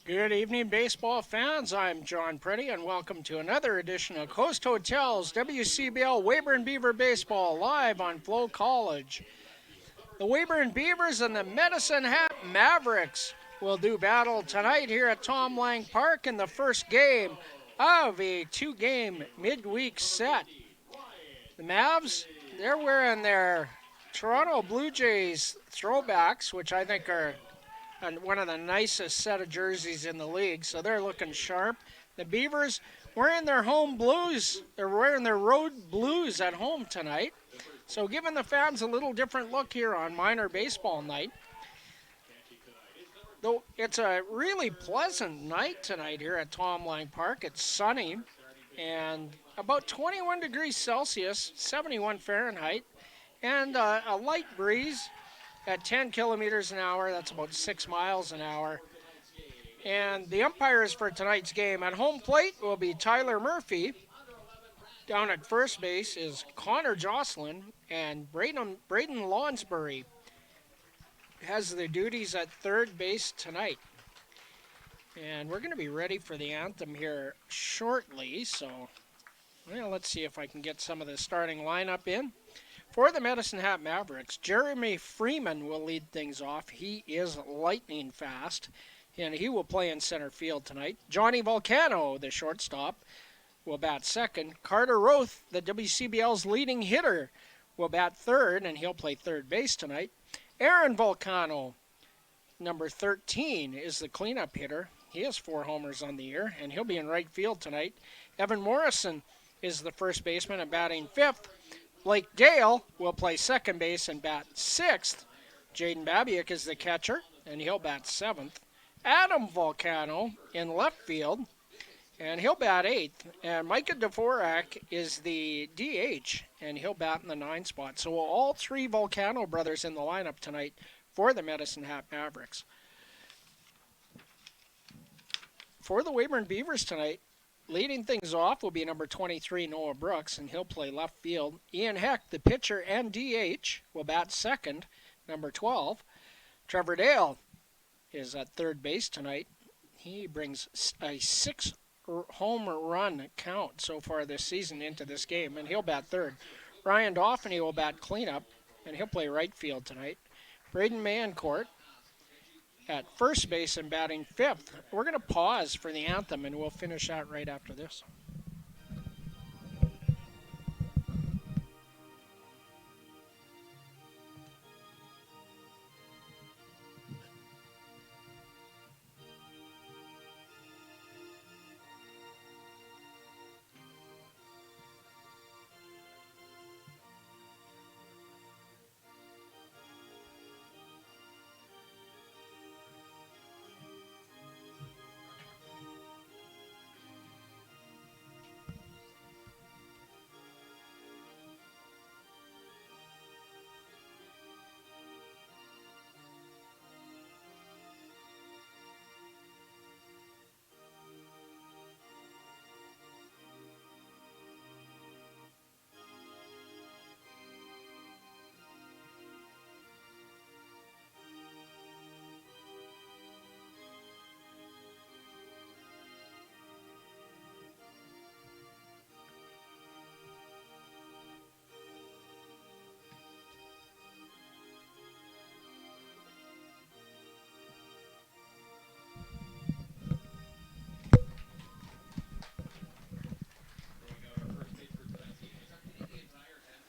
Good evening, baseball fans. I'm John Preddy, and welcome to another edition of Coast Hotel's WCBL Weyburn Beaver Baseball live on FloCollege. The Weyburn Beavers and the Medicine Hat Mavericks will do battle tonight here at Tom Lang Park in the first game of a two-game midweek set. The Mavs, they're wearing their Toronto Blue Jays throwbacks, which I think are one of the nicest set of jerseys in the league, so they're looking sharp. The Beavers wearing their home blues. They're wearing their road blues at home tonight, so giving the fans a little different look here on minor baseball night. Though it's a really pleasant night tonight here at Tom Lang Park. It's sunny and about 21 degrees Celsius, 71 Fahrenheit, and a light breeze at 10 kilometers an hour. That's about 6 miles an hour. And the umpires for tonight's game at home plate will be Tyler Murphy. Down at first base is Connor Jocelyn, and Braden Lonsbury has the duties at third base tonight. And we're going to be ready for the anthem here shortly, so let's see if I can get some of the starting lineup in. For the Medicine Hat Mavericks, Jeremy Freeman will lead things off. He is lightning fast, and he will play in center field tonight. Johnny Volcano, the shortstop, will bat second. Carter Roth, the WCBL's leading hitter, will bat third, and he'll play third base tonight. Aaron Volcano, number 13, is the cleanup hitter. He has 4 homers on the year, and he'll be in right field tonight. Evan Morrison is the first baseman and batting fifth. Blake Dale will play second base and bat sixth. Jaden Babiak is the catcher, and he'll bat seventh. Adam Volcano in left field, and he'll bat eighth. And Micah Dvorak is the DH, and he'll bat in the 9 spot. So all 3 Volcano brothers in the lineup tonight for the Medicine Hat Mavericks. For the Weyburn Beavers tonight, leading things off will be number 23, Noah Brooks, and he'll play left field. Ian Heck, the pitcher and DH, will bat second, number 12. Trevor Dale is at third base tonight. He brings a 6 home run count so far this season into this game, and he'll bat third. Ryan Dauphiny will bat cleanup, and he'll play right field tonight. Braden Mancourt at first base and batting fifth. We're going to pause for the anthem, and we'll finish out right after this.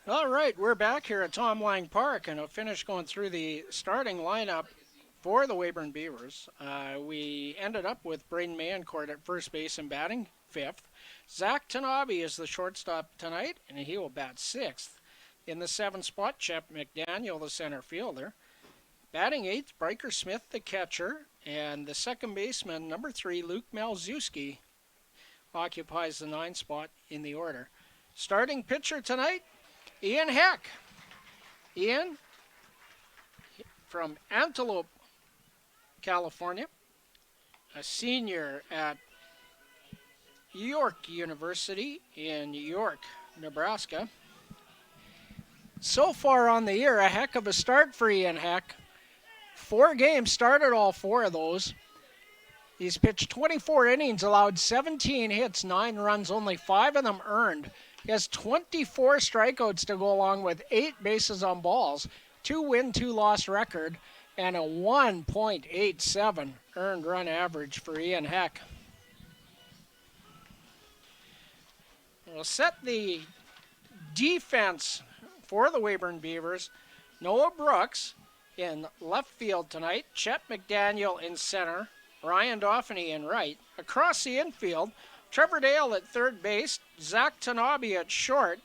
All right, we're back here at Tom Lang Park, and I'll finish going through the starting lineup for the Weyburn Beavers. We ended up with Braden Mancourt at first base and batting fifth. Zach Tanabe is the shortstop tonight, and he will bat sixth. In the 7th spot, Chet McDaniel, the center fielder. Batting eighth, Bryker Smith, the catcher, and the second baseman, number 3, Luke Malzewski, occupies the 9th spot in the order. Starting pitcher tonight, Ian Heck. Ian from Antelope, California, a senior at York University in York, Nebraska. So far on the year, a heck of a start for Ian Heck. 4 games, started all 4 of those. He's pitched 24 innings, allowed 17 hits, 9 runs, only 5 of them earned. He has 24 strikeouts to go along with 8 bases on balls, 2 win, 2 loss record, and a 1.87 earned run average for Ian Heck. We'll set the defense for the Weyburn Beavers. Noah Brooks in left field tonight, Chet McDaniel in center, Ryan Dauphiny in right. Across the infield, Trevor Dale at third base, Zach Tanabe at short,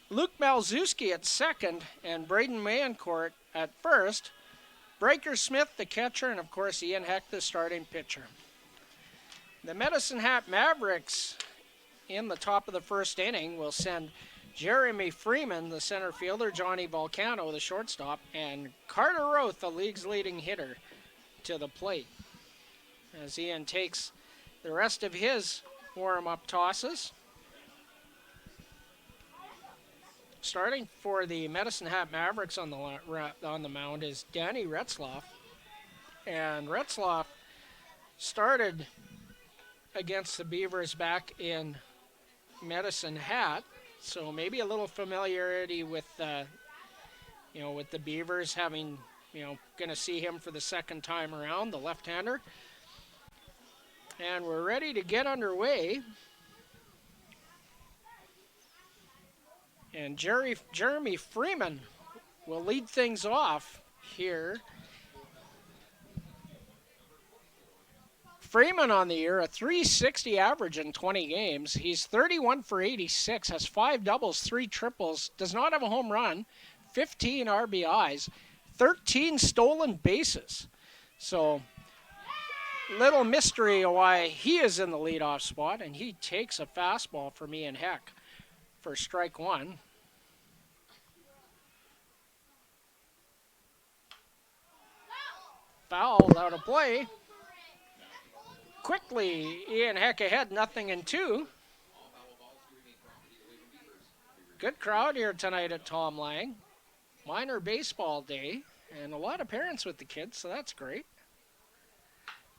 Luke Malzewski at second, and Braden Mayencourt at first. Breaker Smith, the catcher, and of course Ian Heck, the starting pitcher. The Medicine Hat Mavericks in the top of the first inning will send Jeremy Freeman, the center fielder, Johnny Volcano, the shortstop, and Carter Roth, the league's leading hitter, to the plate as Ian takes the rest of his warm-up tosses. Starting for the Medicine Hat Mavericks on the mound is Danny Retzloff. And Retzloff started against the Beavers back in Medicine Hat, so maybe a little familiarity with with the Beavers, having going to see him for the second time around, the left-hander. And we're ready to get underway. And Jeremy Freeman will lead things off here. Freeman on the year, a .360 average in 20 games. He's 31 for 86, has 5 doubles, 3 triples, does not have a home run, 15 RBIs, 13 stolen bases. So, little mystery why he is in the leadoff spot, and he takes a fastball from Ian Heck for strike one. Fouled out of play. Quickly, Ian Heck ahead, 0-2. Good crowd here tonight at Tom Lang. Minor baseball day, and a lot of parents with the kids, so that's great.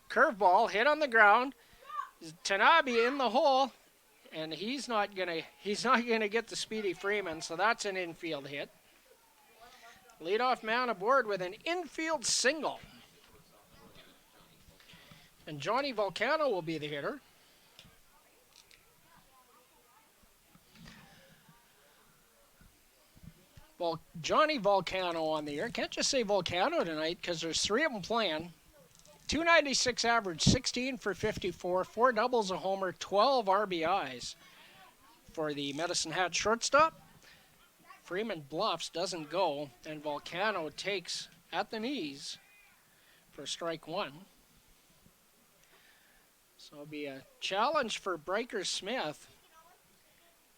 Curveball hit on the ground. Tanabe in the hole, and he's not gonna get the speedy Freeman, so that's an infield hit. Leadoff man aboard with an infield single. And Johnny Volcano will be the hitter. Well, Johnny Volcano on the air. Can't just say Volcano tonight because there's 3 of them playing. .296 average, 16 for 54, 4 doubles, a homer, 12 RBIs for the Medicine Hat shortstop. Freeman bluffs, doesn't go, and Volcano takes at the knees for strike one. So it'll be a challenge for Breaker Smith.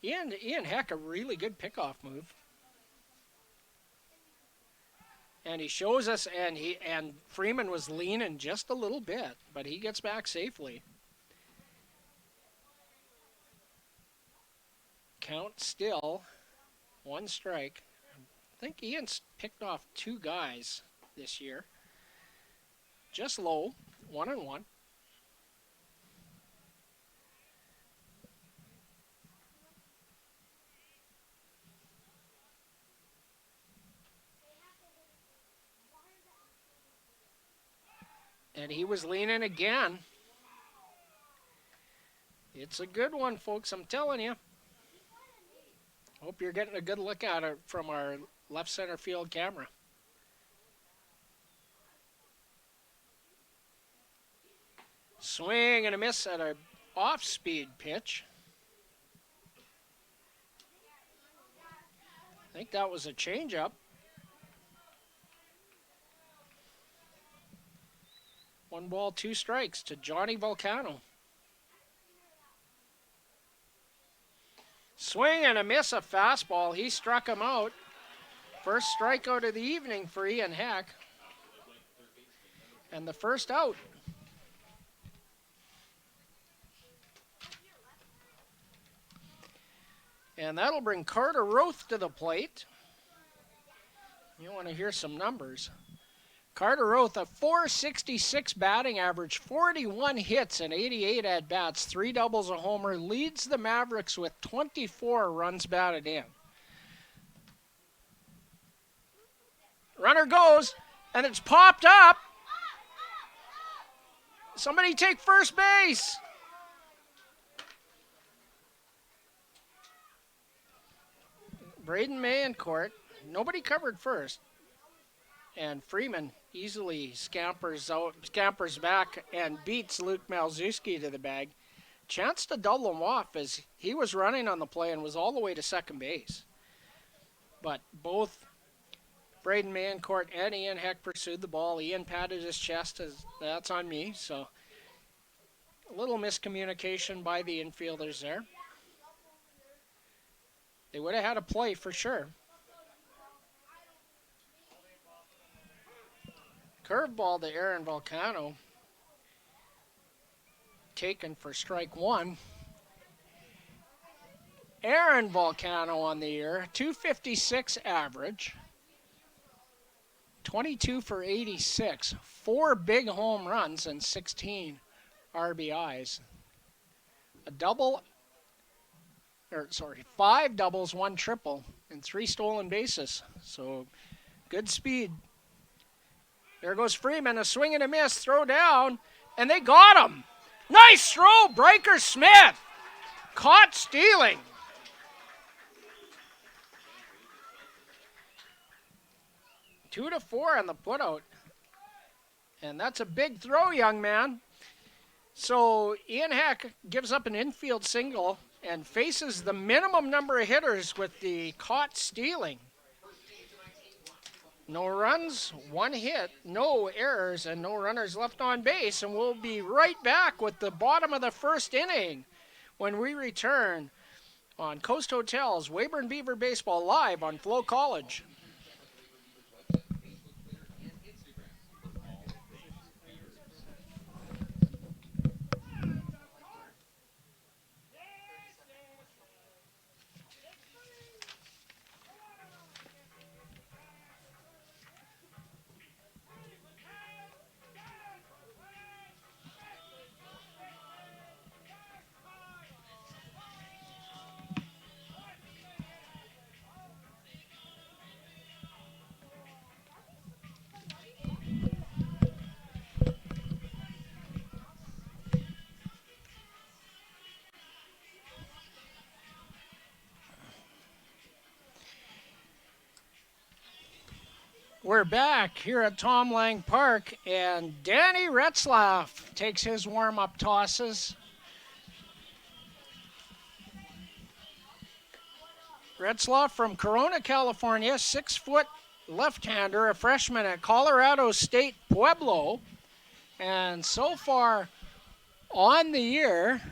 Ian Heck, a really good pickoff move. And he shows us, and Freeman was leaning just a little bit, but he gets back safely. Count still, 1 strike. I think Ian's picked off 2 guys this year. Just low, 1-1. And he was leaning again. It's a good one, folks, I'm telling you. Hope you're getting a good look at it from our left center field camera. Swing and a miss at an off-speed pitch. I think that was a changeup. 1 ball, 2 strikes to Johnny Volcano. Swing and a miss, a fastball. He struck him out. First strikeout of the evening for Ian Heck. And the first out. And that'll bring Carter Roth to the plate. You want to hear some numbers. Carter Oath, a .466 batting average, 41 hits and 88 at-bats, 3 doubles, a homer, leads the Mavericks with 24 runs batted in. Runner goes, and it's popped up. Somebody take first base. Braden Mayencourt, nobody covered first. And Freeman easily scampers back and beats Luke Malczewski to the bag. Chance to double him off as he was running on the play and was all the way to second base. But both Braden Mayencourt and Ian Heck pursued the ball. Ian patted his chest as that's on me. So a little miscommunication by the infielders there. They would have had a play for sure. Curveball to Aaron Volcano. Taken for strike one. Aaron Volcano on the year, .256 average. 22 for 86. 4 big home runs and 16 RBIs. Five doubles, 1 triple, and 3 stolen bases. So good speed. There goes Freeman, a swing and a miss, throw down, and they got him. Nice throw, Breaker Smith. Caught stealing. Two to 4 on the putout. And that's a big throw, young man. So Ian Heck gives up an infield single and faces the minimum number of hitters with the caught stealing. No runs, 1 hit, no errors, and no runners left on base. And we'll be right back with the bottom of the first inning when we return on Coast Hotel's Weyburn Beaver Baseball live on FloCollege. We're back here at Tom Lang Park, and Danny Retzlaff takes his warm-up tosses. Retzlaff from Corona, California, 6-foot left-hander, a freshman at Colorado State Pueblo. And so far on the year,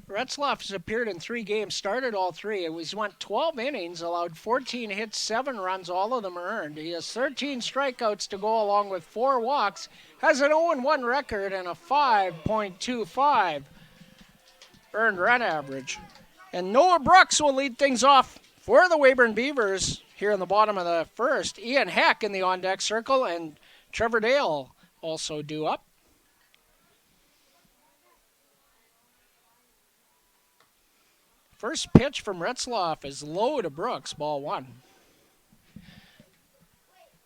Retzlaff has appeared in 3 games, started all 3. He's went 12 innings, allowed 14 hits, 7 runs, all of them earned. He has 13 strikeouts to go along with 4 walks, has an 0-1 record and a 5.25 earned run average. And Noah Brooks will lead things off for the Weyburn Beavers here in the bottom of the first. Ian Heck in the on-deck circle, and Trevor Dale also due up. First pitch from Retzlaff is low to Brooks, ball 1.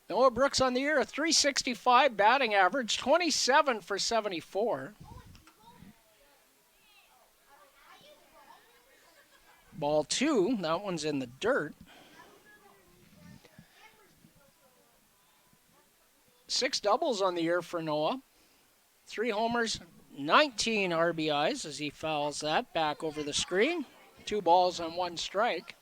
Noah Brooks on the year, a .365 batting average, 27 for 74. Ball 2, that one's in the dirt. 6 doubles on the year for Noah. 3 homers, 19 RBIs as he fouls that back over the screen. 2 balls and 1 strike.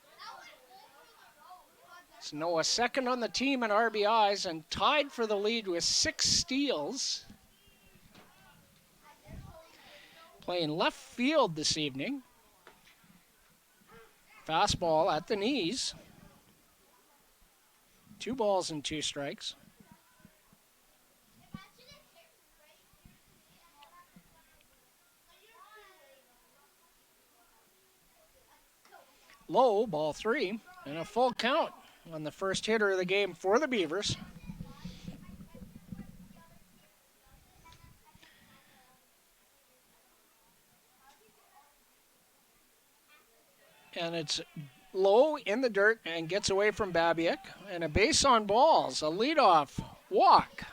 It's Noah second on the team in RBIs and tied for the lead with 6 steals. Playing left field this evening. Fastball at the knees. 2 balls and 2 strikes. Low, ball 3, and a full count on the first hitter of the game for the Beavers. And it's low in the dirt and gets away from Babiak. And a base on balls, a leadoff walk.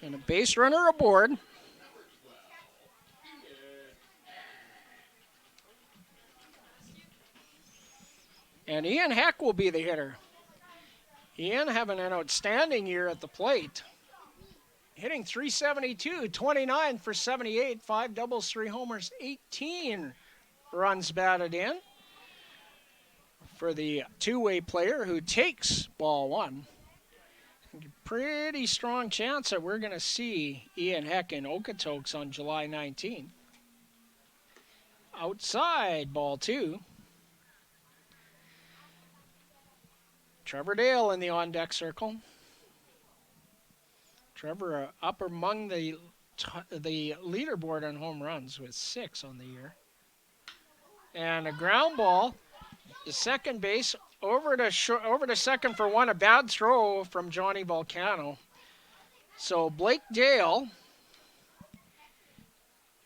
And a base runner aboard. And Ian Heck will be the hitter. Ian having an outstanding year at the plate. Hitting .372, 29 for 78, 5 doubles, 3 homers, 18 runs batted in for the two-way player who takes ball one. Pretty strong chance that we're going to see Ian Heck in Okotoks on July 19th. Outside, ball two. Trevor Dale in the on-deck circle. Trevor up among the leaderboard on home runs with 6 on the year. And a ground ball, the second base, over to second for one. A bad throw from Johnny Volcano. So Blake Dale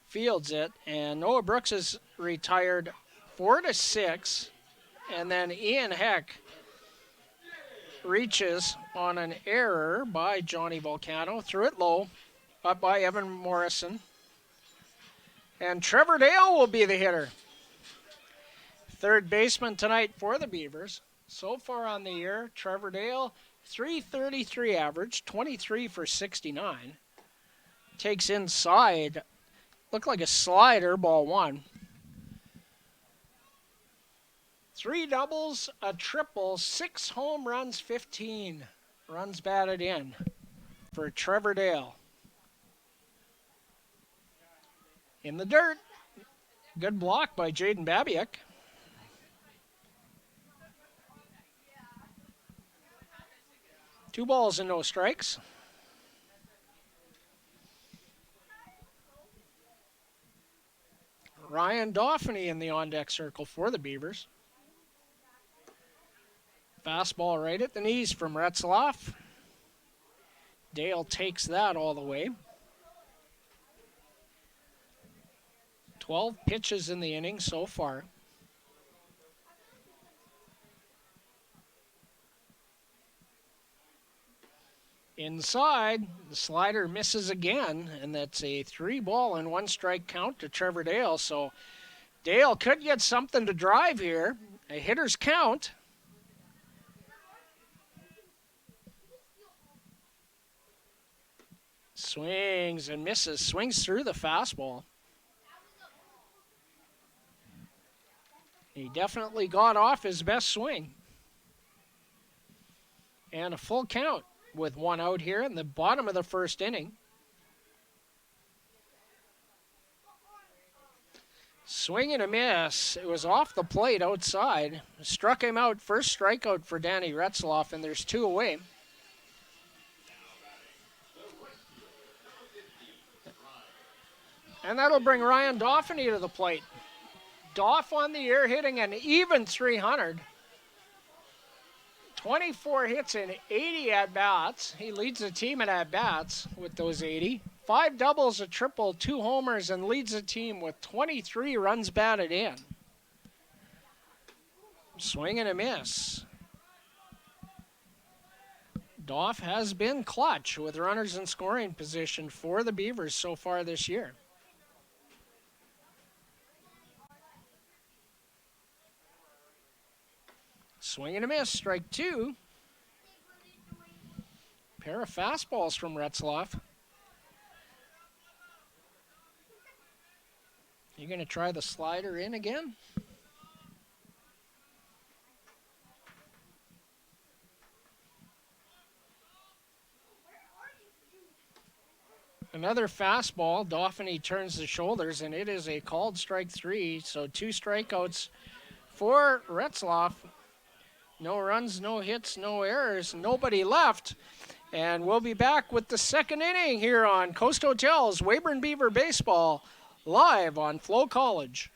fields it, and Noah Brooks is retired 4-6, and then Ian Heck reaches on an error by Johnny Volcano, threw it low, up by Evan Morrison, and Trevor Dale will be the hitter. Third baseman tonight for the Beavers. So far on the year, Trevor Dale, .333 average, 23 for 69. Takes inside, looked like a slider, ball one. 3 doubles, a triple, 6 home runs, 15 runs batted in for Trevor Dale. In the dirt, good block by Jaden Babiak. Two balls and no strikes. Ryan Dauphiny in the on-deck circle for the Beavers. Fastball right at the knees from Retzloff. Dale takes that all the way. 12 pitches in the inning so far. Inside, the slider misses again, and that's a 3-ball and 1-strike count to Trevor Dale. So Dale could get something to drive here. A hitter's count. Swings and misses, swings through the fastball. He definitely got off his best swing. And a full count with 1 out here in the bottom of the first inning. Swing and a miss. It was off the plate outside. Struck him out. First strikeout for Danny Retzloff, and there's 2 away. And that'll bring Ryan Dauphiny to the plate. Doff on the year hitting an even .300. 24 hits and 80 at-bats. He leads the team in at-bats with those 80. 5 doubles, a triple, 2 homers, and leads the team with 23 runs batted in. Swing and a miss. Doff has been clutch with runners in scoring position for the Beavers so far this year. Swing and a miss, strike 2. Pair of fastballs from Retzloff. You going to try the slider in again? Another fastball. Dauphiny turns the shoulders, and it is a called strike 3. So 2 strikeouts for Retzloff. No runs, no hits, no errors, nobody left. And we'll be back with the second inning here on Coast Hotel's Weyburn Beaver Baseball, live on FloCollege.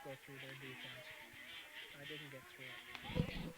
go through their defense. I didn't get through it.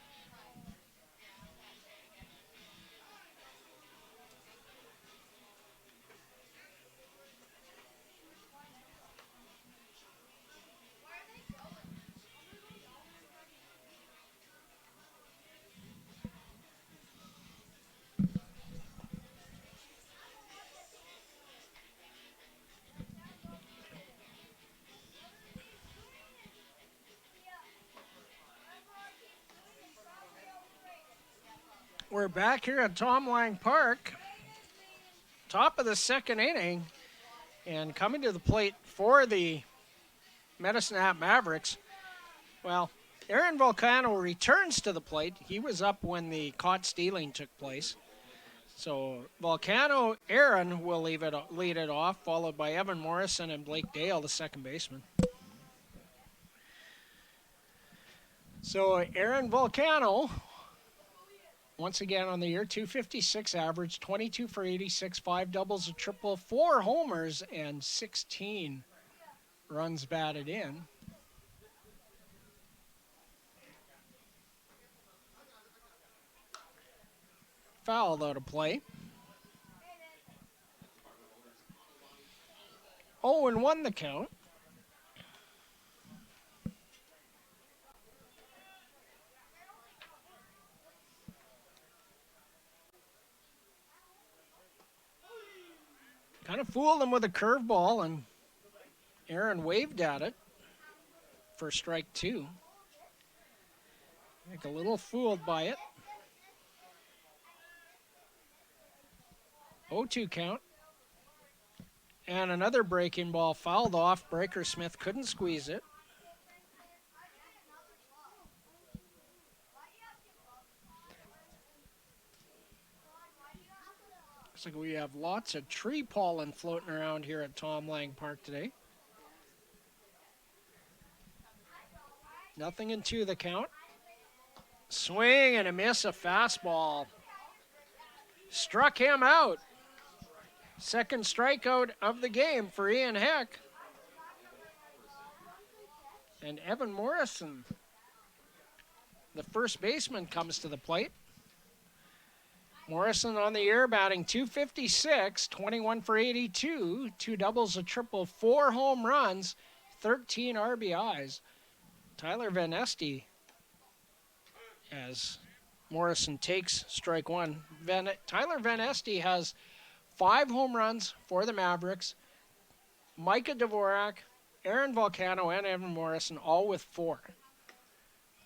We're back here at Tom Lang Park, top of the second inning, and coming to the plate for the Medicine Hat Mavericks. Well, Aaron Volcano returns to the plate. He was up when the caught stealing took place. So Volcano Aaron will lead it off, followed by Evan Morrison and Blake Dale, the second baseman. So Aaron Volcano, once again on the year, 256 average, 22 for 86, 5 doubles, a triple, 4 homers, and 16 runs batted in. Foul out of play. 0-1 the count. Kind of fooled him with a curveball, and Aaron waved at it for strike 2. I think a little fooled by it. 0-2 count. And another breaking ball fouled off. Breaker Smith couldn't squeeze it. Looks like we have lots of tree pollen floating around here at Tom Lang Park today. 0-2 the count. Swing and a miss, a fastball. Struck him out. Second strikeout of the game for Ian Heck. And Evan Morrison, the first baseman, comes to the plate. Morrison on the year batting .256, 21 for 82, 2 doubles, a triple, 4 home runs, 13 RBIs. Tyler Van Este, as Morrison takes strike 1. Tyler Van Este has 5 home runs for the Mavericks. Micah Dvorak, Aaron Volcano, and Evan Morrison, all with 4.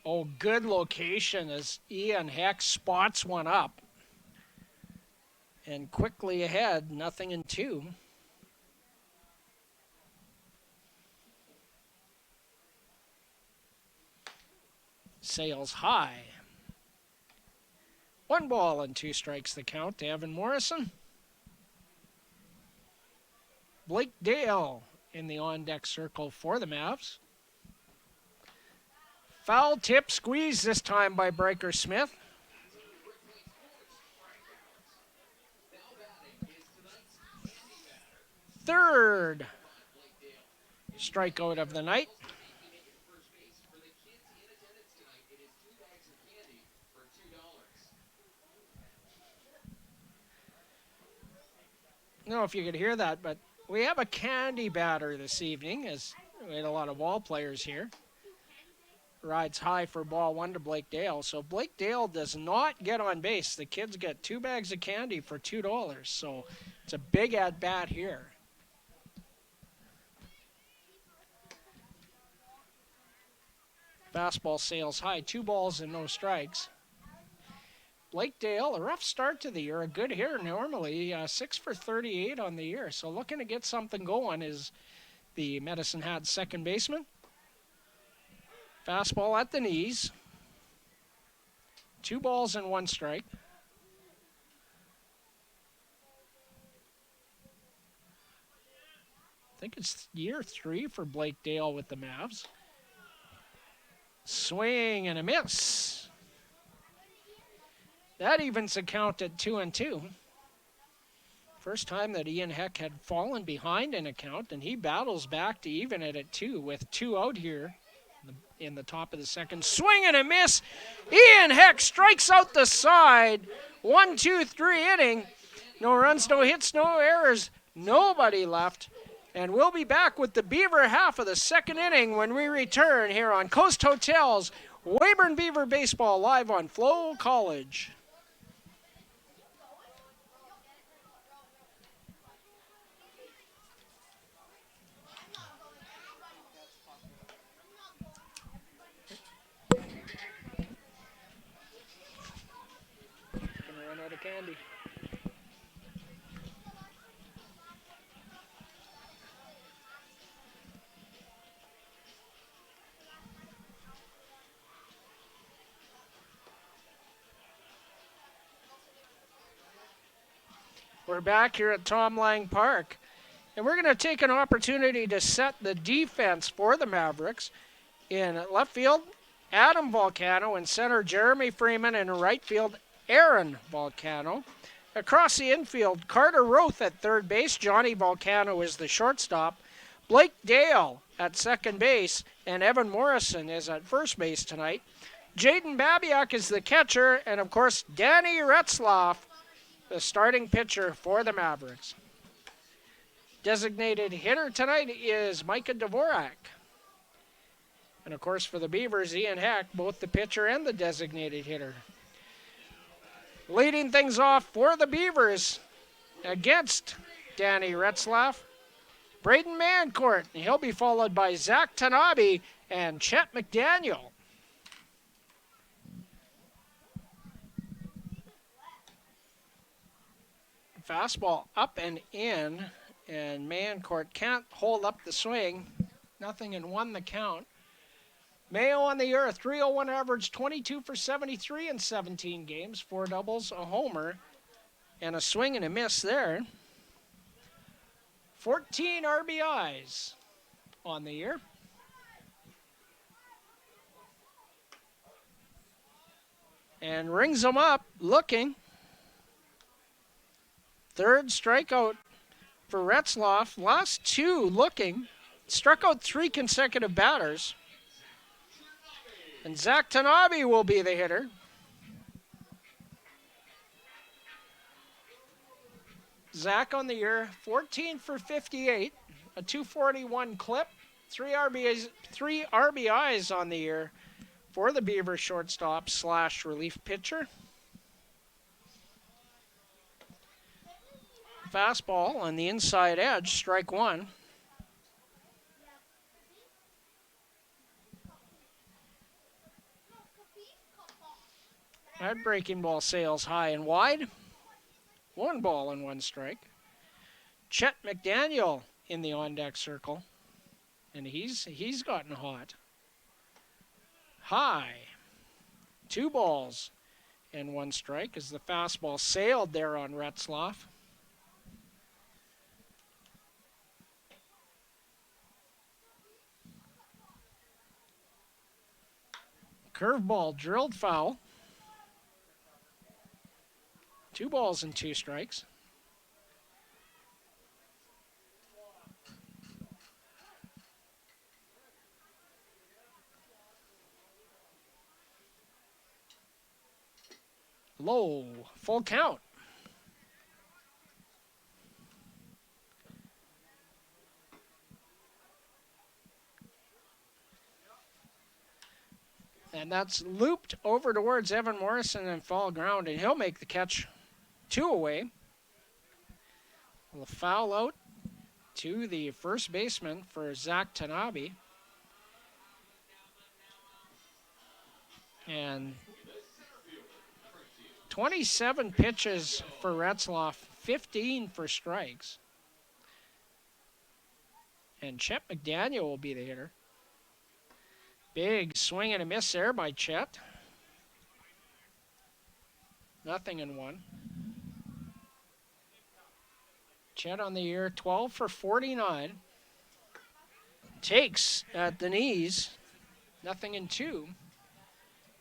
Oh, good location as Ian Heck spots one up. And quickly ahead, 0-2. Sails high. 1 ball and 2 strikes the count to Evan Morrison. Blake Dale in the on-deck circle for the Mavs. Foul tip squeeze this time by Breaker Smith. Third strikeout of the night. I don't know if you could hear that, but we have a candy batter this evening, as we had a lot of ball players here. Rides high for ball 1 to Blake Dale. So Blake Dale does not get on base. The kids get 2 bags of candy for $2. So it's a big at bat here. Fastball sails high, 2 balls and no strikes. Blake Dale, a rough start to the year, a good hitter normally, 6 for 38 on the year. So looking to get something going is the Medicine Hat second baseman. Fastball at the knees. 2 balls and 1 strike. I think it's year 3 for Blake Dale with the Mavs. Swing and a miss. That evens the count at 2-2. First time that Ian Heck had fallen behind in a count, and he battles back to even it at 2 with 2 out here In the top of the second. Swing and a miss. Ian Heck strikes out the side. 1-2-3 inning. No runs, no hits, no errors. Nobody left. And we'll be back with the Beaver half of the second inning when we return here on Coast Hotels. Weyburn Beaver Baseball live on FloCollege. Gonna run out of candy. We're back here at Tom Lang Park, and we're going to take an opportunity to set the defense for the Mavericks. In left field, Adam Volcano. In center, Jeremy Freeman. In right field, Aaron Volcano. Across the infield, Carter Roth at third base. Johnny Volcano is the shortstop. Blake Dale at second base, and Evan Morrison is at first base tonight. Jaden Babiak is the catcher, and of course, Danny Retzloff, the starting pitcher for the Mavericks. Designated hitter tonight is Micah Dvorak. And of course for the Beavers, Ian Heck, both the pitcher and the designated hitter. Leading things off for the Beavers against Danny Retzloff, Braden Mancourt. He'll be followed by Zach Tanabe and Chet McDaniel. Fastball up and in, and Mancourt can't hold up the swing. 0-1 the count. Mayo on the year, a .301 average, 22 for 73 in 17 games, 4 doubles, a homer, and a swing and a miss there. 14 RBIs on the year. And rings them up, looking. Third strikeout for Retzloff. Last 2 looking. Struck out 3 consecutive batters. And Zach Tanabe will be the hitter. Zach on the year, 14 for 58, a .241 clip, 3 RBIs on the year for the Beaver shortstop / relief pitcher. Fastball on the inside edge, strike 1. That breaking ball sails high and wide. 1 ball and 1 strike. Chet McDaniel in the on-deck circle. And he's gotten hot. High. 2 balls and 1 strike as the fastball sailed there on Retzloff. Curveball drilled foul. 2 balls and 2 strikes. Low, full count. And that's looped over towards Evan Morrison and foul ground, and he'll make the catch 2 away. The foul out to the first baseman for Zach Tanabe. And 27 pitches for Retzloff, 15 for strikes. And Chet McDaniel will be the hitter. Big swing and a miss there by Chet. 0-1. Chet on the year, 12 for 49. Takes at the knees, 0-2.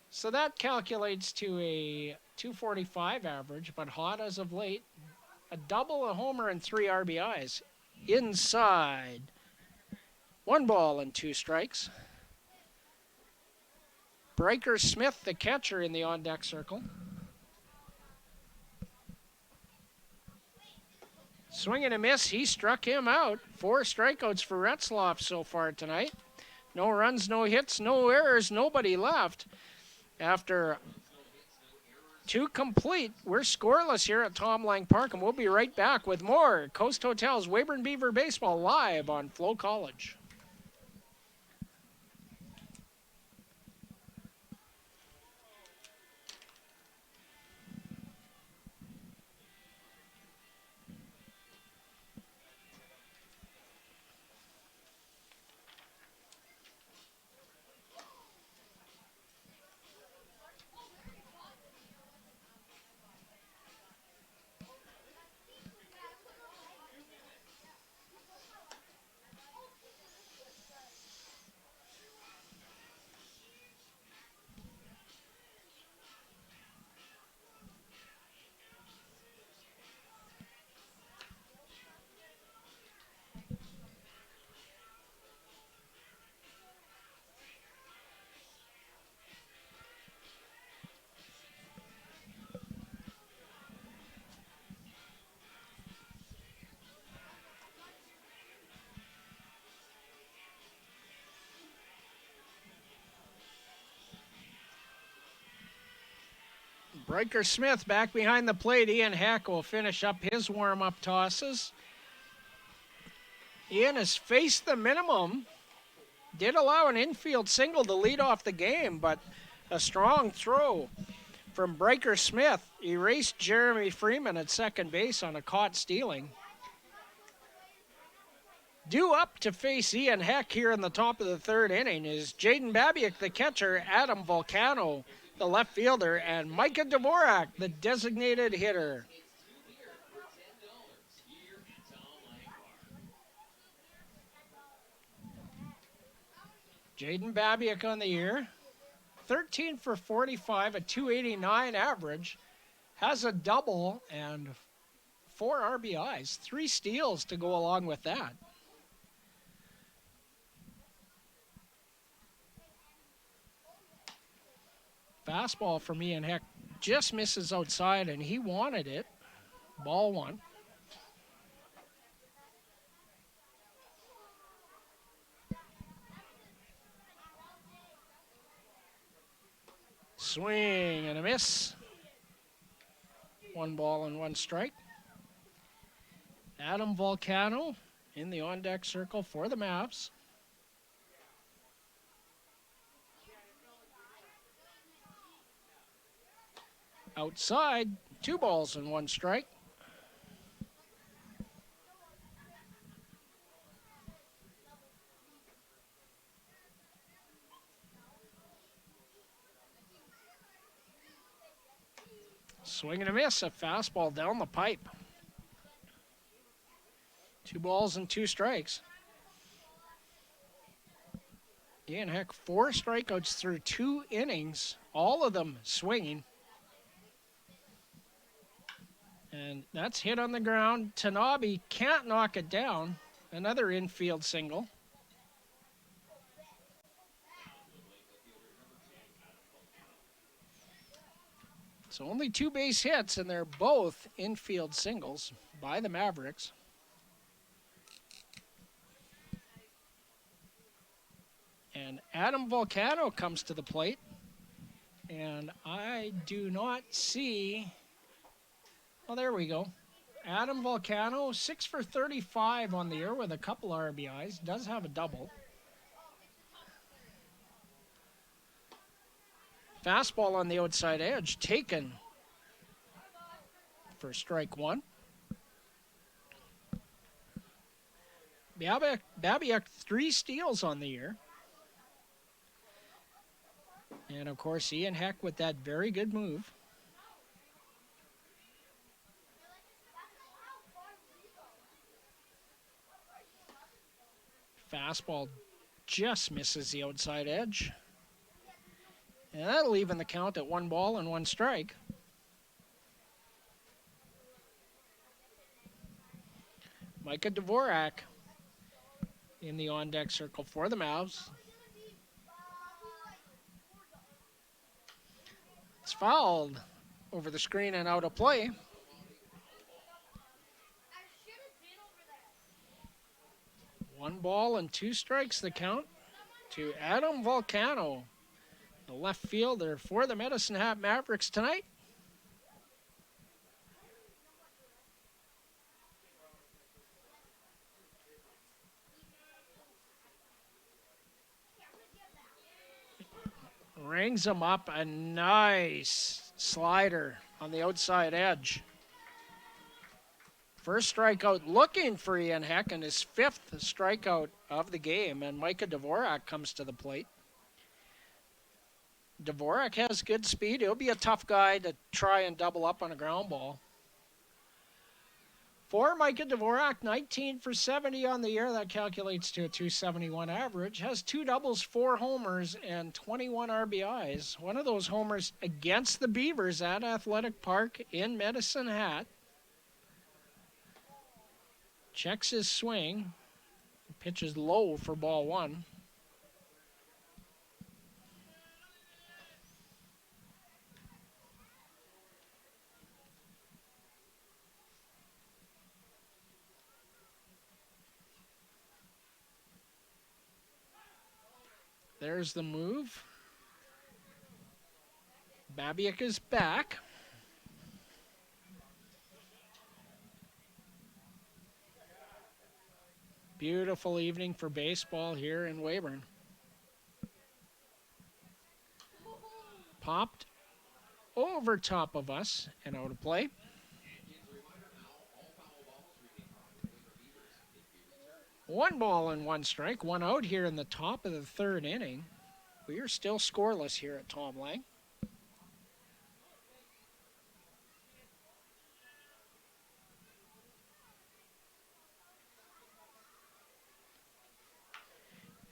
So that calculates to a .245 average, but hot as of late. A double, a homer, and 3 RBIs. Inside. 1 ball and 2 strikes. Breaker Smith, the catcher, in the on-deck circle. Swing and a miss. He struck him out. 4 strikeouts for Retzloff so far tonight. No runs, no hits, no errors, nobody left. After 2 complete, we're scoreless here at Tom Lang Park, and we'll be right back with more Coast Hotel's Weyburn Beaver Baseball live on FloCollege. Breaker Smith back behind the plate. Ian Heck will finish up his warm-up tosses. Ian has faced the minimum. Did allow an infield single to lead off the game, but a strong throw from Breaker Smith erased Jeremy Freeman at second base on a caught stealing. Due up to face Ian Heck here in the top of the 3rd inning is Jaden Babiak, the catcher, Adam Volcano, the left fielder, and Micah Dvorak, the designated hitter. Jaden Babiak on the year, 13 for 45, a 289 average, has a double and 4 RBIs, 3 steals to go along with that. Fastball from Ian Heck just misses outside, and he wanted it. Ball 1. Swing and a miss. 1 ball and 1 strike. Adam Volcano in the on-deck circle for the Mavs. Outside, 2 balls and 1 strike. Swing and a miss, a fastball down the pipe. 2 balls and 2 strikes. Ian Heck, 4 strikeouts through 2 innings, all of them swinging. And that's hit on the ground. Tanabe can't knock it down. Another infield single. So only 2 base hits, and they're both infield singles by the Mavericks. And Adam Volcano comes to the plate. And I do not see... Oh, there we go. Adam Volcano, 6 for 35 on the year with a couple RBIs. Does have a double. Fastball on the outside edge, taken for strike 1. Babiak 3 steals on the year. And, of course, Ian Heck with that very good move. Fastball just misses the outside edge. And that'll even the count at 1 ball and 1 strike. Micah Dvorak in the on-deck circle for the Mavs. It's fouled over the screen and out of play. 1 ball and 2 strikes the count to Adam Volcano, the left fielder for the Medicine Hat Mavericks tonight. Rings him up, a nice slider on the outside edge. First strikeout looking for Ian Heck, and his 5th strikeout of the game, and Micah Dvorak comes to the plate. Dvorak has good speed. He'll be a tough guy to try and double up on a ground ball. For Micah Dvorak, 19 for 70 on the year. That calculates to a 271 average. Has 2 doubles, 4 homers, and 21 RBIs. One of those homers against the Beavers at Athletic Park in Medicine Hat. Checks his swing. Pitches low for ball 1. There's the move. Babiak is back. Beautiful evening for baseball here in Weyburn. Popped over top of us and out of play. One ball and 1 strike, 1 out here in the top of the 3rd inning. We are still scoreless here at Tom Lang.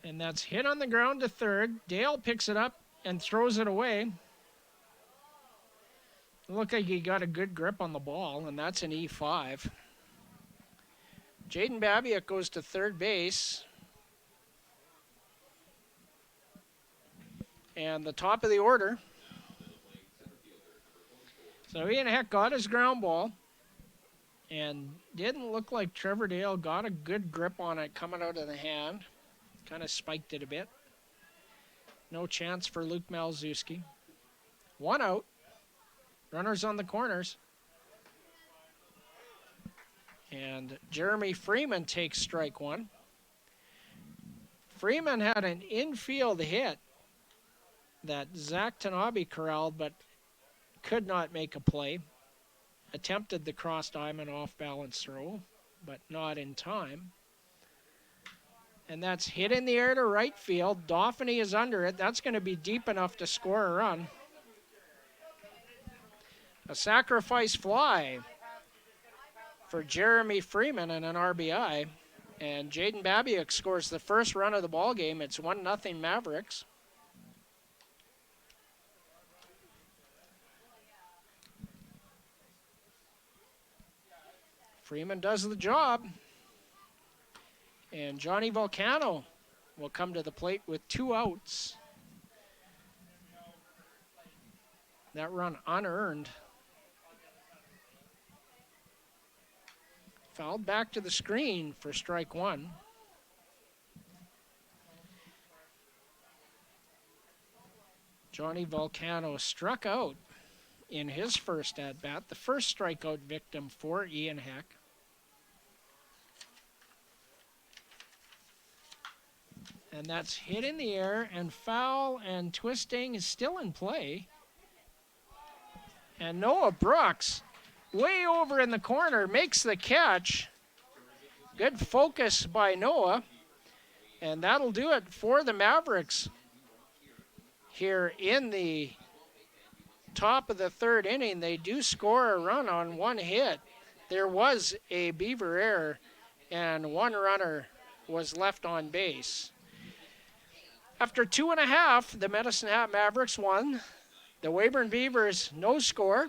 And that's hit on the ground to 3rd. Dale picks it up and throws it away. It looked like he got a good grip on the ball, and that's an E5. Jaden Babiak goes to 3rd base. And the top of the order. So Ian Heck got his ground ball. And didn't look like Trevor Dale got a good grip on it coming out of the hand. Kind of spiked it a bit. No chance for Luke Malzewski. 1 out. Runners on the corners. And Jeremy Freeman takes strike 1. Freeman had an infield hit that Zach Tanabe corralled, but could not make a play. Attempted the cross diamond off balance throw, but not in time. And that's hit in the air to right field. Dauphiny is under it. That's going to be deep enough to score a run. A sacrifice fly for Jeremy Freeman and an RBI. And Jaden Babiak scores the first run of the ball game. It's 1-0 Mavericks. Freeman does the job. And Johnny Volcano will come to the plate with 2 outs. That run unearned. Fouled back to the screen for strike 1. Johnny Volcano struck out in his first at-bat, the first strikeout victim for Ian Heck. And that's hit in the air and foul, and twisting is still in play. And Noah Brooks, way over in the corner, makes the catch. Good focus by Noah. And that'll do it for the Mavericks here in the top of the 3rd inning. They do score a run on 1 hit. There was a Beaver error, and 1 runner was left on base. After 2.5, the Medicine Hat Mavericks won. The Weyburn Beavers, no score.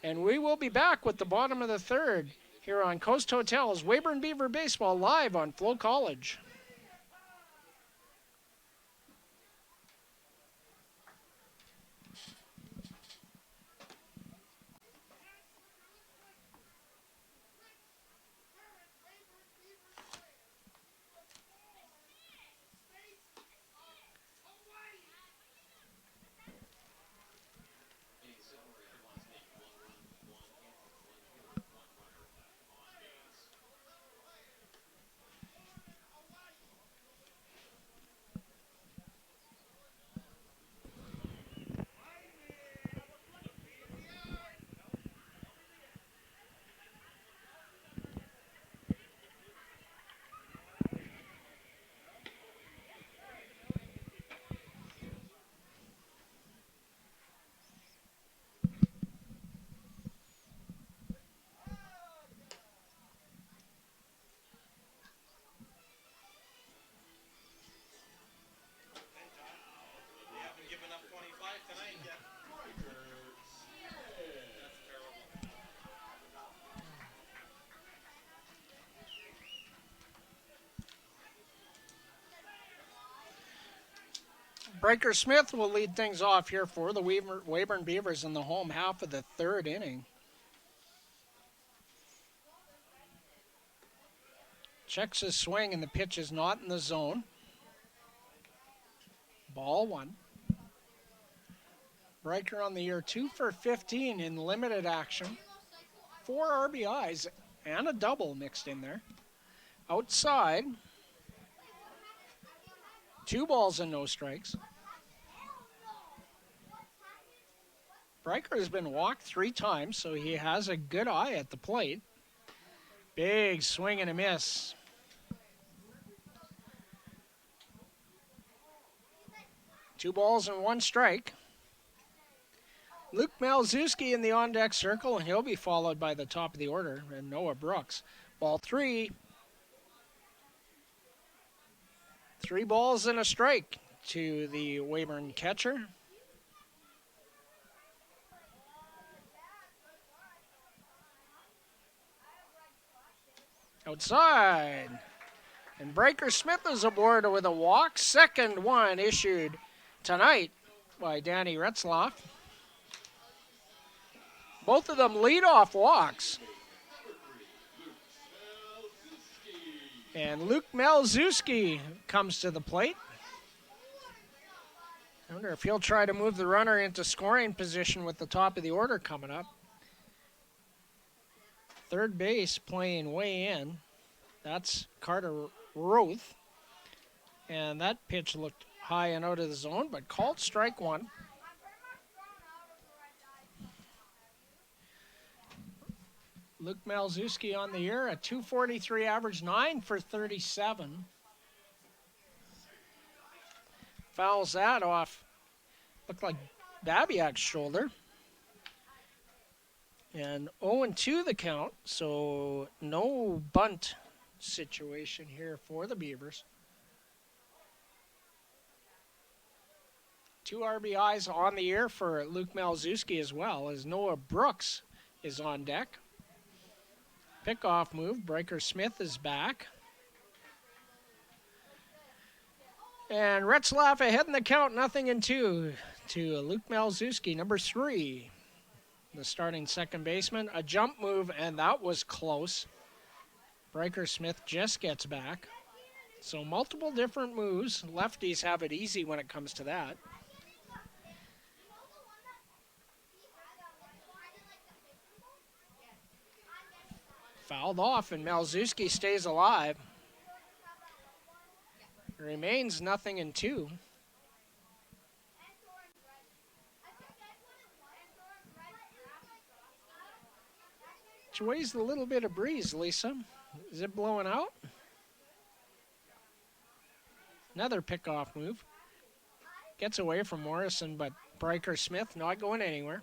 And we will be back with the bottom of the 3rd here on Coast Hotel's Weyburn Beaver Baseball live on FloCollege. Breaker Smith will lead things off here for the Weyburn Beavers in the home half of the third inning. Checks his swing and the pitch is not in the zone. Ball one. Breaker on the year 2 for 15 in limited action. 4 RBIs and a double mixed in there. Outside. 2 balls and no strikes. Breaker has been walked 3 times, so he has a good eye at the plate. Big swing and a miss. Two balls and 1 strike. Luke Malzewski in the on-deck circle, and he'll be followed by the top of the order, and Noah Brooks. Ball 3. 3 balls and a strike to the Weyburn catcher. Outside. And Breaker Smith is aboard with a walk. Second one issued tonight by Danny Retzloff. Both of them lead-off walks. And Luke Malzewski comes to the plate. I wonder if he'll try to move the runner into scoring position with the top of the order coming up. Third base playing way in. That's Carter Roth. And that pitch looked high and out of the zone, but called strike one. Luke Malzewski on the year, a .243 average, 9 for 37. Fouls that off. Looked like Babiak's shoulder. And 0-2 the count, so no bunt situation here for the Beavers. 2 RBIs on the year for Luke Malzewski as well, as Noah Brooks is on deck. Pickoff move. Breaker Smith is back. And Retzlaff ahead in the count, 0-2 to Luke Malzewski, number 3. The starting second baseman. A jump move, and that was close. Breaker Smith just gets back. So multiple different moves. Lefties have it easy when it comes to that. Fouled off, and Malzewski stays alive. It remains 0-2. Which way's the little bit of breeze, Lisa? Is it blowing out? Another pickoff move. Gets away from Morrison, but Breaker Smith not going anywhere.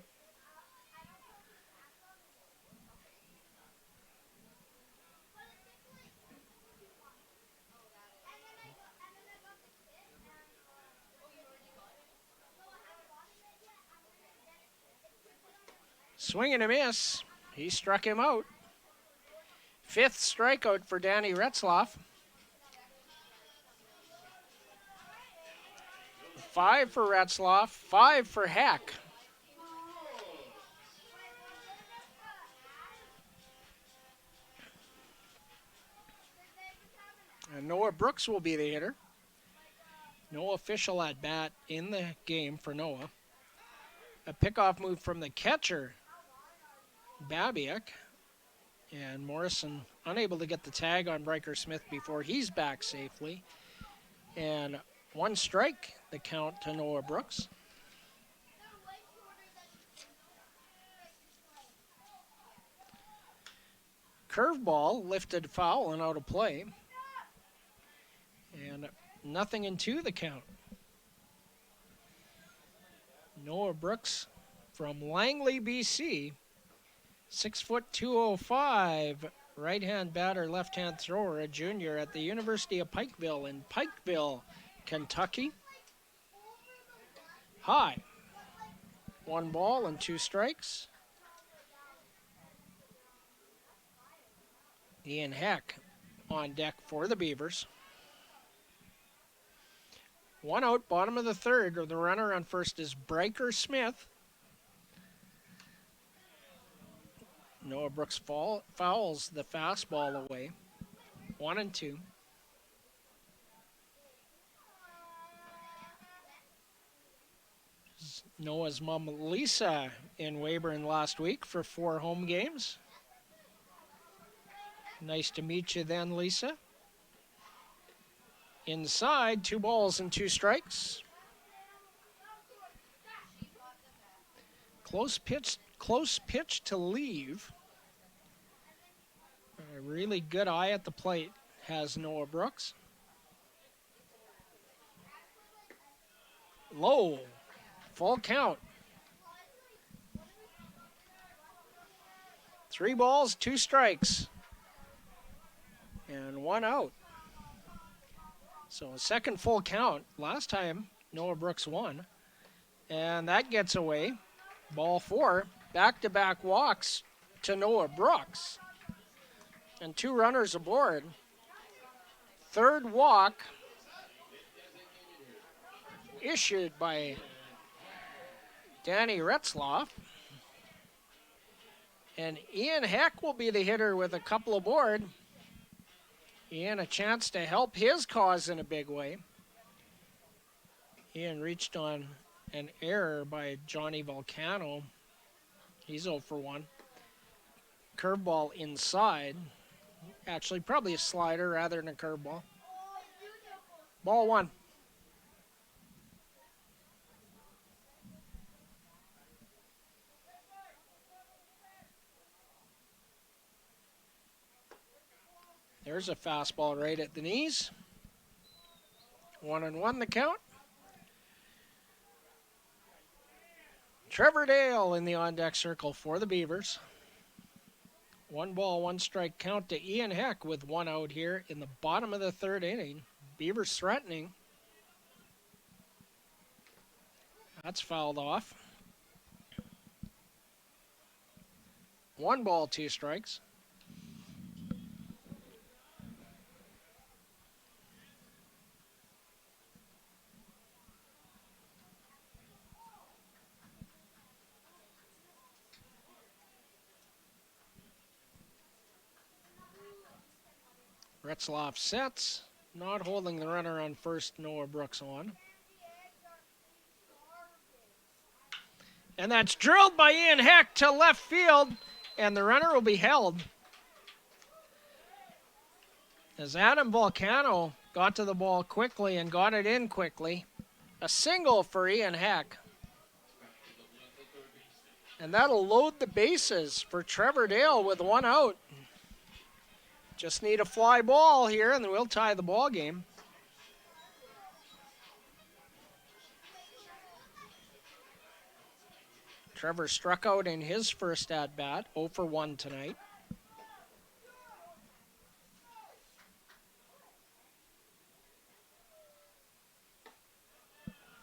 Swing and a miss. He struck him out. 5th strikeout for Danny Retzlaff. 5 for Retzlaff, 5 for Heck. And Noah Brooks will be the hitter. No official at bat in the game for Noah. A pickoff move from the catcher, Babiak. And Morrison unable to get the tag on Breaker Smith before he's back safely. And 1 strike, the count to Noah Brooks. Curveball lifted foul and out of play. And 0-2 the count. Noah Brooks from Langley, BC. 6'205", right-hand batter, left-hand thrower, a junior at the University of Pikeville in Pikeville, Kentucky. High. 1 ball and 2 strikes. Ian Heck on deck for the Beavers. One out, bottom of the third. The runner on first is Bryker Smith. Noah Brooks fouls the fastball away. 1-2. Noah's mom, Lisa, in Weyburn last week for 4 home games. Nice to meet you then, Lisa. Inside, 2 balls and 2 strikes. Close pitch to leave. A really good eye at the plate has Noah Brooks. Low. Full count. 3 balls, 2 strikes. And 1 out. So a second full count. Last time, Noah Brooks won. And that gets away. Ball 4. Back-to-back walks to Noah Brooks. And 2 runners aboard. Third walk issued by Danny Retzloff. And Ian Heck will be the hitter with a couple aboard. Ian, a chance to help his cause in a big way. Ian reached on an error by Johnny Volcano. He's 0 for 1. Curveball inside. Actually, probably a slider rather than a curveball. Ball 1. There's a fastball right at the knees. 1-1 the count. Trevor Dale in the on-deck circle for the Beavers. 1 ball, 1 strike count to Ian Heck with 1 out here in the bottom of the third inning. Beavers threatening. That's fouled off. 1 ball, 2 strikes. Retzloff sets, not holding the runner on first, Noah Brooks on. And that's drilled by Ian Heck to left field, and the runner will be held. As Adam Volcano got to the ball quickly and got it in quickly. A single for Ian Heck. And that'll load the bases for Trevor Dale with 1 out. Just need a fly ball here, and then we'll tie the ball game. Trevor struck out in his first at-bat, 0 for 1 tonight.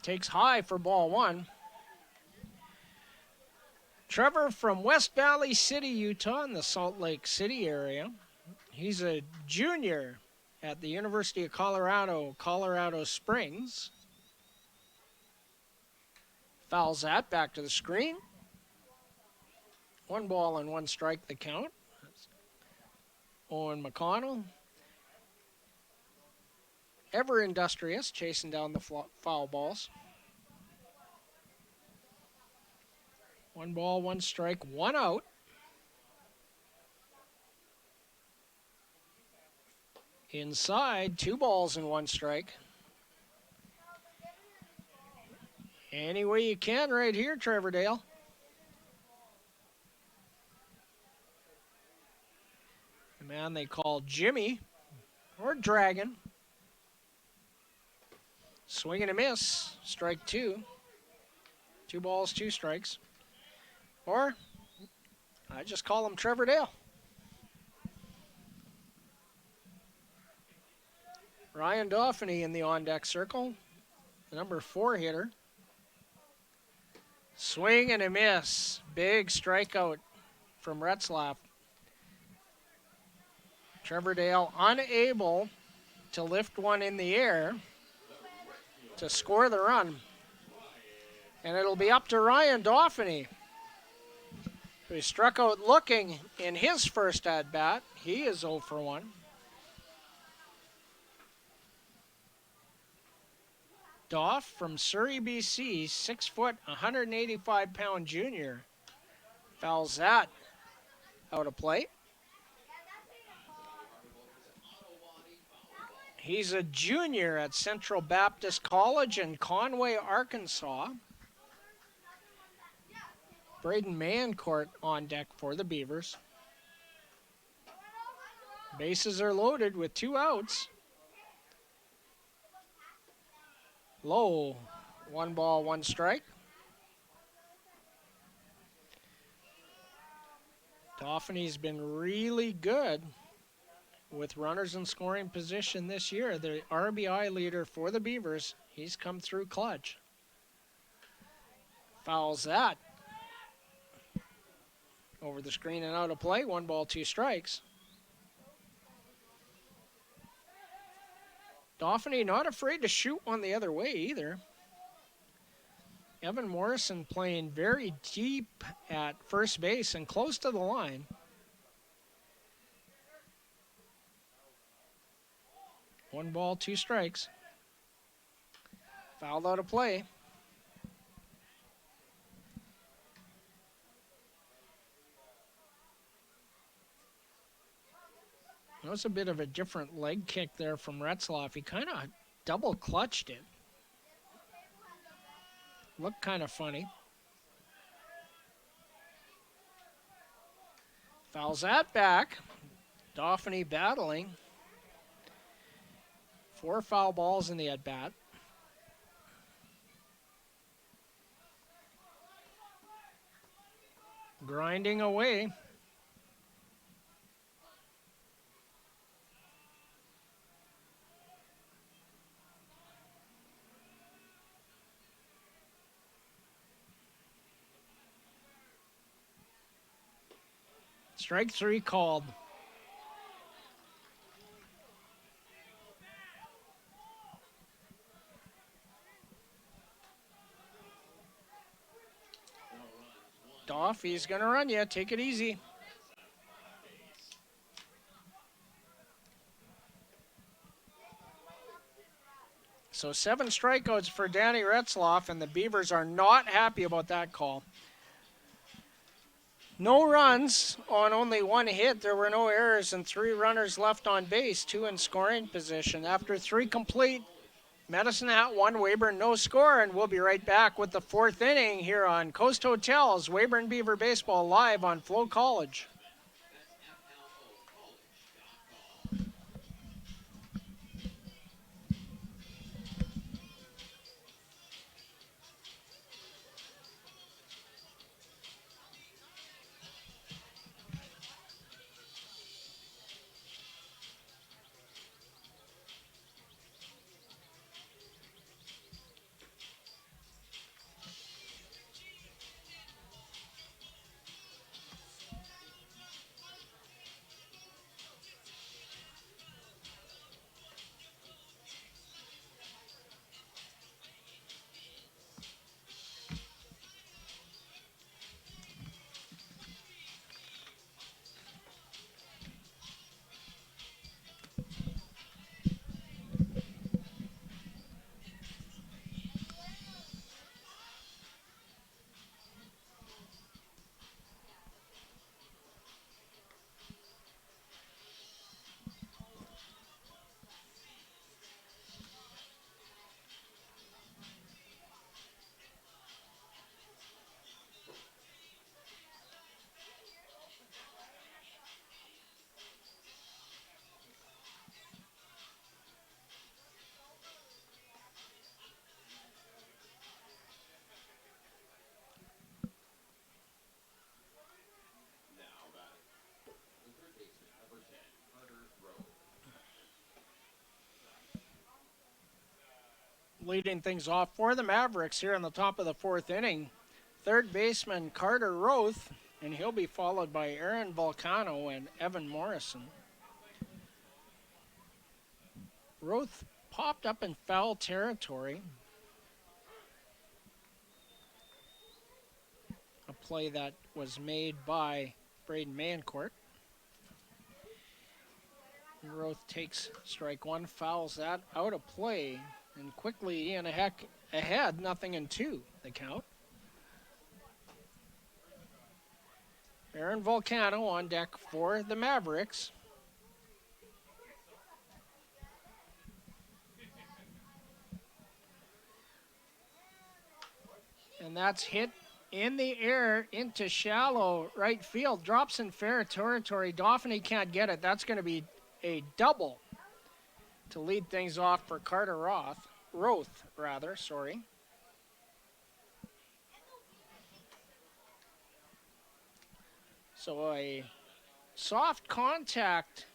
Takes high for ball 1. Trevor from West Valley City, Utah, in the Salt Lake City area. He's a junior at the University of Colorado, Colorado Springs. Fouls that back to the screen. 1 ball and 1 strike the count. That's Owen McConnell. Ever industrious, chasing down the foul balls. 1 ball, 1 strike, 1 out. Inside, 2 balls and 1 strike. Any way you can right here, Trevor Dale. The man they call Jimmy or Dragon. Swing and a miss, strike 2. 2 balls, 2 strikes. Or I just call him Trevor Dale. Ryan Dauphiny in the on-deck circle, the number 4 hitter. Swing and a miss. Big strikeout from Retzloff. Trevor Dale unable to lift one in the air. to score the run. And it'll be up to Ryan Dauphiny, who struck out looking in his first at-bat. He is 0 for 1. Doff from Surrey, BC, 6 foot, 185-pound junior. Fouls that out of play. He's a junior at Central Baptist College in Conway, Arkansas. Braden Mancourt on deck for the Beavers. Bases are loaded with 2 outs. Low, 1 ball, 1 strike. Dauphiny's been really good with runners in scoring position this year. The RBI leader for the Beavers, he's come through clutch. Fouls that. Over the screen and out of play, 1 ball, 2 strikes. Dauphiny not afraid to shoot one the other way either. Evan Morrison playing very deep at first base and close to the line. One ball, 2 strikes. Fouled out of play. That was a bit of a different leg kick there from Retzloff. He kind of double clutched it. Looked kind of funny. Fouls that back. Dauphiny battling. 4 foul balls in the at-bat. Grinding away. Strike 3 called. Doff, he's going to run you. Take it easy. So 7 strikeouts for Danny Retzloff, and the Beavers are not happy about that call. No runs on only 1 hit. There were no errors and 3 runners left on base, 2 in scoring position. After 3 complete, Medicine Hat 1, Weyburn no score, and we'll be right back with the 4th inning here on Coast Hotels, Weyburn Beaver Baseball live on FloCollege. Leading things off for the Mavericks here in the top of the 4th inning. 3rd baseman Carter Roth, and he'll be followed by Aaron Volcano and Evan Morrison. Roth popped up in foul territory. play that was made by Braden Mancourt. Roth takes strike one, fouls that out of play, and quickly Ian Heck ahead, 0-2 the count. Aaron Volcano on deck for the Mavericks. And that's hit in the air into shallow right field. Drops in fair territory. Dauphiny can't get it. That's going to be a double to lead things off for Carter Roth, sorry. So a soft contact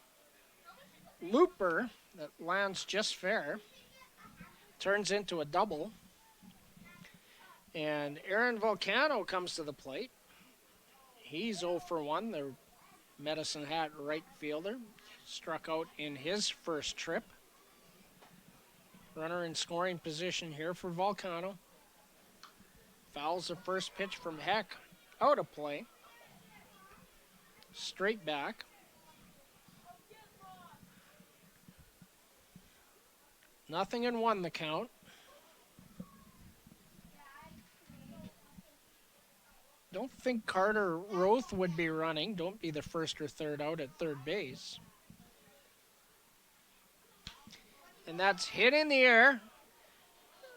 looper that lands just fair turns into a double. And Aaron Volcano comes to the plate. He's 0 for 1, the Medicine Hat right fielder. Struck out in his first trip. Runner in scoring position here for Volcano. Fouls the first pitch from Heck. Out of play. Straight back. Nothing in one the count. Don't think Carter Roth would be running. Don't be the first or third out at third base. And that's hit in the air.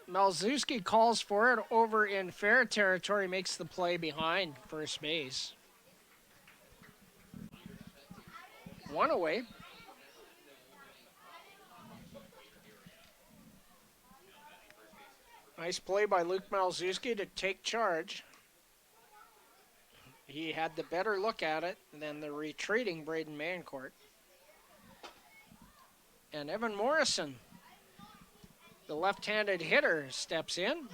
Malzewski calls for it over in fair territory, makes the play behind first base. One away. Nice play by Luke Malzewski to take charge. He had the better look at it than the retreating Braden Mancourt. And Evan Morrison, the left-handed hitter, steps in.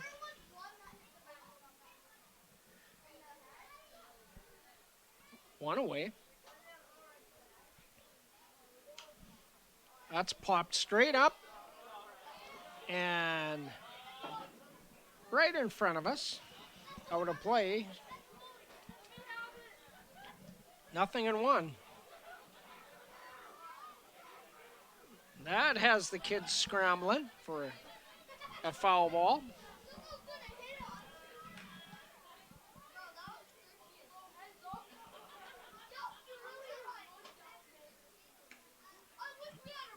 One away. That's popped straight up and right in front of us. Out of play. 0-1. That has the kids scrambling for a foul ball.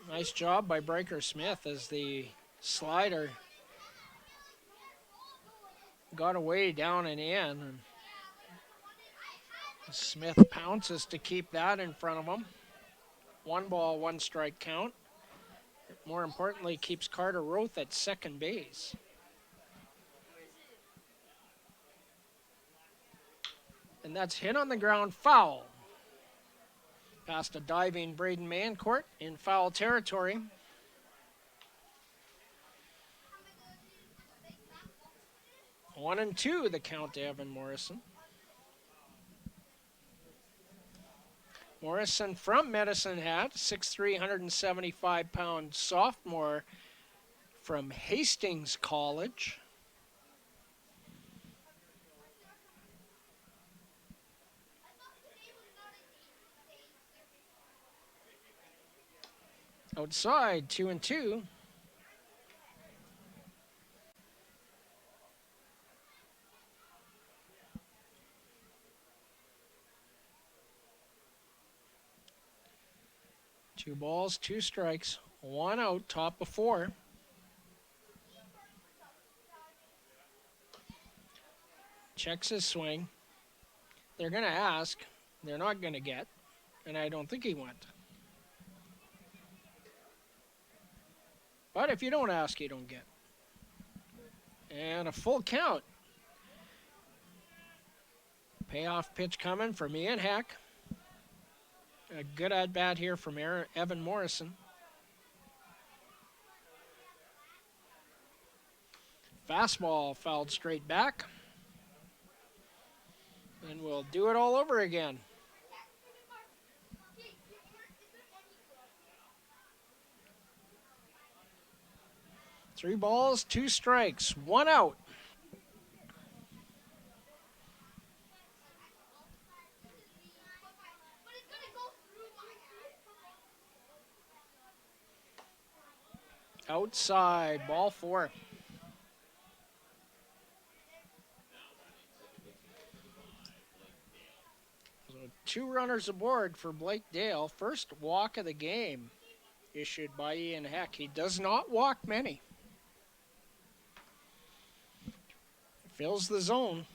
Nice job by Breaker Smith as the slider got away down and in. And Smith pounces to keep that in front of him. 1 ball, 1 strike count. More importantly, keeps Carter Roth at second base. And that's hit on the ground, foul. Past a diving Braden Mancourt in foul territory. One and two, the count to Evan Morrison. Morrison from Medicine Hat, 6'3", 175-pound sophomore from Hastings College. Outside, 2-2. Two balls, 2 strikes, 1 out, top of 4. Checks his swing. They're going to ask. They're not going to get. And I don't think he went. But if you don't ask, you don't get. And a full count. Payoff pitch coming from Ian Heck. A good at-bat here from Evan Morrison. Fastball fouled straight back. And we'll do it all over again. Three balls, 2 strikes, 1 out. Outside, ball 4. So 2 runners aboard for Blake Dale. First walk of the game issued by Ian Heck. He does not walk many. Fills the zone.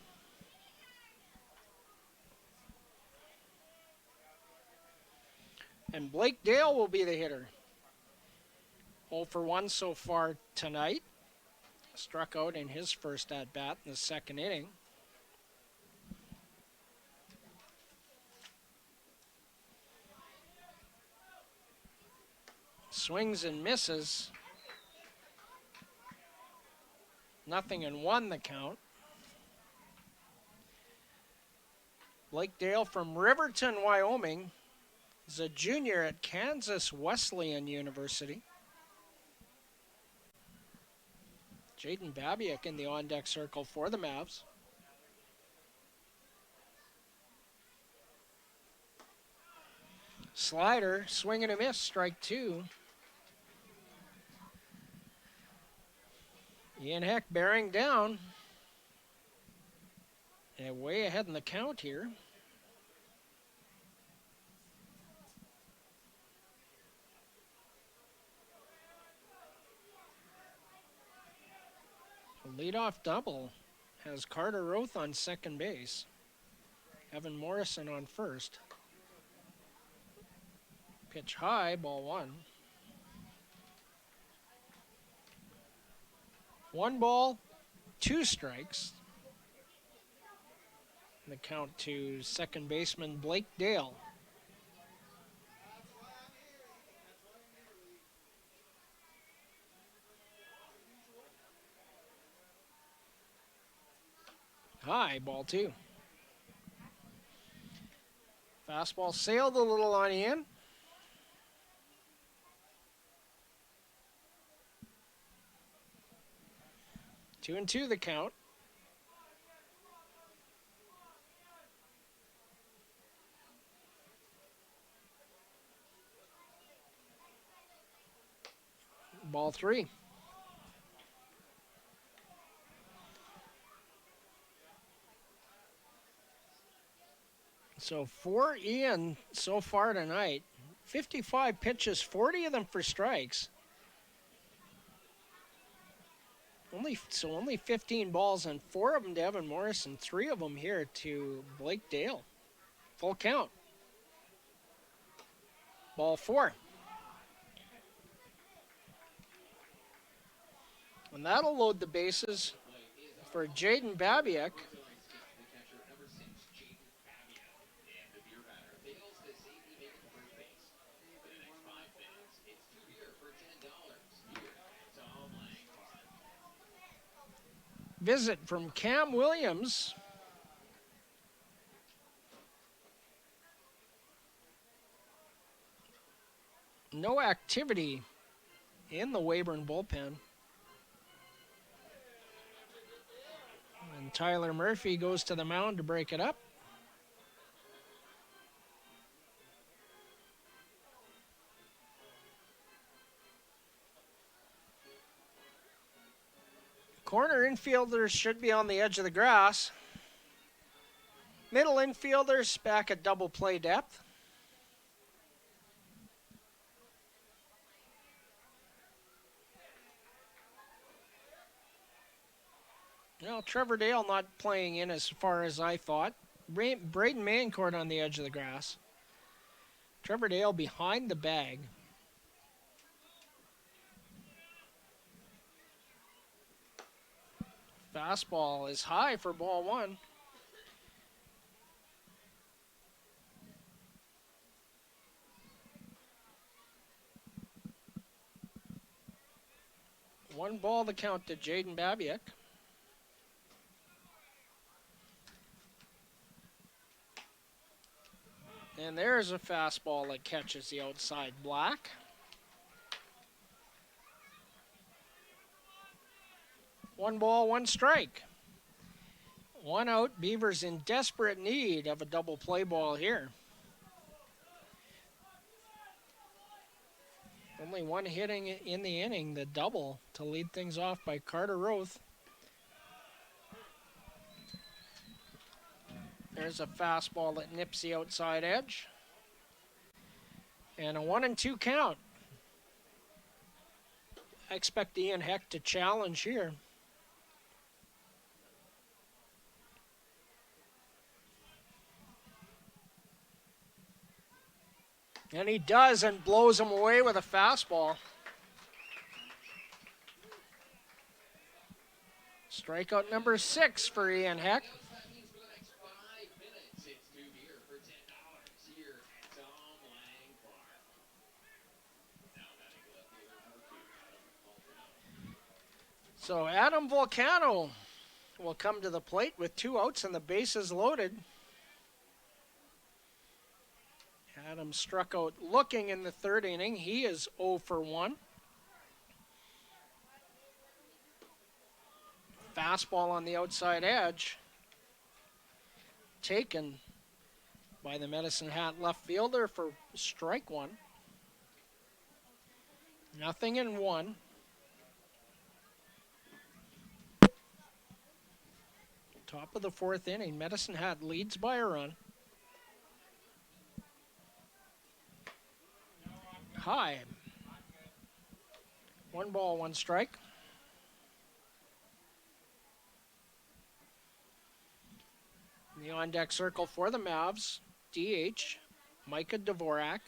And Blake Dale will be the hitter. 0 for 1 so far tonight. Struck out in his first at-bat in the second inning. Swings and misses. 0-1 the count. Blake Dale from Riverton, Wyoming, is a junior at Kansas Wesleyan University. Jaden Babiak in the on-deck circle for the Mavs. Slider, swing and a miss, strike 2. Ian Heck bearing down. And way ahead in the count here. Leadoff double has Carter Roth on second base. Evan Morrison on first. Pitch high, ball 1. 1 ball, 2 strikes. The count to second baseman Blake Dale. High, ball 2. Fastball sailed a little on Ian. 2-2 the count. Ball 3. So for Ian so far tonight, 55 pitches, 40 of them for strikes. Only 15 balls, and 4 of them to Evan Morrison, 3 of them here to Blake Dale. Full count. Ball 4. And that'll load the bases for Jaden Babiak. Visit from Cam Williams. No activity in the Weyburn bullpen. And Tyler Murphy goes to the mound to break it up. Corner infielders should be on the edge of the grass. Middle infielders back at double play depth. Well, Trevor Dale not playing in as far as I thought. Braden Mancourt on the edge of the grass. Trevor Dale behind the bag. Fastball is high for ball 1. One ball the count to Jaden Babiak. And there's a fastball that catches the outside black. One ball, 1 strike. 1 out. Beavers in desperate need of a double play ball here. Only one hitting in the inning, the double, to lead things off by Carter Roth. There's a fastball that nips the outside edge. And a 1-2 count. I expect Ian Heck to challenge here. And he does, and blows him away with a fastball. Strikeout number 6 for Ian Heck. So Adam Volcano will come to the plate with 2 outs and the bases loaded. Adam struck out looking in the 3rd inning. He is 0 for 1. Fastball on the outside edge. Taken by the Medicine Hat left fielder for strike 1. 0-1. Top of the 4th inning. Medicine Hat leads by a run. High. 1 ball, 1 strike. In the on-deck circle for the Mavs, DH, Micah Dvorak.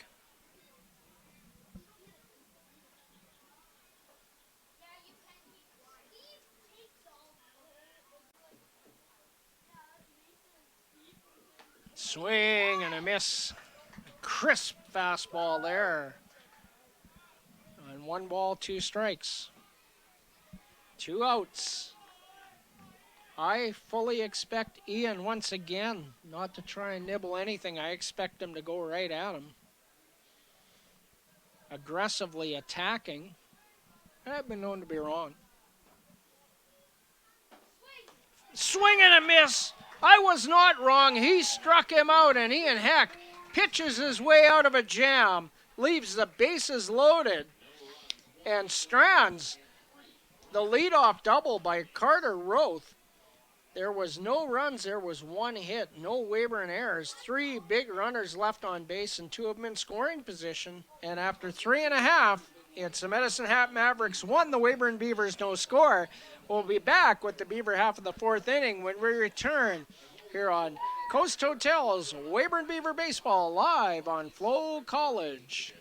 Swing and a miss. Crisp fastball there. On 1 ball, 2 strikes. 2 outs. I fully expect Ian once again not to try and nibble anything. I expect him to go right at him. Aggressively attacking. I've been known to be wrong. Swing and a miss. I was not wrong. He struck him out, and Ian Heck pitches his way out of a jam, leaves the bases loaded, and strands the leadoff double by Carter Roth. There was no runs. There was 1 hit. No Weyburn errors. 3 big runners left on base, and 2 of them in scoring position. And after 3.5, it's the Medicine Hat Mavericks 1, the Weyburn Beavers no score. We'll be back with the Beaver half of the 4th inning when we return here on Coast Hotel's Weyburn Beaver Baseball live on FloCollege.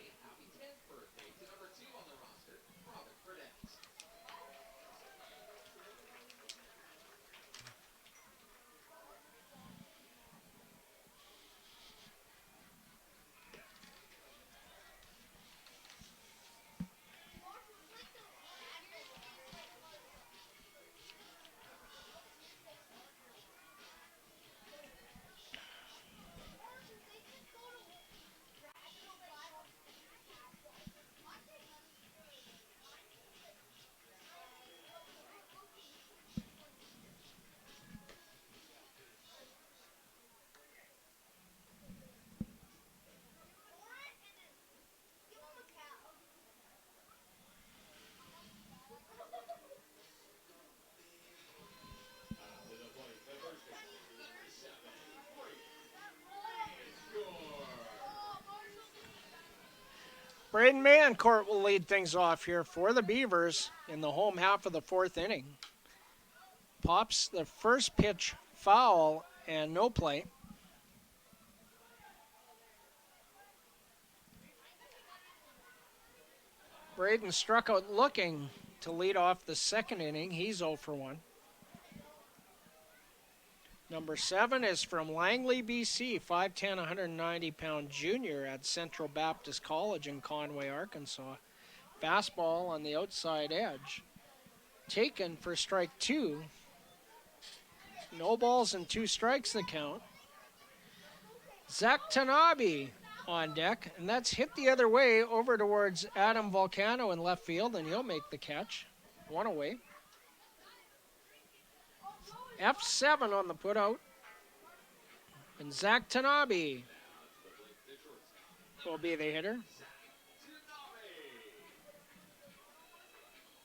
Braden Mancourt will lead things off here for the Beavers in the home half of the 4th inning. Pops the first pitch foul and no play. Braden struck out looking to lead off the 2nd inning. He's 0 for 1. Number 7 is from Langley, BC, 5'10", 190-pound junior at Central Baptist College in Conway, Arkansas. Fastball on the outside edge. Taken for strike 2. No balls and 2 strikes the count. Zach Tanabe on deck, and that's hit the other way over towards Adam Volcano in left field, and he'll make the catch. 1 away. F7 on the putout. And Zach Tanabe will be the hitter.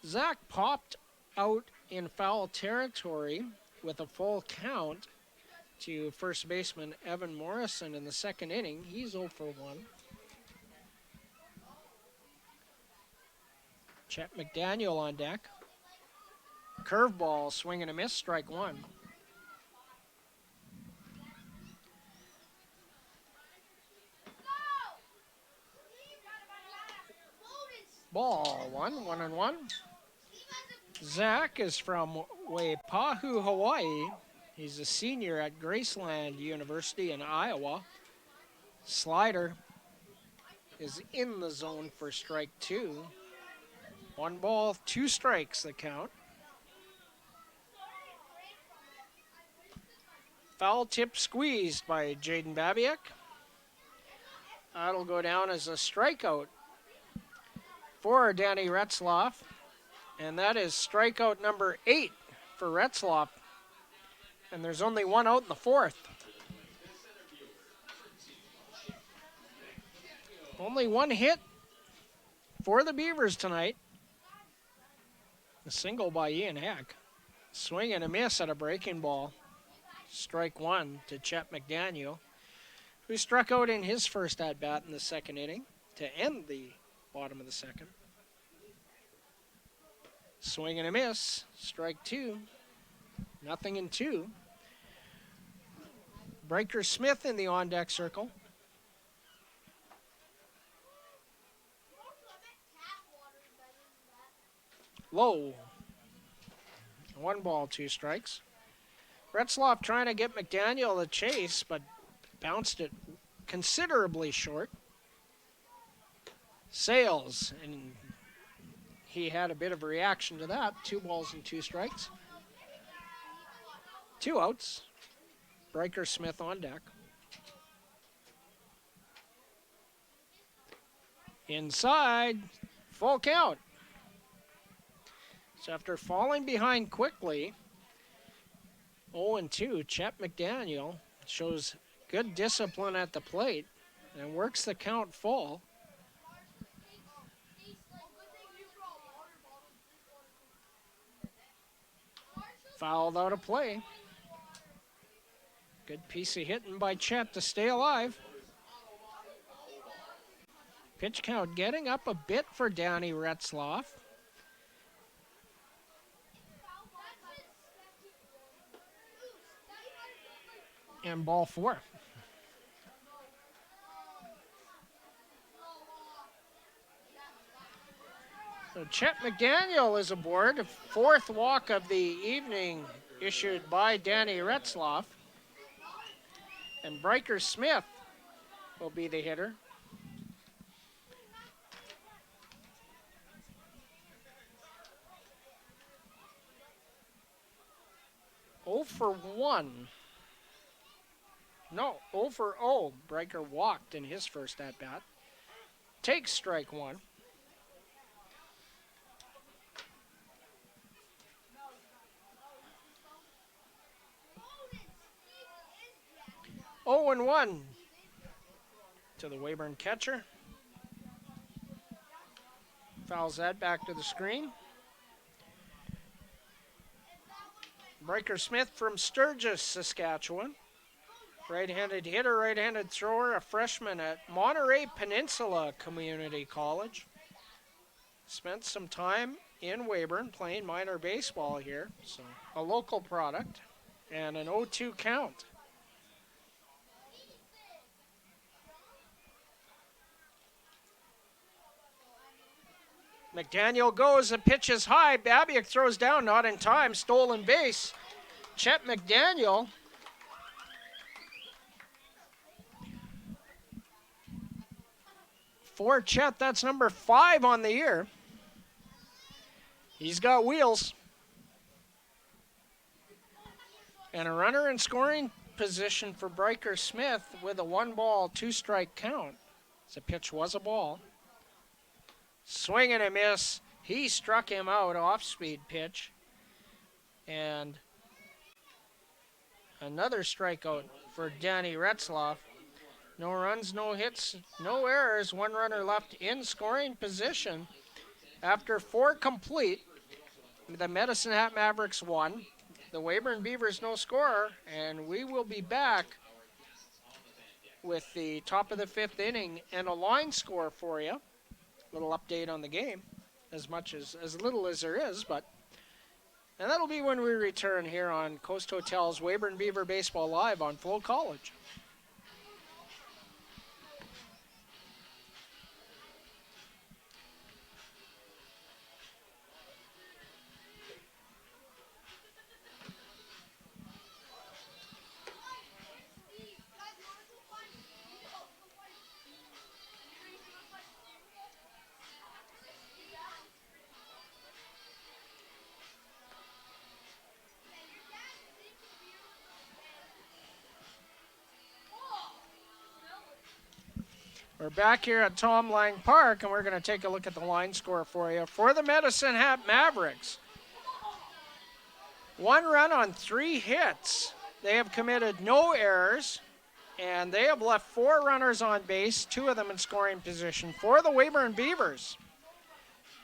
Zach popped out in foul territory with a full count to first baseman Evan Morrison in the second inning. He's 0 for 1. Chet McDaniel on deck. Curveball, swing and a miss, strike one. Ball one, 1-1. Zach is from Waipahu, Hawaii. He's a senior at Graceland University in Iowa. Slider is in the zone for strike two. 1 ball, 2 strikes the count. Foul tip squeezed by Jaden Babiak. That'll go down as a strikeout for Danny Retzloff. And that is strikeout number 8 for Retzloff. And there's only 1 out in the 4th. Only 1 hit for the Beavers tonight. A single by Ian Heck. Swing and a miss at a breaking ball. Strike one to Chet McDaniel, who struck out in his first at-bat in the second inning to end the bottom of the second. Swing and a miss. Strike two. 0-2. Breaker Smith in the on-deck circle. Low. 1 ball, 2 strikes. Retzloff trying to get McDaniel the chase, but bounced it considerably short. Sails, and he had a bit of a reaction to that. 2 balls and 2 strikes. 2 outs. Breaker Smith on deck. Inside, full count. So after falling behind quickly, 0-2, Chet McDaniel shows good discipline at the plate and works the count full. Fouled out of play. Good piece of hitting by Chet to stay alive. Pitch count getting up a bit for Danny Retzloff. And ball 4. So Chet McDaniel is aboard. 4th walk of the evening issued by Danny Retzloff. And Breaker Smith will be the hitter. Oh for 1. No, 0 for 0. Breaker walked in his first at-bat. Takes strike 1. Oh and 1 to the Weyburn catcher. Fouls that back to the screen. Breaker Smith from Sturgis, Saskatchewan. Right-handed hitter, right-handed thrower, a freshman at Monterey Peninsula Community College. Spent some time in Weyburn playing minor baseball here, so a local product, and an 0-2 count. McDaniel goes, the pitch is high, Babiak throws down, not in time, stolen base. Chet McDaniel for Chet, that's number 5 on the year. He's got wheels. And a runner in scoring position for Breaker Smith with a 1 ball, 2 strike count. The pitch was a ball. Swing and a miss. He struck him out, off-speed pitch. And another strikeout for Danny Retzloff. No runs, no hits, no errors. 1 runner left in scoring position after 4 complete The Medicine Hat Mavericks won. The Weyburn Beavers no score, and we will be back with the top of the 5th inning and a line score for you. Little update on the game, as little as there is, but and that'll be when we return here on Coast Hotel's Weyburn Beaver Baseball Live on FloCollege. We're back here at Tom Lang Park, and we're going to take a look at the line score for you. For the Medicine Hat Mavericks, 1 run on 3 hits. They have committed no errors, and they have left 4 runners on base, 2 of them in scoring position. For the Weyburn Beavers,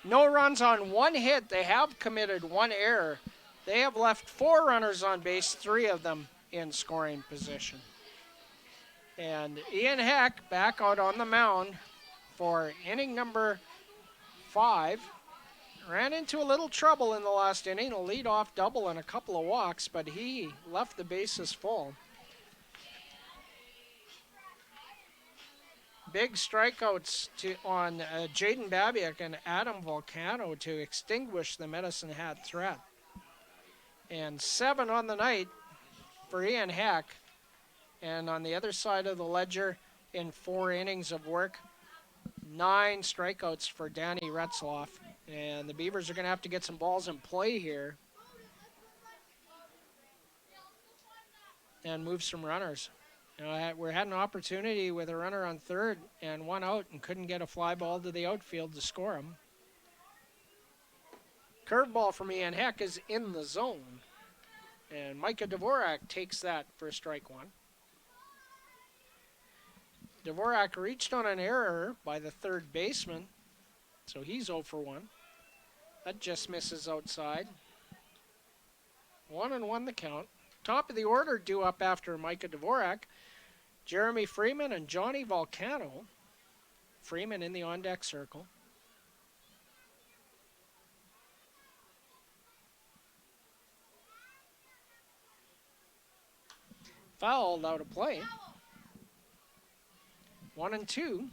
no runs on 1 hit. They have committed 1 error. They have left 4 runners on base, 3 of them in scoring position. And Ian Heck back out on the mound for inning number 5. Ran into a little trouble in the last inning, a leadoff double and a couple of walks, but he left the bases full. Big strikeouts on Jaden Babiak and Adam Volcano to extinguish the Medicine Hat threat. And 7 on the night for Ian Heck. And on the other side of the ledger, in 4 innings of work, 9 strikeouts for Danny Retzloff. And the Beavers are going to have to get some balls in play here and move some runners. We had an opportunity with a runner on third and 1 out and couldn't get a fly ball to the outfield to score him. Curveball from Ian Heck is in the zone. And Micah Dvorak takes that for strike 1. Dvorak reached on an error by the third baseman, so he's 0 for 1. That just misses outside. 1-1 the count. Top of the order due up after Micah Dvorak, Jeremy Freeman and Johnny Volcano. Freeman in the on-deck circle. Fouled out of play. 1-2.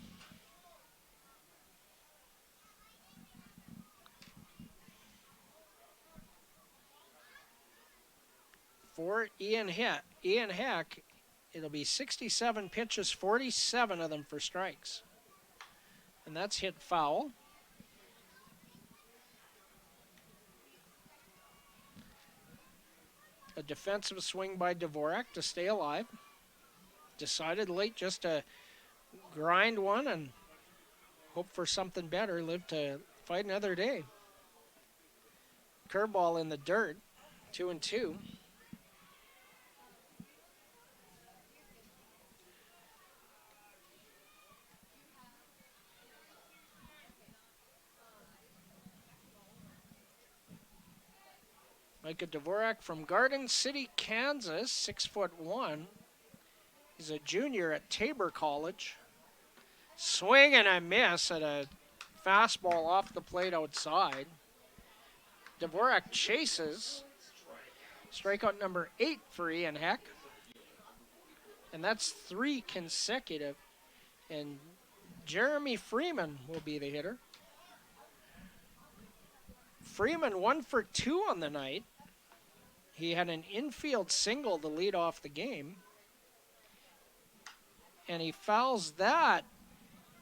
For Ian Heck, it'll be 67 pitches, 47 of them for strikes. And that's hit foul. A defensive swing by Dvorak to stay alive. Decided late just to grind one and hope for something better, live to fight another day. Curveball in the dirt, 2-2. Micah Dvorak from Garden City, Kansas, 6'1". He's a junior at Tabor College. Swing and a miss at a fastball off the plate outside. Dvorak chases. Strikeout number 8 for Ian Heck. And that's 3 consecutive. And Jeremy Freeman will be the hitter. Freeman 1 for 2 on the night. He had an infield single to lead off the game. And he fouls that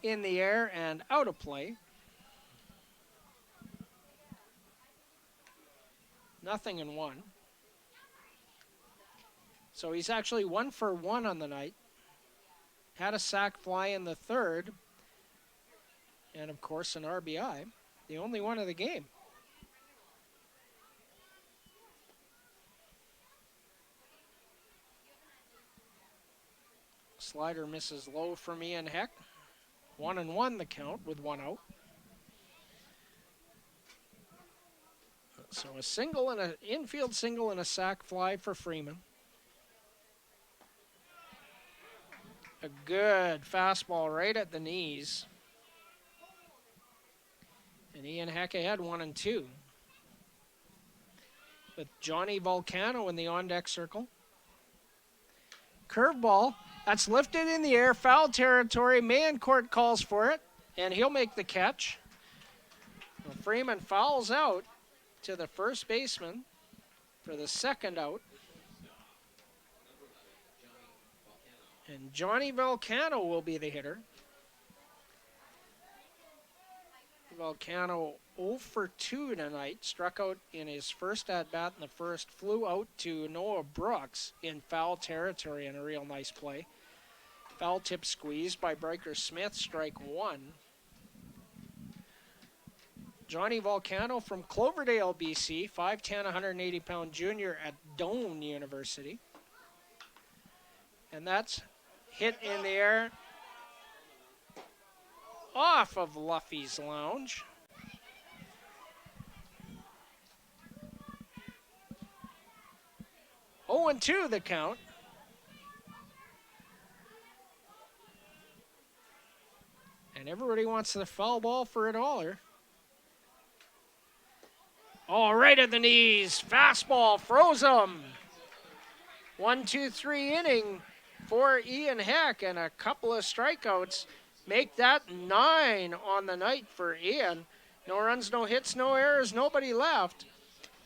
in the air and out of play. 0-1. So he's actually 1 for 1 on the night. Had a sac fly in the third. And of course an RBI. The only one of the game. Slider misses low from Ian Heck. 1-1 the count with 1 out. So a single and an infield single and a sac fly for Freeman. A good fastball right at the knees. And Ian Heck ahead 1-2. With Johnny Volcano in the on-deck circle. Curveball. That's lifted in the air. Foul territory. Mayencourt calls for it. And he'll make the catch. Well, Freeman fouls out to the first baseman for the second out. And Johnny Volcano will be the hitter. Volcano 0 for 2 tonight. Struck out in his first at-bat in the first. Flew out to Noah Brooks in foul territory in a real nice play. Foul tip squeezed by Bryker Smith. Strike one. Johnny Volcano from Cloverdale, BC. 5'10", 180-pound junior at Doane University. And that's hit in the air off of Luffy's Lounge. Oh, and 2 the count. And everybody wants the foul ball for it all here. Oh, right at the knees. Fastball froze him. 1-2-3 inning for Ian Heck, and a couple of strikeouts make that 9 on the night for Ian. No runs, no hits, no errors, nobody left.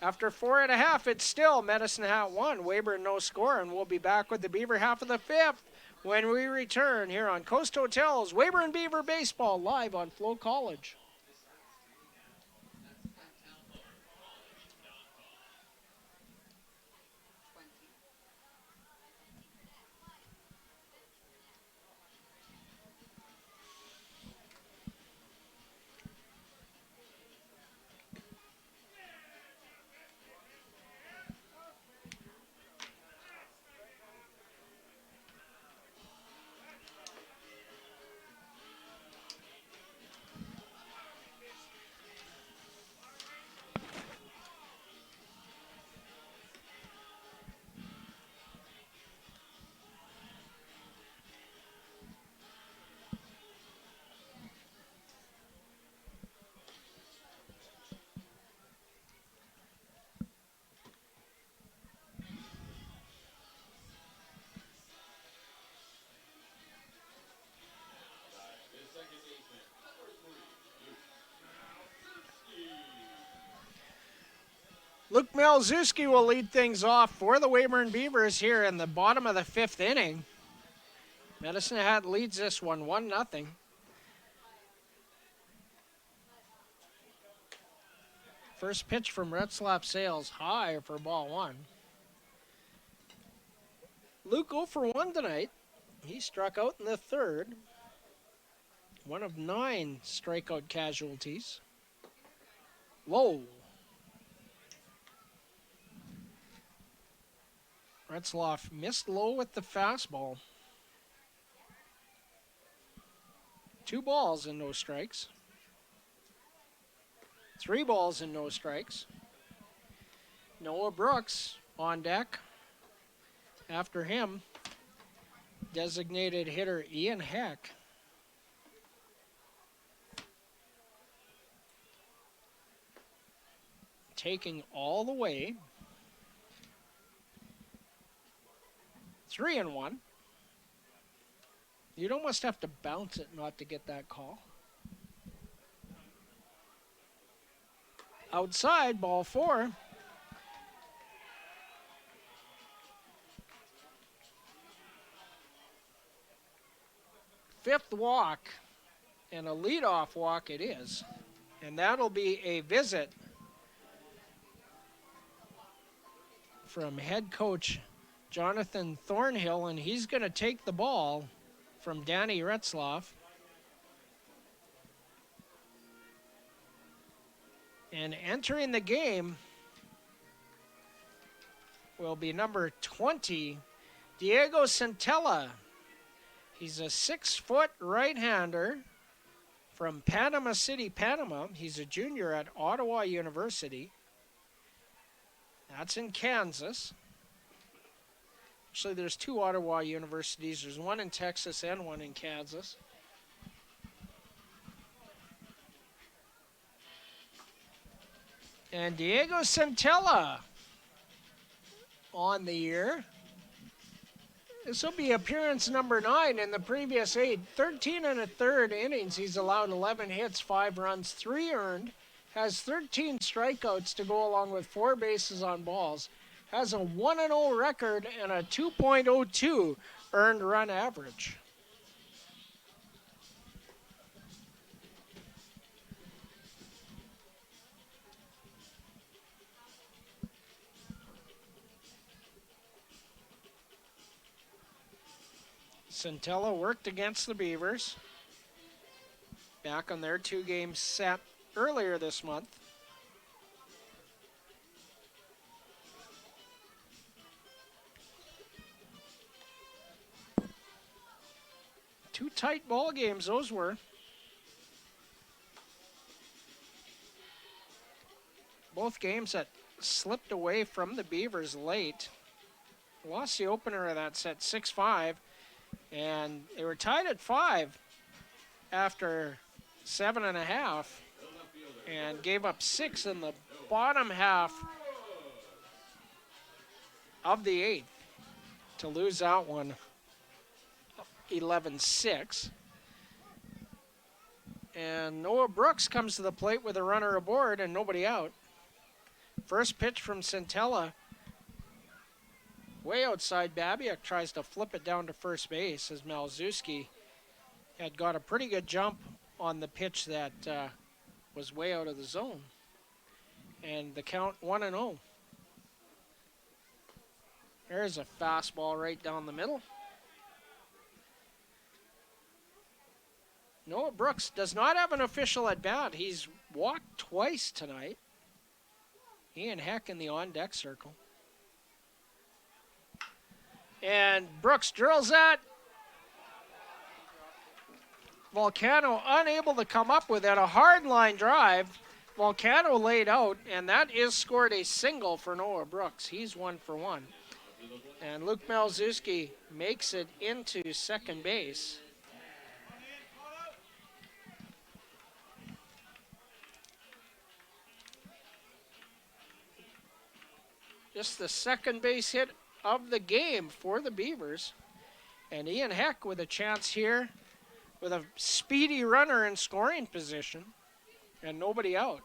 After 4.5, it's still Medicine Hat 1, Weyburn no score, and we'll be back with the Beaver half of the 5th when we return here on Coast Hotels, Weyburn Beaver Baseball, live on FloCollege. Luke Malzewski will lead things off for the Weyburn Beavers here in the bottom of the 5th inning. Medicine Hat leads this one 1-0. First pitch from Retzlaff Sales, high for ball 1. Luke 0 for 1 tonight. He struck out in the 3rd. One of 9 strikeout casualties. Low. Retzlaff missed low with the fastball. 2 balls and no strikes. 3 balls and no strikes. Noah Brooks on deck. After him, designated hitter Ian Heck. Taking all the way. 3-1. You'd almost have to bounce it not to get that call. Outside, ball 4. Fifth walk, and a leadoff walk it is. And that'll be a visit from head coach Jonathan Thornhill, and he's going to take the ball from Danny Retzlaff. And entering the game will be number 20, Diego Centella. He's a 6-foot right-hander from Panama City, Panama. He's a junior at Ottawa University. That's in Kansas. Actually, there's 2 Ottawa universities. There's one in Texas and one in Kansas. And Diego Centella on the year. This will be appearance number 9 in the previous 8. 13 and a third innings. He's allowed 11 hits, 5 runs, 3 earned. Has 13 strikeouts to go along with 4 bases on balls. Has a 1-0 record and a 2.02 earned run average. Centella worked against the Beavers back on their 2-game set earlier this month. Two tight ball games those were. Both games that slipped away from the Beavers late. Lost the opener of that set 6-5, and they were tied at 5 after 7.5 and gave up 6 in the bottom half of the 8th to lose that one 11-6. And Noah Brooks comes to the plate with a runner aboard and nobody out. First pitch from Centella, way outside. Babiak tries to flip it down to first base as Malzewski had got a pretty good jump on the pitch that was way out of the zone. And the count 1-0. There's a fastball right down the middle. Noah Brooks does not have an official at bat. He's walked twice tonight. Ian Heck in the on-deck circle. And Brooks drills that. Volcano unable to come up with it. A hard line drive. Volcano laid out, and that is scored a single for Noah Brooks. He's 1 for 1. And Luke Malzewski makes it into second base. Just the second base hit of the game for the Beavers. And Ian Heck with a chance here with a speedy runner in scoring position and nobody out.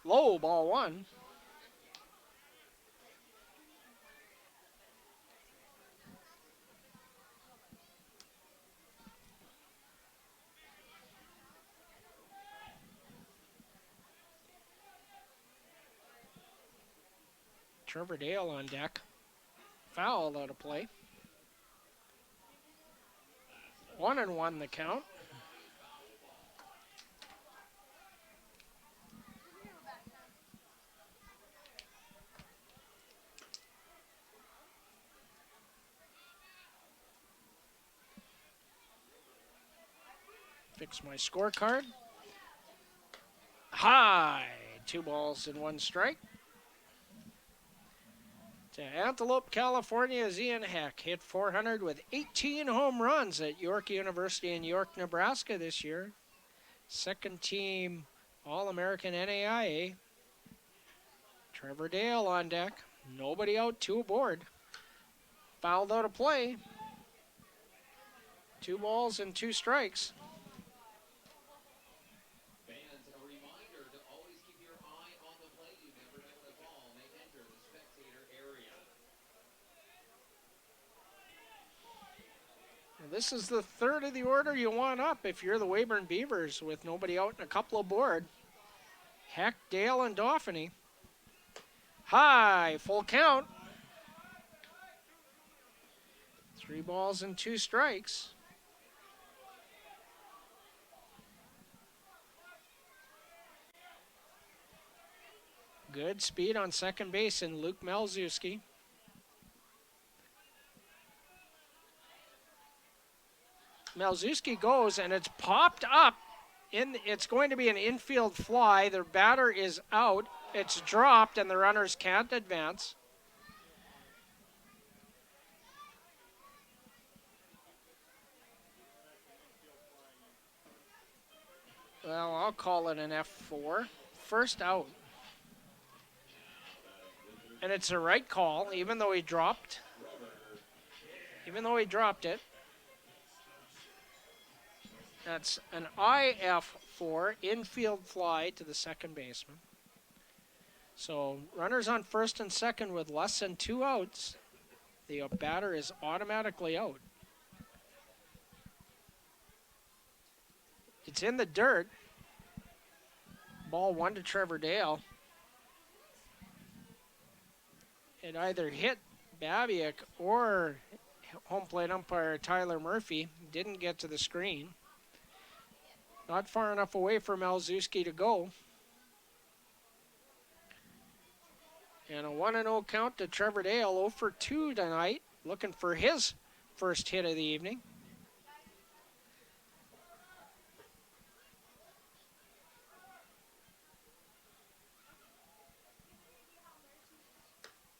Low, ball 1. Trevor Dale on deck. Foul out of play. 1-1 the count. Fix my scorecard. High. 2 balls and 1 strike. To Antelope, California's Ian Heck hit 400 with 18 home runs at York University in York, Nebraska this year. Second team All-American NAIA. Trevor Dale on deck. Nobody out, 2 aboard. Fouled out of play. 2 balls and 2 strikes. This is the third of the order you want up if you're the Weyburn Beavers with nobody out and a couple aboard. Heck, Dale, and Dauphiny. High, full count. 3 balls and 2 strikes. Good speed on second base in Luke Malzewski. Malzewski goes, and it's popped up. It's going to be an infield fly. The batter is out, It's dropped and the runners can't advance. Well, I'll call it an F4. First out. And it's a right call, even though he dropped. Even though he dropped it. That's an IF4, infield fly to the second baseman. So runners on first and second with less than 2 outs. The batter is automatically out. It's in the dirt. Ball 1 to Trevor Dale. It either hit Babiak or home plate umpire Tyler Murphy. Didn't get to the screen. Not far enough away for Malzewski to go. And a 1-0 count to Trevor Dale, 0 for 2 tonight, looking for his first hit of the evening.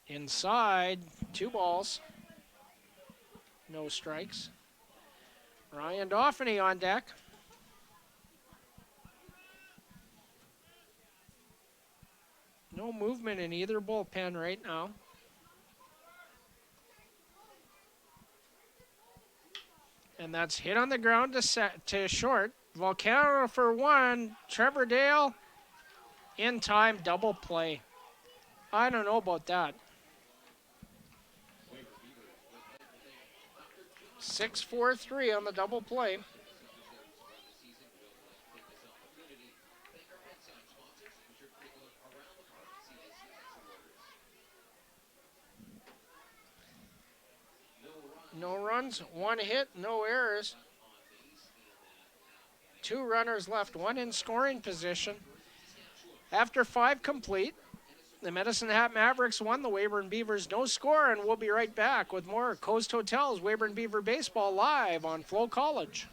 Inside, 2 balls, no strikes. Ryan Dauphiny on deck. No movement in either bullpen right now. And that's hit on the ground to short. Volcano for 1. Trevor Dale in time, double play. I don't know about that. 6-4-3 on the double play. No runs, 1 hit, no errors. 2 runners left, 1 in scoring position. After 5 complete, the Medicine Hat Mavericks won the Weyburn Beavers no score, and we'll be right back with more Coast Hotels Weyburn Beaver Baseball live on FloCollege.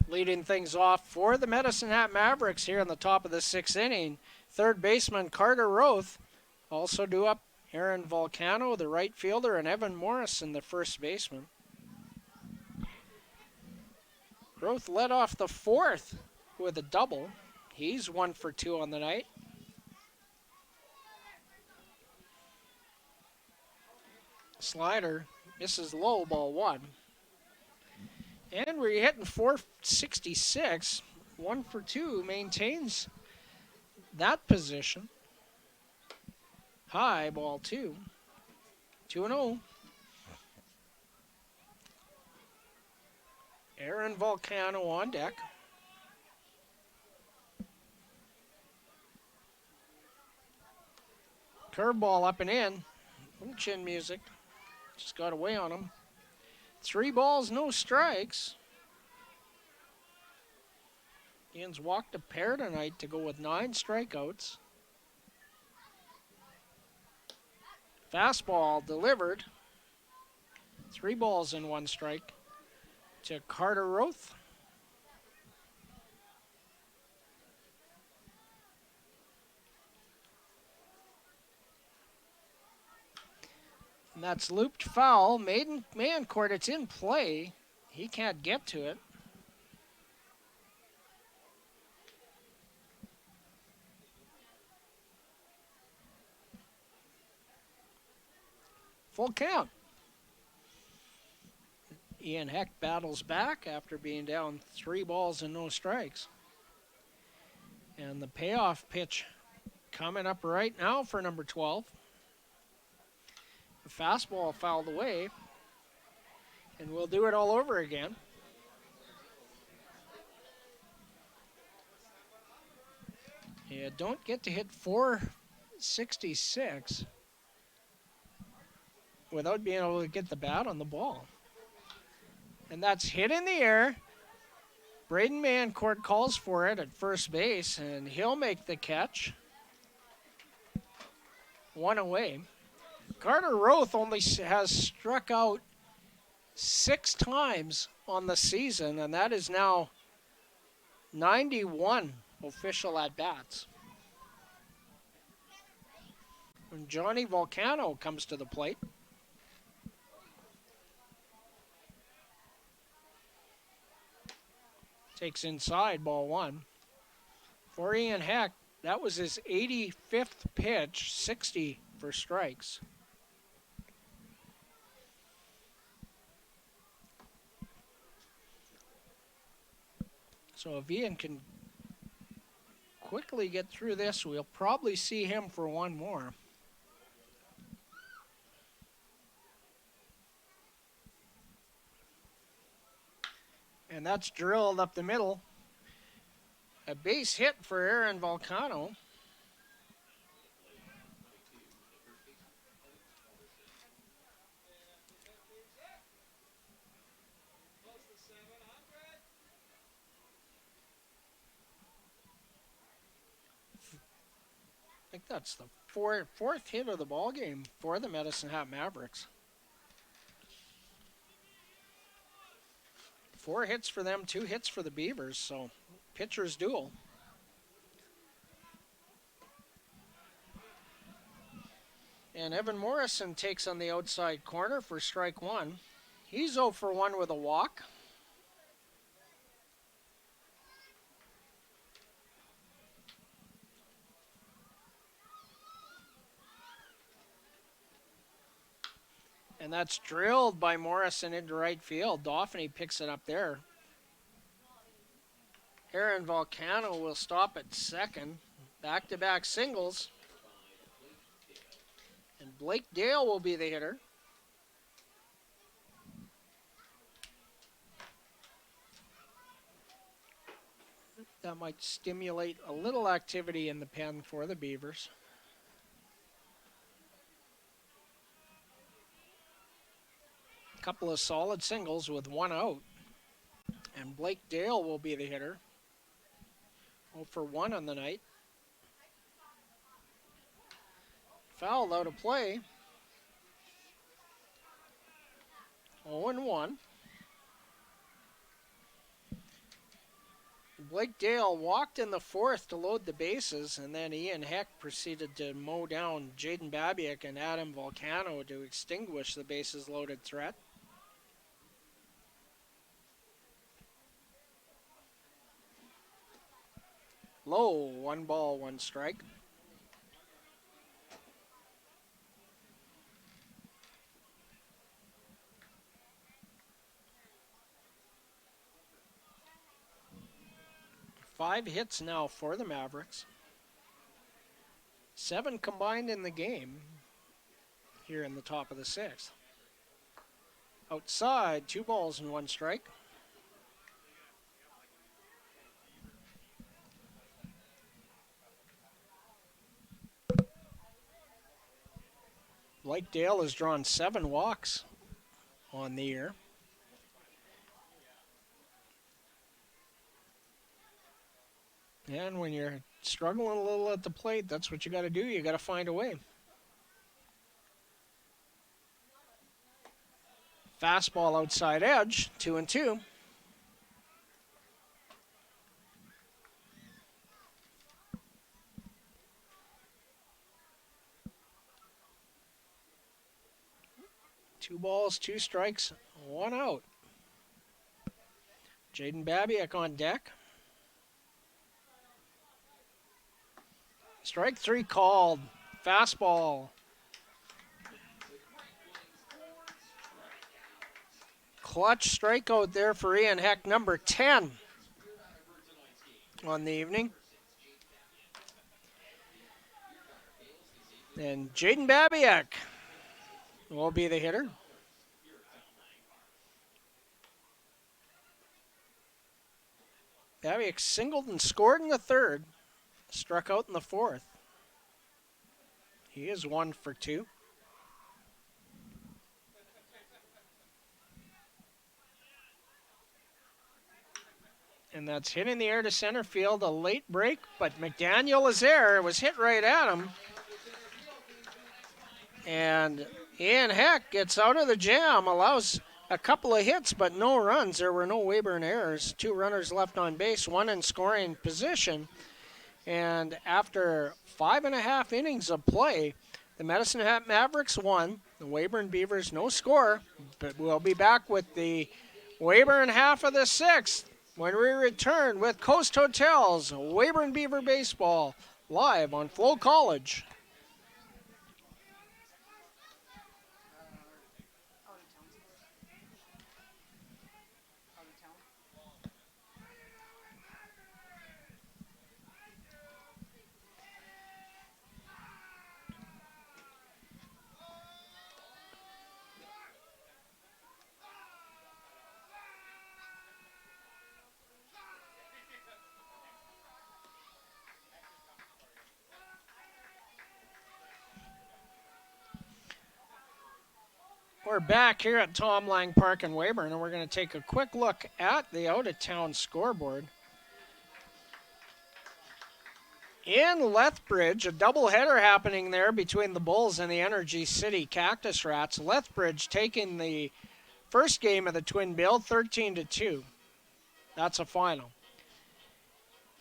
Leading things off for the Medicine Hat Mavericks here in the top of the 6th inning. Third baseman Carter Roth. Also due up Aaron Volcano, the right fielder, and Evan Morrison, the first baseman. Roth led off the 4th with a double. He's 1 for 2 on the night. Slider misses low, ball 1. And we're hitting 466. 1 for 2 maintains that position. High, ball 2. 2-0. Aaron Volcano on deck. Curveball up and in. Little chin music. Just got away on him. 3 balls, no strikes. Ian's walked a pair tonight to go with 9 strikeouts. Fastball delivered. 3 balls and 1 strike to Carter Roth. And that's looped foul. Man court, it's in play. He can't get to it. Full count. Ian Heck battles back after being down 3 balls and no strikes. And the payoff pitch coming up right now for number 12. The fastball fouled away. And we'll do it all over again. You don't get to hit 466 without being able to get the bat on the ball. And that's hit in the air. Braden Mancourt calls for it at first base, and he'll make the catch. 1 away. Carter Roth only has struck out 6 times on the season, and that is now 91 official at-bats. And Johnny Volcano comes to the plate. Takes inside, ball 1. For Ian Heck, that was his 85th pitch, 60 for strikes. So if Ian can quickly get through this, we'll probably see him for 1 more. And that's drilled up the middle. A base hit for Aaron Volcano. I think that's the fourth hit of the ball game for the Medicine Hat Mavericks. 4 hits for them, 2 hits for the Beavers, so pitcher's duel. And Evan Morrison takes on the outside corner for strike 1. He's 0 for 1 with a walk. And that's drilled by Morrison into right field. Dauphiny picks it up there. Aaron Volcano will stop at second. Back-to-back singles. And Blake Dale will be the hitter. That might stimulate a little activity in the pen for the Beavers. Couple of solid singles with 1 out. And Blake Dale will be the hitter. 0 for 1 on the night. Foul out of play. 0-1. Blake Dale walked in the 4th to load the bases, and then Ian Heck proceeded to mow down Jaden Babiak and Adam Volcano to extinguish the bases loaded threat. Low, 1 ball, 1 strike. Five hits now for the Mavericks. 7 combined in the game here in the top of the 6th. Outside, 2 balls and 1 strike. Blake Dale has drawn 7 walks on the year. And when you're struggling a little at the plate, that's what you got to do. You got to find a way. Fastball outside edge, 2-2. Two balls, 2 strikes, 1 out. Jaden Babiak on deck. Strike 3 called. Fastball. clutch strikeout there for Ian Heck, number 10 on the evening. And Jaden Babiak will be the hitter. Babiak singled and scored in the third, struck out in the fourth. He is 1 for 2. And that's hit in the air to center field, a late break, but McDaniel is there. It was hit right at him. And Ian Heck gets out of the jam, allows a couple of hits, but no runs. There were no Weyburn errors. 2 runners left on base, 1 in scoring position. And after 5.5 innings of play, the Medicine Hat Mavericks won. The Weyburn Beavers, no score. But we'll be back with the Weyburn half of the 6th when we return with Coast Hotels, Weyburn Beaver Baseball, live on FloCollege. We're back here at Tom Lang Park in Weyburn, and we're going to take a quick look at the out-of-town scoreboard. In Lethbridge, a doubleheader happening there between the Bulls and the Energy City Cactus Rats. Lethbridge taking the first game of the Twin Bill, 13-2. That's a final.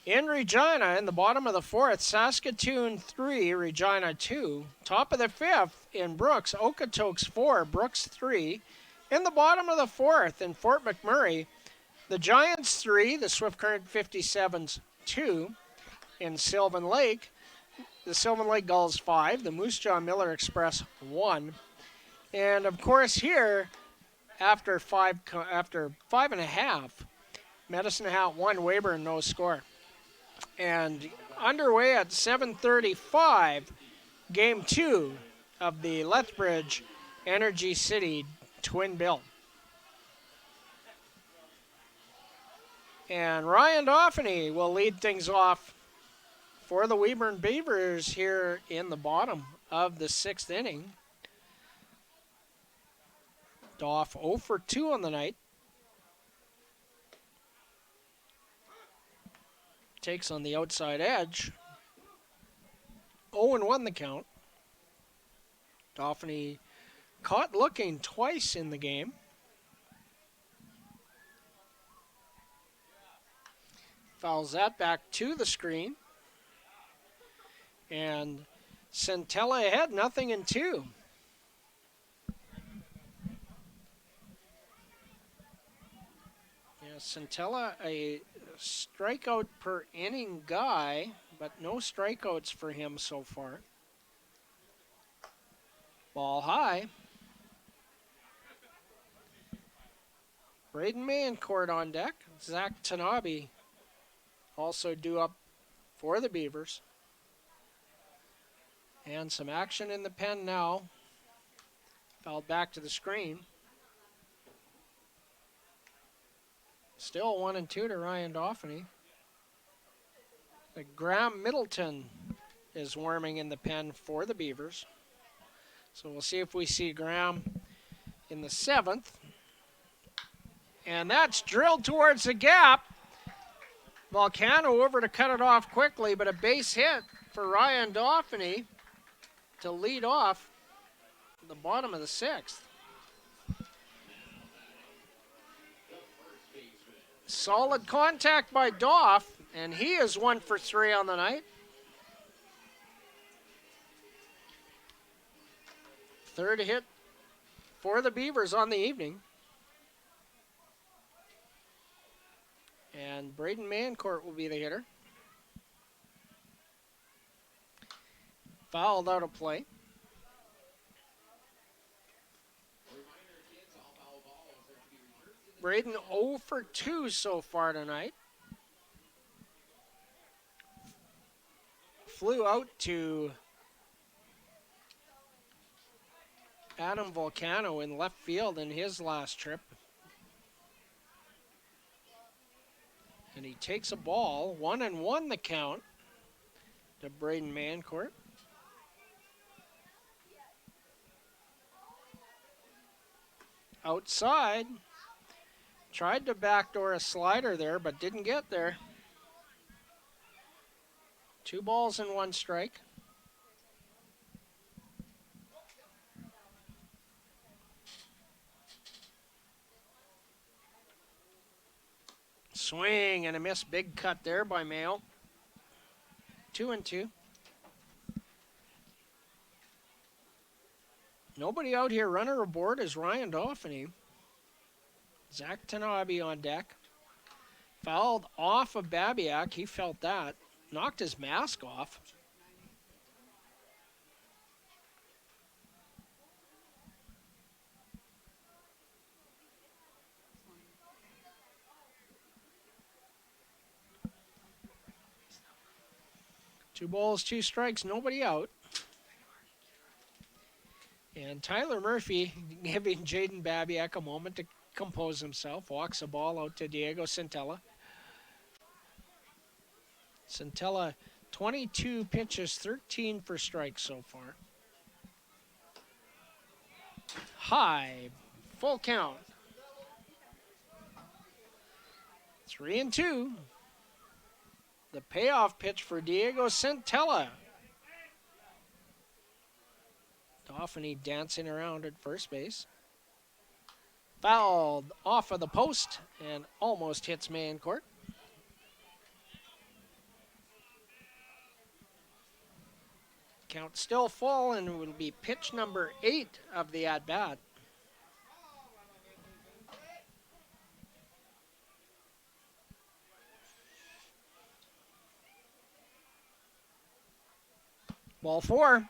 In Regina, in the bottom of the 4th, Saskatoon 3, Regina 2. Top of the 5th, in Brooks, Okotoks 4, Brooks 3. In the bottom of the 4th, in Fort McMurray, the Giants 3, the Swift Current 57s 2. In Sylvan Lake, the Sylvan Lake Gulls 5, the Moose Jaw Miller Express 1. And of course here, after 5.5, Medicine Hat 1, Weyburn no score. And underway at 7:35, Game 2 of the Lethbridge Energy City Twin Bill. And Ryan Dauphiny will lead things off for the Weyburn Beavers here in the bottom of the 6th inning. Doff 0 for 2 on the night. Takes on the outside edge. 0-1 the count. Dauphiny caught looking twice in the game. Fouls that back to the screen. And Centella ahead, 0-2. Yeah, Centella, a strikeout per inning guy, but no strikeouts for him so far. Ball high. Braden Mayencourt on deck. Zach Tanabe also due up for the Beavers. And some action in the pen now. Fouled back to the screen. Still 1-2 to Ryan Dauphiny. Graham Middleton is warming in the pen for the Beavers. So we'll see if we see Graham in the 7th. And that's drilled towards the gap. Volcano over to cut it off quickly, but a base hit for Ryan Dauphiny to lead off the bottom of the 6th. Solid contact by Doff, and he is 1 for 3 on the night. Third hit for the Beavers on the evening. And Braden Mayencourt will be the hitter. Fouled out of play. Braden 0 for 2 so far tonight. Flew out to Adam Volcano in left field in his last trip. And he takes a ball, 1-1 the count to Braden Mancourt. Outside, tried to backdoor a slider there, but didn't get there. 2 balls and 1 strike. Swing and a miss. Big cut there by Mayo. 2-2. Nobody out here. Runner aboard is Ryan Dauphiny. Zach Tanabe on deck. Fouled off of Babiak. He felt that. Knocked his mask off. Two balls, 2 strikes, nobody out. And Tyler Murphy giving Jaden Babiak a moment to compose himself. Walks the ball out to Diego Centella. Centella, 22 pitches, 13 for strikes so far. High, full count. 3-2. The payoff pitch for Diego Centella. Dauphiny dancing around at first base. Fouled off of the post and almost hits Mancourt. Count still full, and it will be pitch number 8 of the at-bat. Ball 4.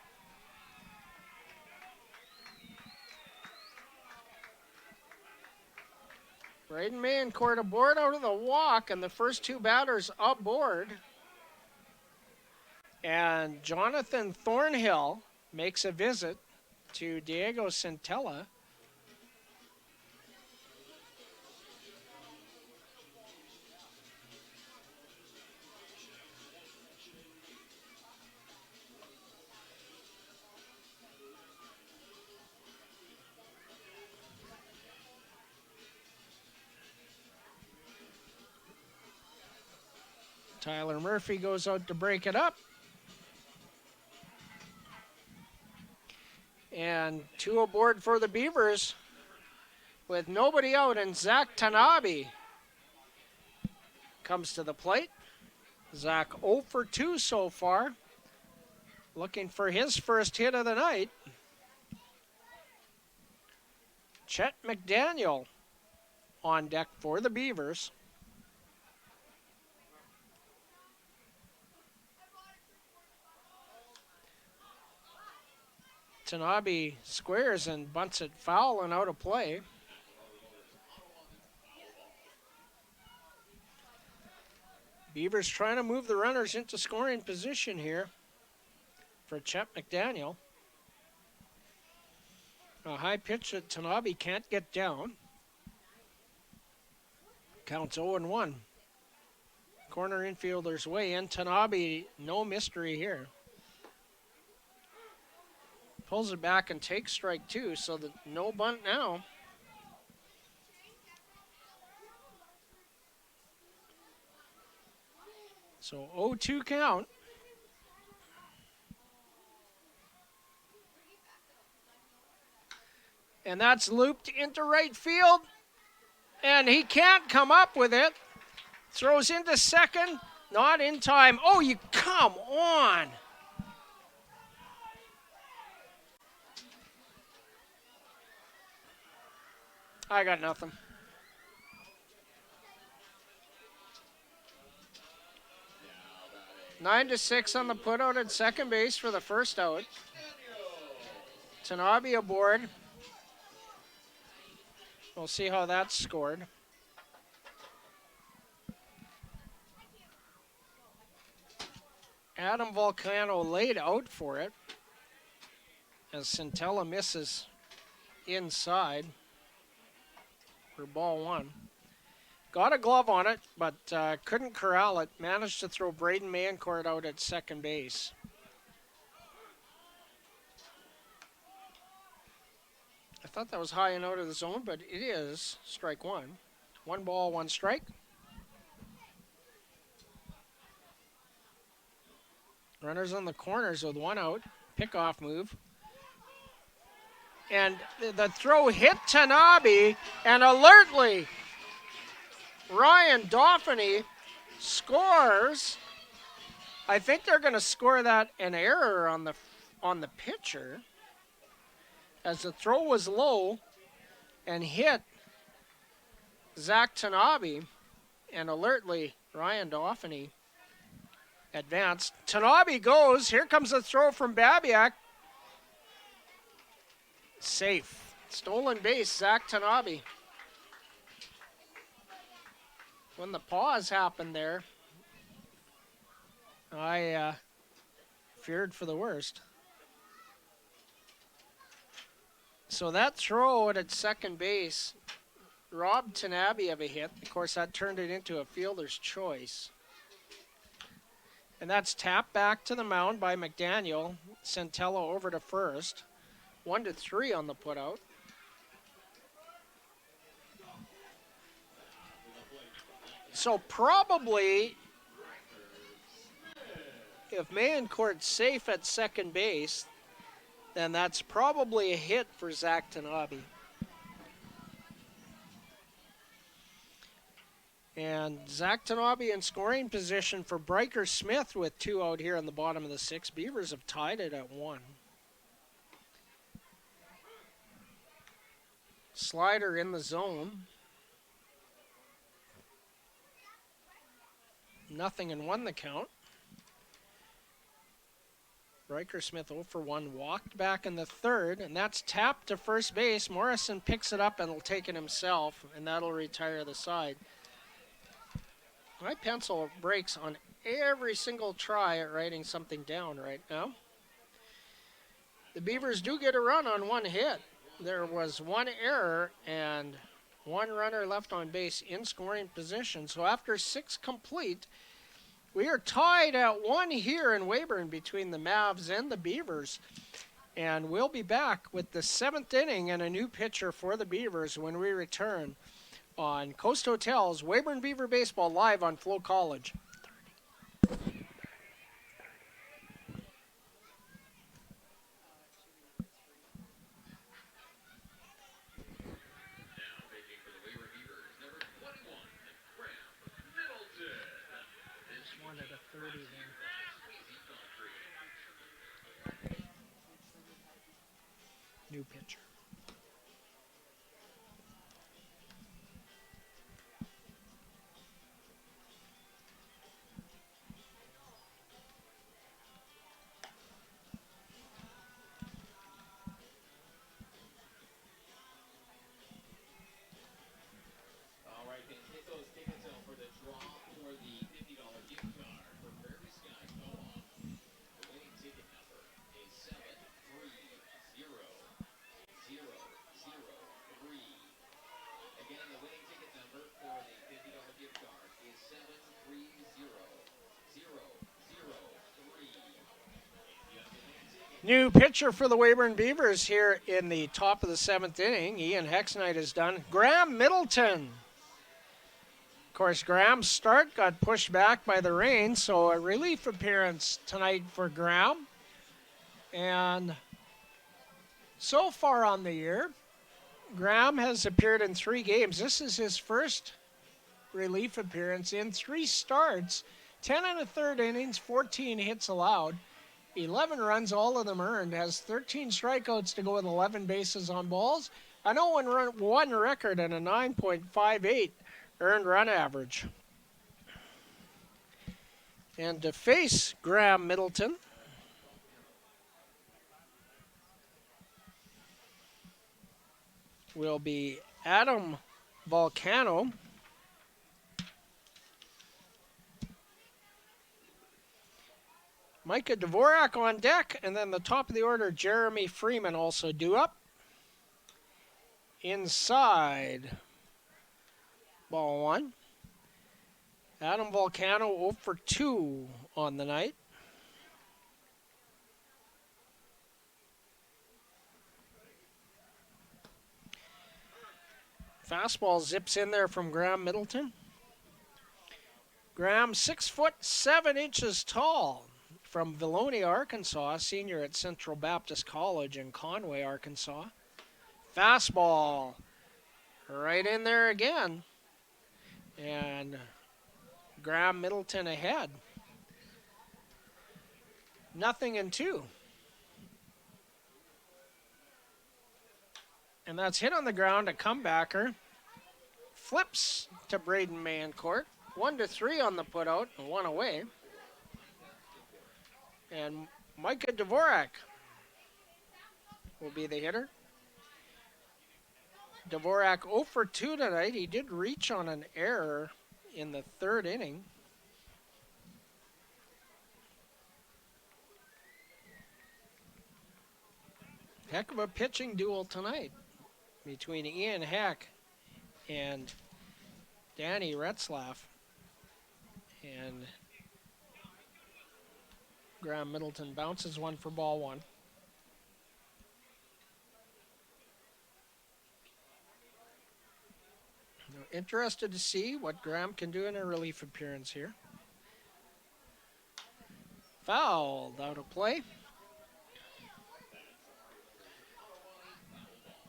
Braden Mancourt aboard out of the walk, and the first 2 batters aboard. And Jonathan Thornhill makes a visit to Diego Centella. Tyler Murphy goes out to break it up. And 2 aboard for the Beavers with nobody out, and Zach Tanabe comes to the plate. Zach 0 for 2 so far, looking for his first hit of the night. Chet McDaniel on deck for the Beavers. Tanabe squares and bunts it foul and out of play. Beavers trying to move the runners into scoring position here for Chet McDaniel. A high pitch that Tanabe can't get down. Counts 0-1. Corner infielder's way in. Tanabe, no mystery here. Pulls it back and takes strike 2, so that no bunt now. So 0-2 count. And that's looped into right field. And he can't come up with it. Throws into second. Not in time. Oh, you come on. I got nothing. Nine to 6 on the putout at second base for the first out. Tanabe aboard. We'll see how that's scored. Adam Volcano laid out for it as Centella misses inside for ball one. Got a glove on it, but couldn't corral it. Managed to throw Braden Mayencourt out at second base. I thought that was high and out of the zone, but it is strike one. 1 ball, 1 strike. Runners on the corners with 1 out. Pickoff move. And the throw hit Tanabe, and alertly, Ryan Dauphiny scores. I think they're going to score that an error on the pitcher, as the throw was low and hit Zach Tanabe, and alertly Ryan Dauphiny advanced. Tanabe goes. Here comes the throw from Babiak. Safe. Stolen base, Zach Tanabe. When the pause happened there, I feared for the worst. So that throw at second base robbed Tanabe of a hit. Of course, that turned it into a fielder's choice. And that's tapped back to the mound by McDaniel. Centella over to first. 1-3 on the putout. So probably, if Mayencourt's safe at second base, then that's probably a hit for Zach Tanabe. And Zach Tanabe in scoring position for Bryker Smith with 2 out here in the bottom of the 6th. Beavers have tied it at 1. Slider in the zone. 0-1 the count. Bryker Smith 0 for 1, walked back in the 3rd, and that's tapped to first base. Morrison picks it up and will take it himself, and that'll retire the side. My pencil breaks on every single try at writing something down right now. The Beavers do get a run on 1 hit. There was 1 error and 1 runner left on base in scoring position. So after 6 complete, we are tied at 1 here in Weyburn between the Mavs and the Beavers. And we'll be back with the 7th inning and a new pitcher for the Beavers when we return on Coast Hotel's Weyburn Beaver Baseball live on FloCollege. New pitcher. All right, then hit those tickets out for the draw for the $50 gift card for Prairie Sky Co-op. The winning ticket number is 73003. Again, the winning ticket number for the $50 gift card is 73003. New pitcher for the Weyburn Beavers here in the top of the 7th inning. Ian Hexknight is done. Graham Middleton. Of course, Graham's start got pushed back by the rain, so a relief appearance tonight for Graham. And so far on the year, Graham has appeared in 3 games. This is his first relief appearance in 3 starts. 10 1/3 innings, 14 hits allowed, 11 runs, all of them earned. Has 13 strikeouts to go with 11 bases on balls. An 0-1 record and a 9.58 earned run average. And to face Graham Middleton, will be Adam Volcano. Micah Dvorak on deck, and then the top of the order, Jeremy Freeman, also due up. Inside, ball one. Adam Volcano 0 for 2 on the night. Fastball zips in there from Graham Middleton. Graham, 6'7" tall, from Vilonia, Arkansas, senior at Central Baptist College in Conway, Arkansas. Fastball right in there again. And Graham Middleton ahead. 0-2. And that's hit on the ground, a comebacker. Flips to Braden Mancourt. 1-3 on the putout and 1 away. And Micah Dvorak will be the hitter. Dvorak 0 for 2 tonight. He did reach on an error in the third inning. Heck of a pitching duel tonight between Ian Heck and Danny Retzlaff. And Graham Middleton bounces one for ball one. Interested to see what Graham can do in a relief appearance here. Fouled out of play.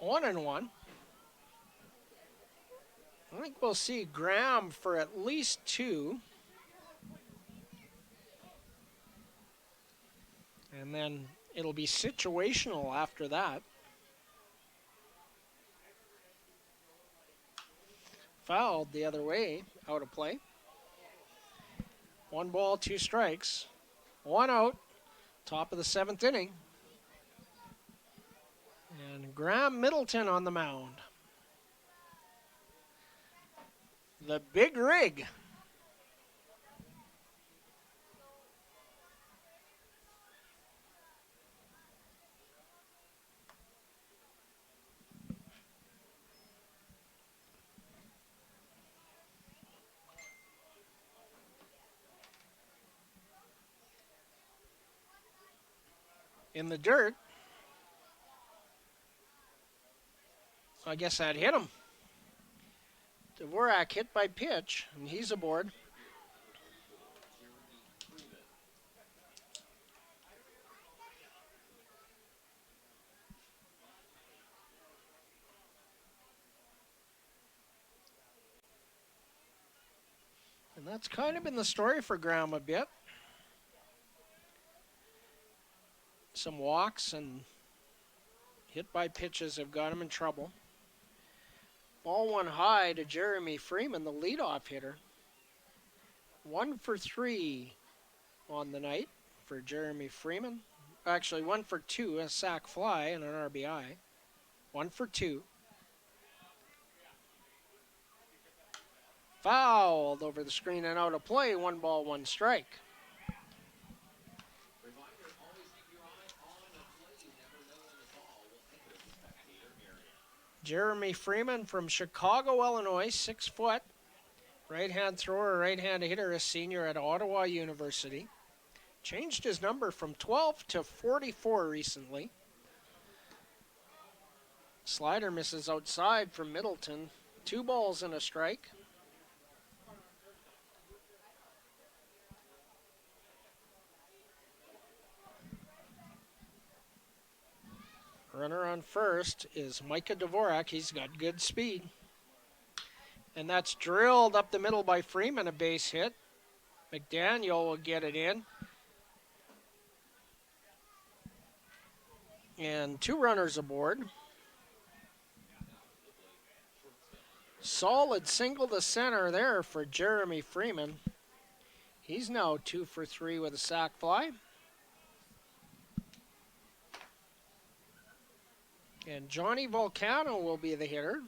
1-1. I think we'll see Graham for at least 2. And then it'll be situational after that. Fouled the other way, out of play. 1 ball, 2 strikes. 1 out, top of the 7th inning. And Graham Middleton on the mound. The big rig. In the dirt. I guess that hit him. Dvorak hit by pitch, and he's aboard. And that's kind of been the story for Graham a bit. Some walks and hit by pitches have got him in trouble. Ball one high to Jeremy Freeman, the leadoff hitter. 1 for 3 on the night for Jeremy Freeman. Actually, 1 for 2, a sac fly and an RBI. 1 for 2. Fouled over the screen and out of play. 1 ball, 1 strike. Jeremy Freeman from Chicago, Illinois, 6 foot. Right-hand thrower, right-hand hitter, a senior at Ottawa University. Changed his number from 12 to 44 recently. Slider misses outside from Middleton. 2 balls and a strike. Runner on first is Micah Dvorak. He's got good speed. And that's drilled up the middle by Freeman, a base hit. McDaniel will get it in. And 2 runners aboard. Solid single to center there for Jeremy Freeman. He's now 2 for 3 with a sac fly. And Johnny Volcano will be the hitter.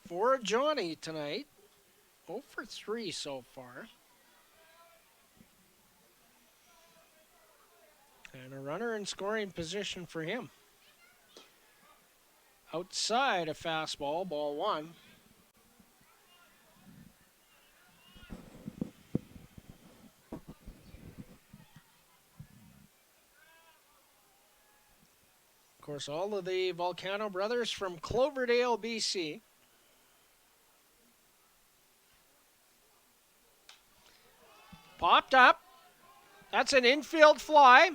For Johnny tonight. 0 for 3 so far. And a runner in scoring position for him. Outside a fastball, ball 1. Of course, all of the Volcano brothers from Cloverdale, BC. Popped up. That's an infield fly.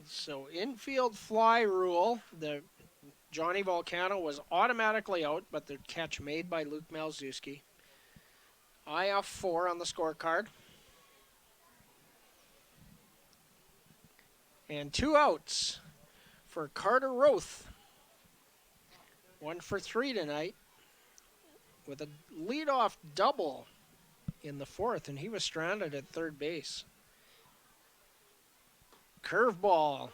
So infield fly rule. The Johnny Volcano was automatically out, but the catch made by Luke Malzewski. IF4 on the scorecard. And 2 outs for Carter Roth. 1 for 3 tonight with a leadoff double in the 4th, and he was stranded at third base. Curveball.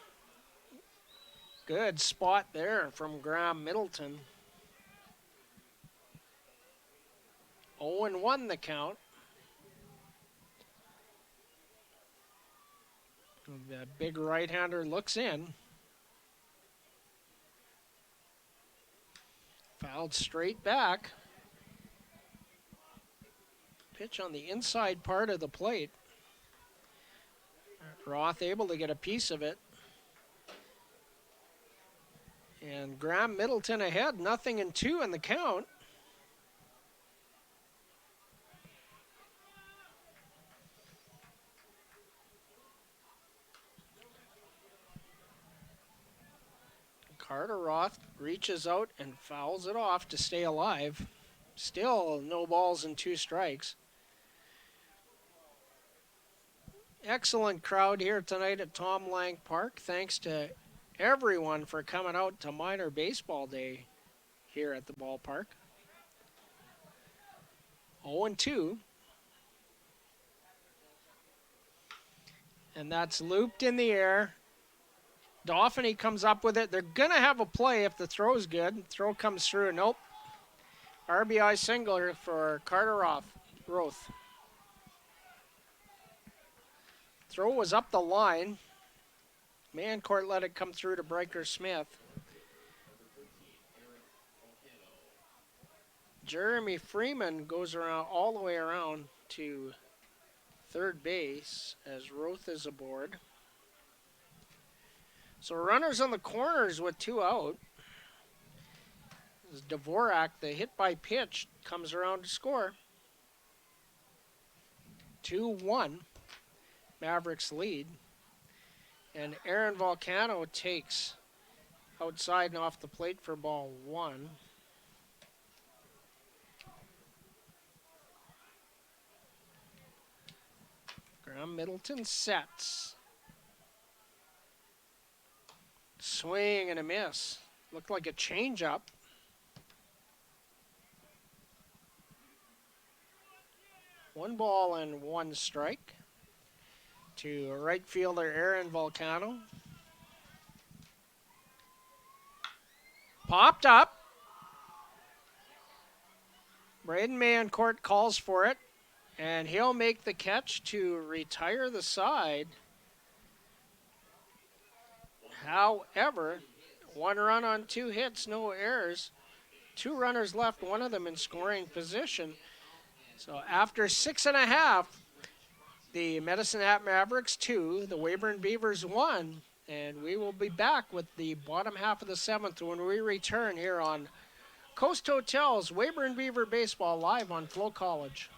Good spot there from Graham Middleton. 0-1 the count. The big right-hander looks in. Fouled straight back. Pitch on the inside part of the plate. Roth able to get a piece of it. And Graham Middleton ahead, 0-2 in the count. Carter Roth reaches out and fouls it off to stay alive. Still no balls and 2 strikes. Excellent crowd here tonight at Tom Lang Park. Thanks to everyone for coming out to Minor Baseball Day here at the ballpark. 0-2. And that's looped in the air. Dauphiny comes up with it. They're going to have a play if the throw's good. Throw comes through. Nope. RBI single for Carter Roth. Throw was up the line. Mancourt let it come through to Breaker Smith. Jeremy Freeman goes around all the way around to third base as Roth is aboard. So runners on the corners with 2 out. As Dvorak, the hit by pitch, comes around to score. 2-1. Mavericks lead. And Aaron Volcano takes outside and off the plate for ball 1. Graham Middleton sets. Swing and a miss. Looked like a changeup. One ball and 1 strike to right fielder Aaron Volcano. Popped up. Braden Mancourt calls for it, and he'll make the catch to retire the side. However, 1 run on 2 hits, no errors. 2 runners left, one of them in scoring position. So after 6.5, the Medicine Hat Mavericks 2, the Weyburn Beavers 1. And we will be back with the bottom half of the 7th when we return here on Coast Hotel's Weyburn Beaver Baseball live on FloCollege.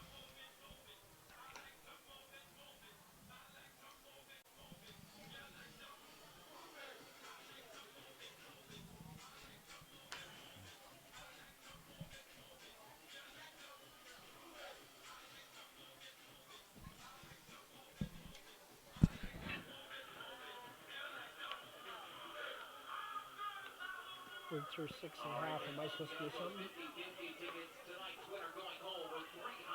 We're through 6.5. Am I supposed to do something? Tickets. Tonight's winner going home with $375.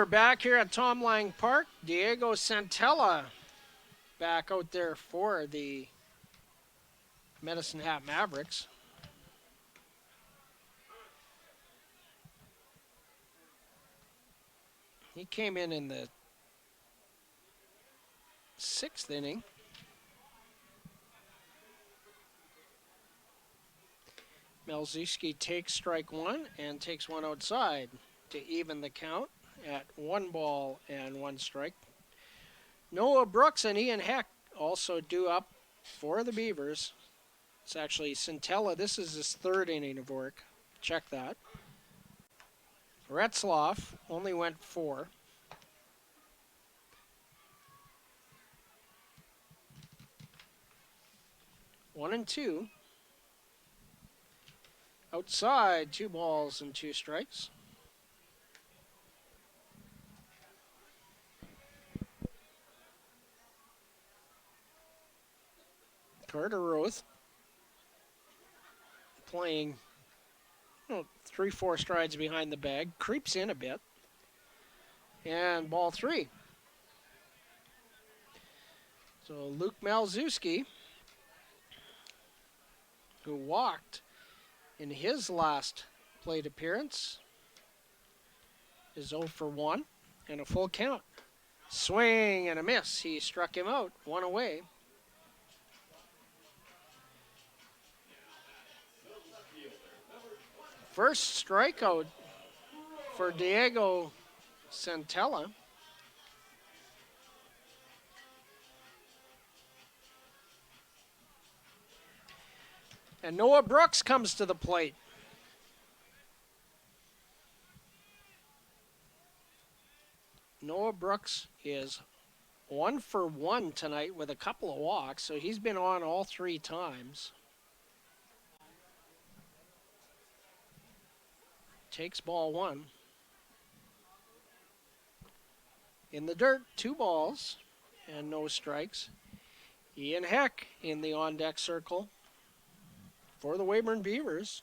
back here at Tom Lang Park. Diego Santella back out there for the Medicine Hat Mavericks. He came in the 6th inning. Melzuski takes strike one and takes one outside to even the count at 1-1 strike. Noah Brooks and Ian Heck also due up for the Beavers. It's actually Santella. This is his 3rd inning of work. Check that. Retzloff only went 4. One and 2. Outside, 2 balls and 2 strikes. Carter Roth playing 3-4 strides behind the bag, creeps in a bit, and ball 3. So Luke Malzuski, who walked in his last plate appearance, is 0 for 1 and a full count. Swing and a miss. He struck him out, 1 away. First strikeout for Diego Santella. And Noah Brooks comes to the plate. Noah Brooks is 1 for 1 tonight with a couple of walks, so he's been on all 3 times. Takes ball 1. In the dirt, 2 balls and no strikes. Ian Heck in the on-deck circle for the Weyburn Beavers.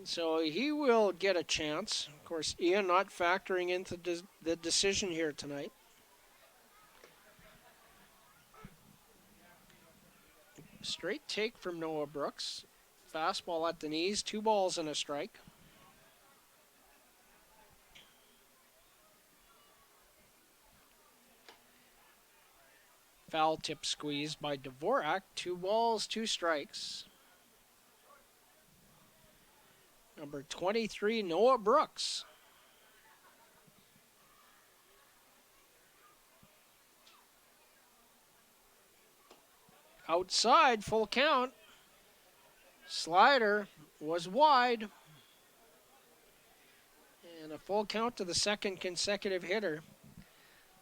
So he will get a chance. Of course, Ian not factoring into the decision here tonight. Straight take from Noah Brooks. Fastball at the knees, 2 balls and a strike. Foul tip squeezed by Dvorak, 2 balls, 2 strikes. Number 23, Noah Brooks. Outside, full count. Slider was wide. And a full count to the 2nd consecutive hitter.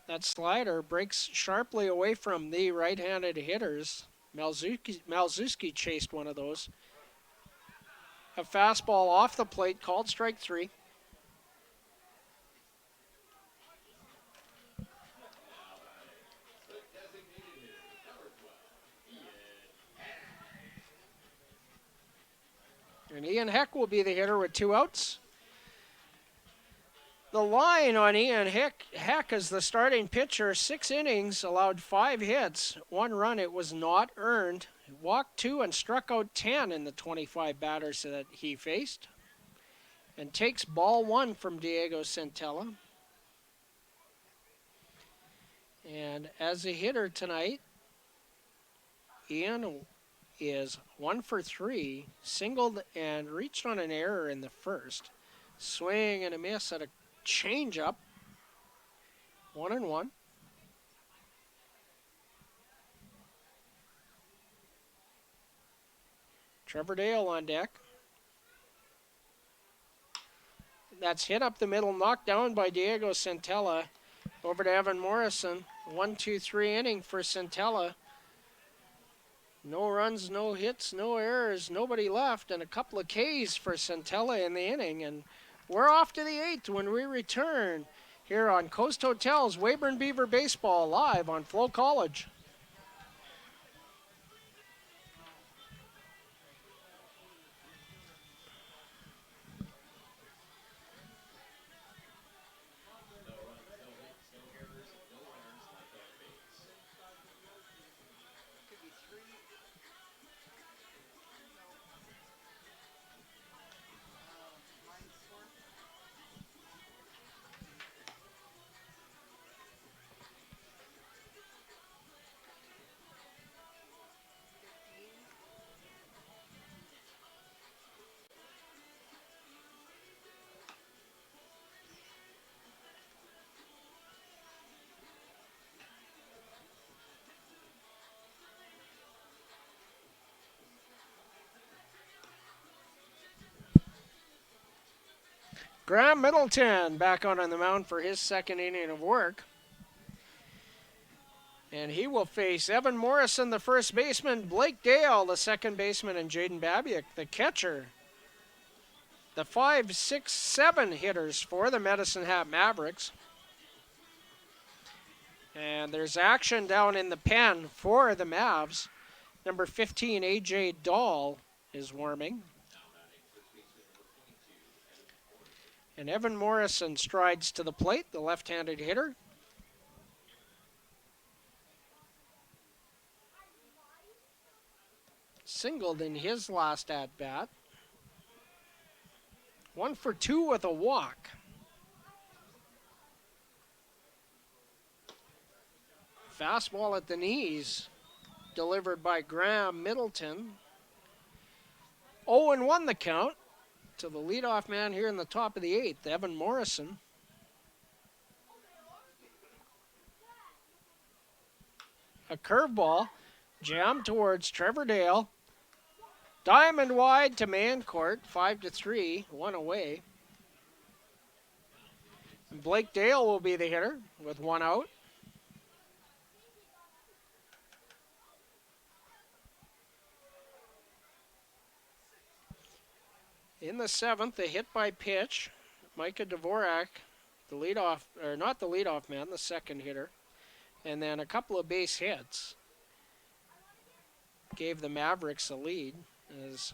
That slider breaks sharply away from the right-handed hitters. Malzuski chased one of those. A fastball off the plate, called strike 3. And Ian Heck will be the hitter with 2 outs. The line on Ian Heck as the starting pitcher, 6 innings, allowed 5 hits, 1 run. It was not earned. He walked 2 and struck out 10 in the 25 batters that he faced. And takes ball 1 from Diego Santella. And as a hitter tonight, Ian is 1 for 3, singled and reached on an error in the first. Swing and a miss at a changeup. 1-1. Trevor Dale on deck. That's hit up the middle, knocked down by Diego Santella. Over to Evan Morrison. 1-2-3 inning for Santella. No runs, no hits, no errors, nobody left, and a couple of Ks for Santella in the inning. And we're off to the 8th when we return here on Coast Hotel's Weyburn Beaver Baseball live on FloCollege. Graham Middleton back out on the mound for his second inning of work. And he will face Evan Morrison, the first baseman, Blake Dale, the second baseman, and Jaden Babiak, the catcher. The 5, 6, 7 hitters for the Medicine Hat Mavericks. And there's action down in the pen for the Mavs. Number 15, A.J. Dahl, is warming. And Evan Morrison strides to the plate, the left-handed hitter. Singled in his last at-bat. 1 for 2 with a walk. Fastball at the knees, delivered by Graham Middleton. 0-1 the count to the leadoff man here in the top of the 8th, Evan Morrison. A curveball jammed towards Trevor Dale. Diamond wide to Mancourt, 5-3, 1 away. And Blake Dale will be the hitter with 1 out. In the 7th, a hit by pitch. Micah Dvorak, the leadoff, or not the leadoff man, the second hitter. And then a couple of base hits gave the Mavericks a lead as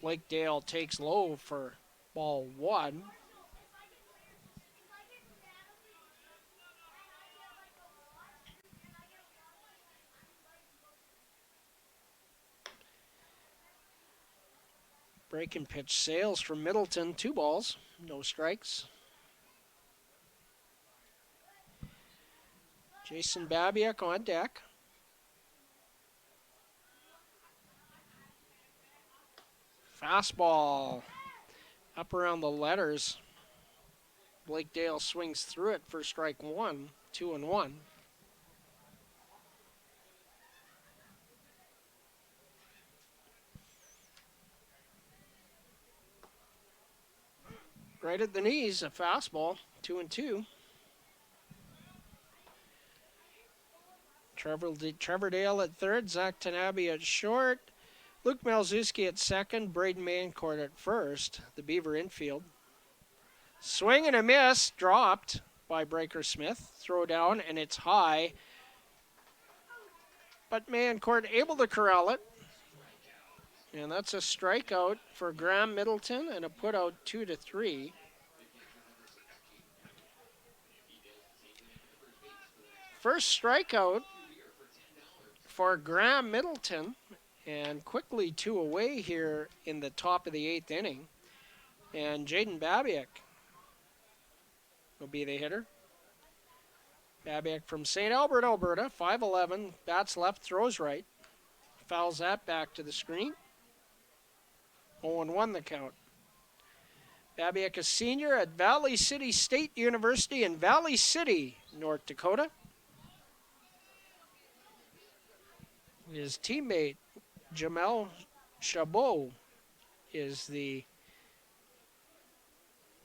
Blake Dale takes low for ball 1. Breaking pitch sails from Middleton, 2 balls, no strikes. Jason Babiak on deck. Fastball up around the letters. Blake Dale swings through it for strike 1, 2-1. Right at the knees, a fastball, 2-2. Trevor Dale at third, Zach Tanabe at short, Luke Malzewski at second, Braden Mancourt at first, the Beaver infield. Swing and a miss, dropped by Breaker Smith. Throw down, and it's high. But Mancourt able to corral it. And that's a strikeout for Graham Middleton and a putout 2-3. First strikeout for Graham Middleton, and quickly 2 away here in the top of the 8th inning. And Jaden Babiak will be the hitter. Babiak from St. Albert, Alberta, 5'11", bats left, throws right. Fouls that back to the screen. 0-1 the count. Babiak, a senior at Valley City State University in Valley City, North Dakota. His teammate, Jamel Chabot, is the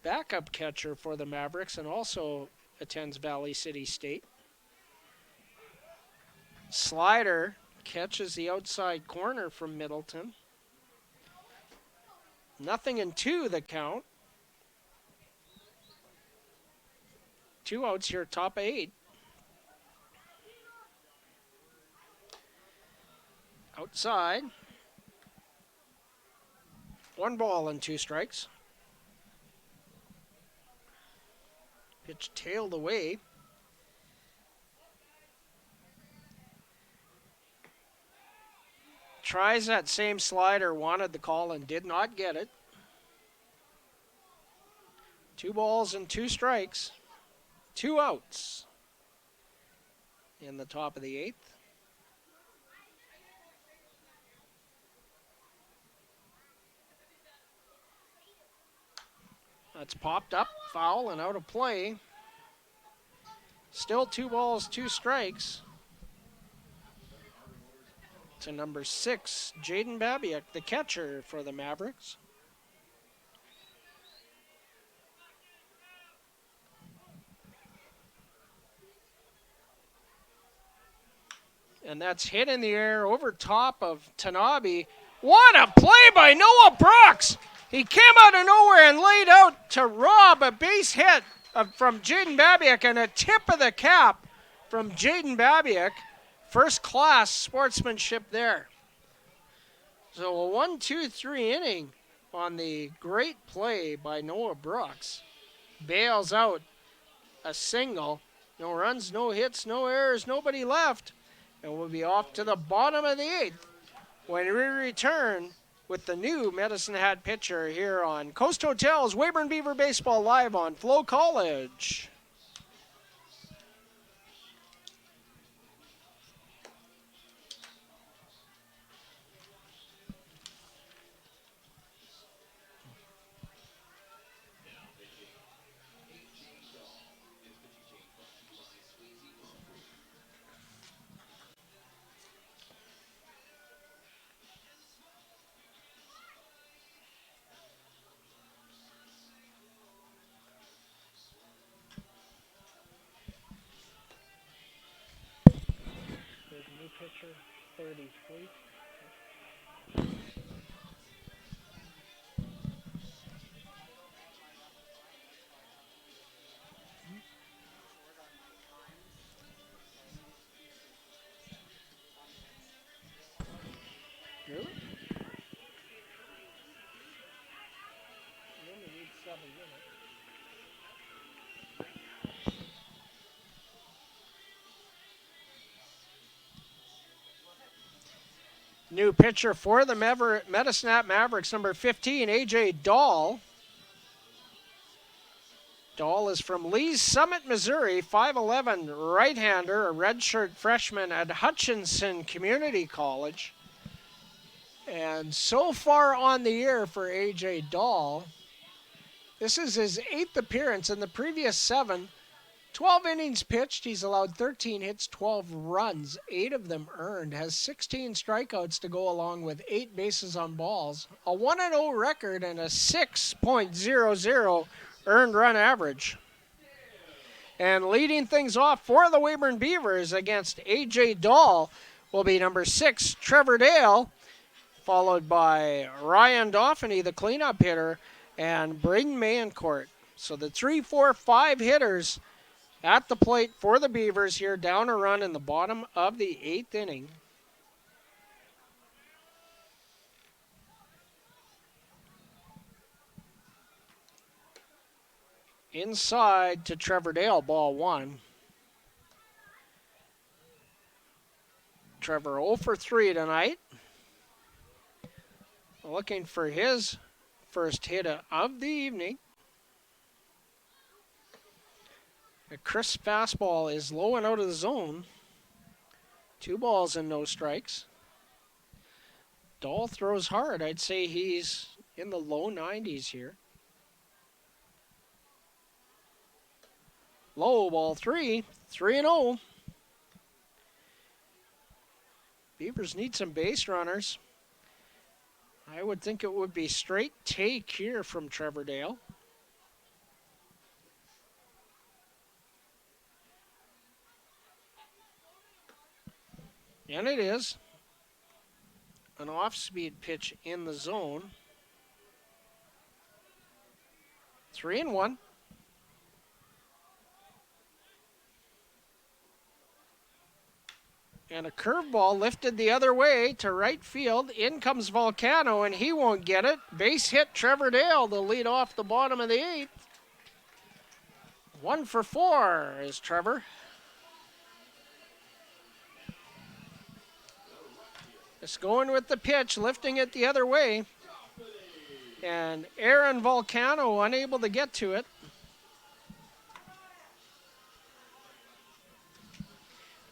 backup catcher for the Mavericks and also attends Valley City State. Slider catches the outside corner from Middleton. 0-2 the count. 2 outs here, top of 8. Outside. 1 ball and 2 strikes. Pitch tailed away. Tries that same slider, wanted the call and did not get it. 2 balls and 2 strikes. 2 outs in the top of the 8th. That's popped up, foul, and out of play. Still 2 balls, 2 strikes. To number 6, Jaden Babiak, the catcher for the Mavericks. And that's hit in the air over top of Tanabe. What a play by Noah Brooks! He came out of nowhere and laid out to rob a base hit from Jaden Babiak, and a tip of the cap from Jaden Babiak. First class sportsmanship there. So a 1-2-3 inning on the great play by Noah Brooks. Bails out a single. No runs, no hits, no errors, nobody left. And we'll be off to the bottom of the 8th when we return with the new Medicine Hat pitcher here on Coast Hotel's Weyburn Beaver Baseball Live on FloCollege. New pitcher, 33. Really? You only need 7 minutes. New pitcher for the Medicine Hat Mavericks, number 15, A.J. Dahl. Dahl is from Lee's Summit, Missouri, 5'11", right-hander, a redshirt freshman at Hutchinson Community College. And so far on the year for A.J. Dahl, this is his 8th appearance. In the previous 7, 12 innings pitched. He's allowed 13 hits, 12 runs, 8 of them earned. Has 16 strikeouts to go along with 8 bases on balls. A 1-0 record and a 6.00 earned run average. And leading things off for the Weyburn Beavers against A.J. Dahl will be number 6, Trevor Dale, followed by Ryan Dauphiny, the cleanup hitter, and Braden Mayencourt. So the 3, 4, 5 hitters at the plate for the Beavers here, down a run in the bottom of the 8th inning. Inside to Trevor Dale, ball 1. Trevor 0 for 3 tonight. Looking for his first hit of the evening. A crisp fastball is low and out of the zone. 2 balls and no strikes. Dahl throws hard. I'd say he's in the low 90s here. Low, ball 3, 3-0. Beavers need some base runners. I would think it would be straight take here from Trevor Dale. And it is an off-speed pitch in the zone. 3-1. And a curveball lifted the other way to right field. In comes Volcano, and he won't get it. Base hit Trevor Dale to lead off the bottom of the 8th. 1 for 4 is Trevor. Just going with the pitch, lifting it the other way. And Aaron Volcano unable to get to it.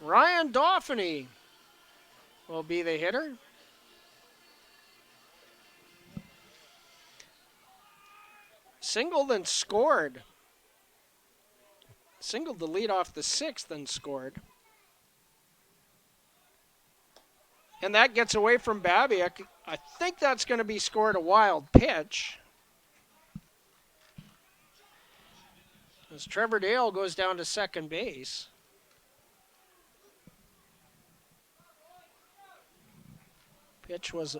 Ryan Dauphiny will be the hitter. Singled and scored. Singled to lead off the 6th and scored. And that gets away from Babiak. I think that's going to be scored a wild pitch. As Trevor Dale goes down to second base. Pitch was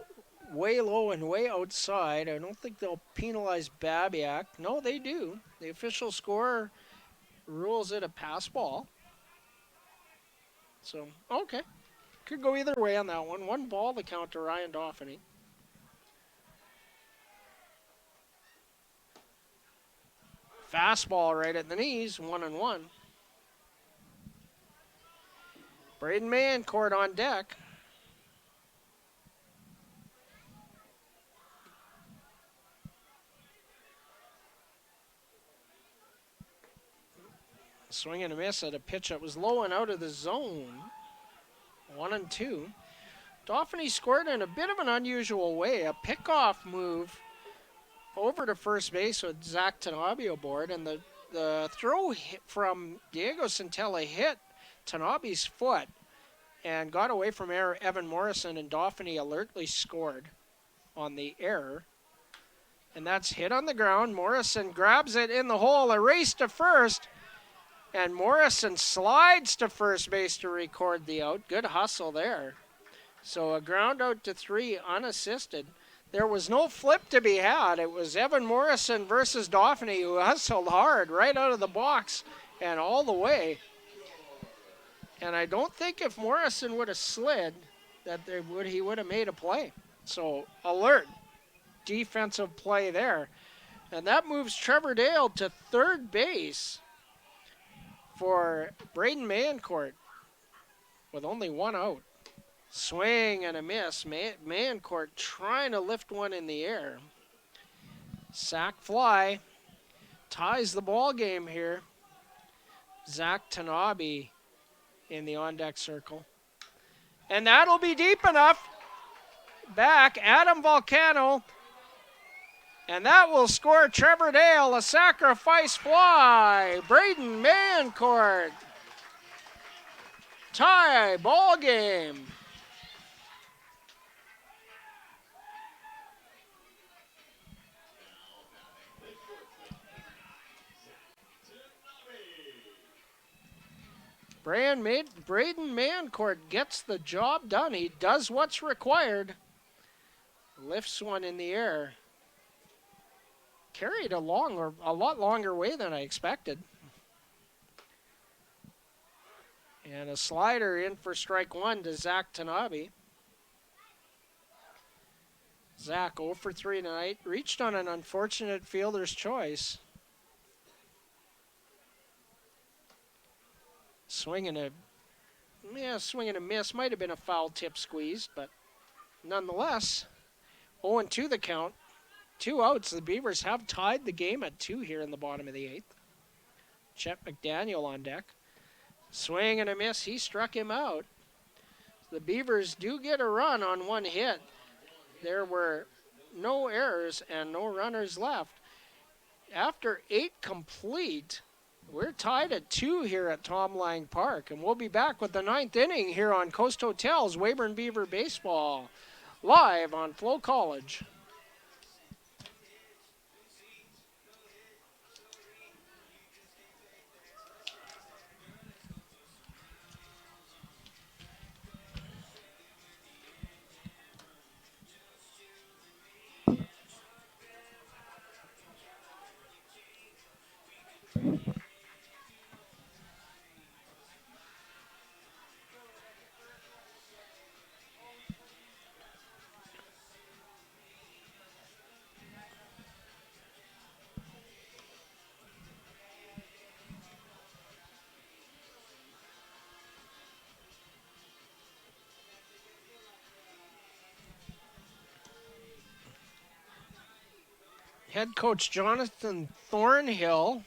way low and way outside. I don't think they'll penalize Babiak. No, they do. The official score rules it a pass ball. So, okay. Could go either way on that one. One ball, the count to Ryan Dauphiny. Fastball right at the knees, 1-1. Braden Mancourt on deck. Swing and a miss at a pitch that was low and out of the zone. 1-2. Dauphiny scored in a bit of an unusual way. A pickoff move over to first base with Zach Tanabe aboard, and the throw from Diego Centella hit Tanabe's foot and got away from Evan Morrison, and Dauphiny alertly scored on the error. And that's hit on the ground. Morrison grabs it in the hole, a race to first, and Morrison slides to first base to record the out. Good hustle there. So a ground out to 3 unassisted. There was no flip to be had. It was Evan Morrison versus Dauphiny, who hustled hard right out of the box and all the way. And I don't think if Morrison would have slid that he would have made a play. So alert defensive play there. And that moves Trevor Dale to third base for Braden Mancourt with only one out. Swing and a miss. Mancourt trying to lift one in the air. Sack fly. Ties the ball game here. Zach Tanabe in the on-deck circle. And that'll be deep enough. Back, Adam Volcano. And that will score Trevor Dale a sacrifice fly. Braden Mancourt. Tie ball game. Braden Mancourt gets the job done. He does what's required. Lifts one in the air. Carried a lot longer way than I expected. And a slider in for strike one to Zach Tanabe. Zach 0 for 3 tonight. Reached on an unfortunate fielder's choice. Swing and a miss. Might have been a foul tip squeezed, but nonetheless, 0-2 the count. 2 outs. The Beavers have tied the game at 2 here in the bottom of the 8th. Chet McDaniel on deck. Swing and a miss. He struck him out. The Beavers do get a run on one hit. There were no errors and no runners left. After 8 complete, we're tied at 2 here at Tom Lang Park, and we'll be back with the 9th inning here on Coast Hotel's Weyburn Beaver Baseball, live on FloCollege. Head coach Jonathan Thornhill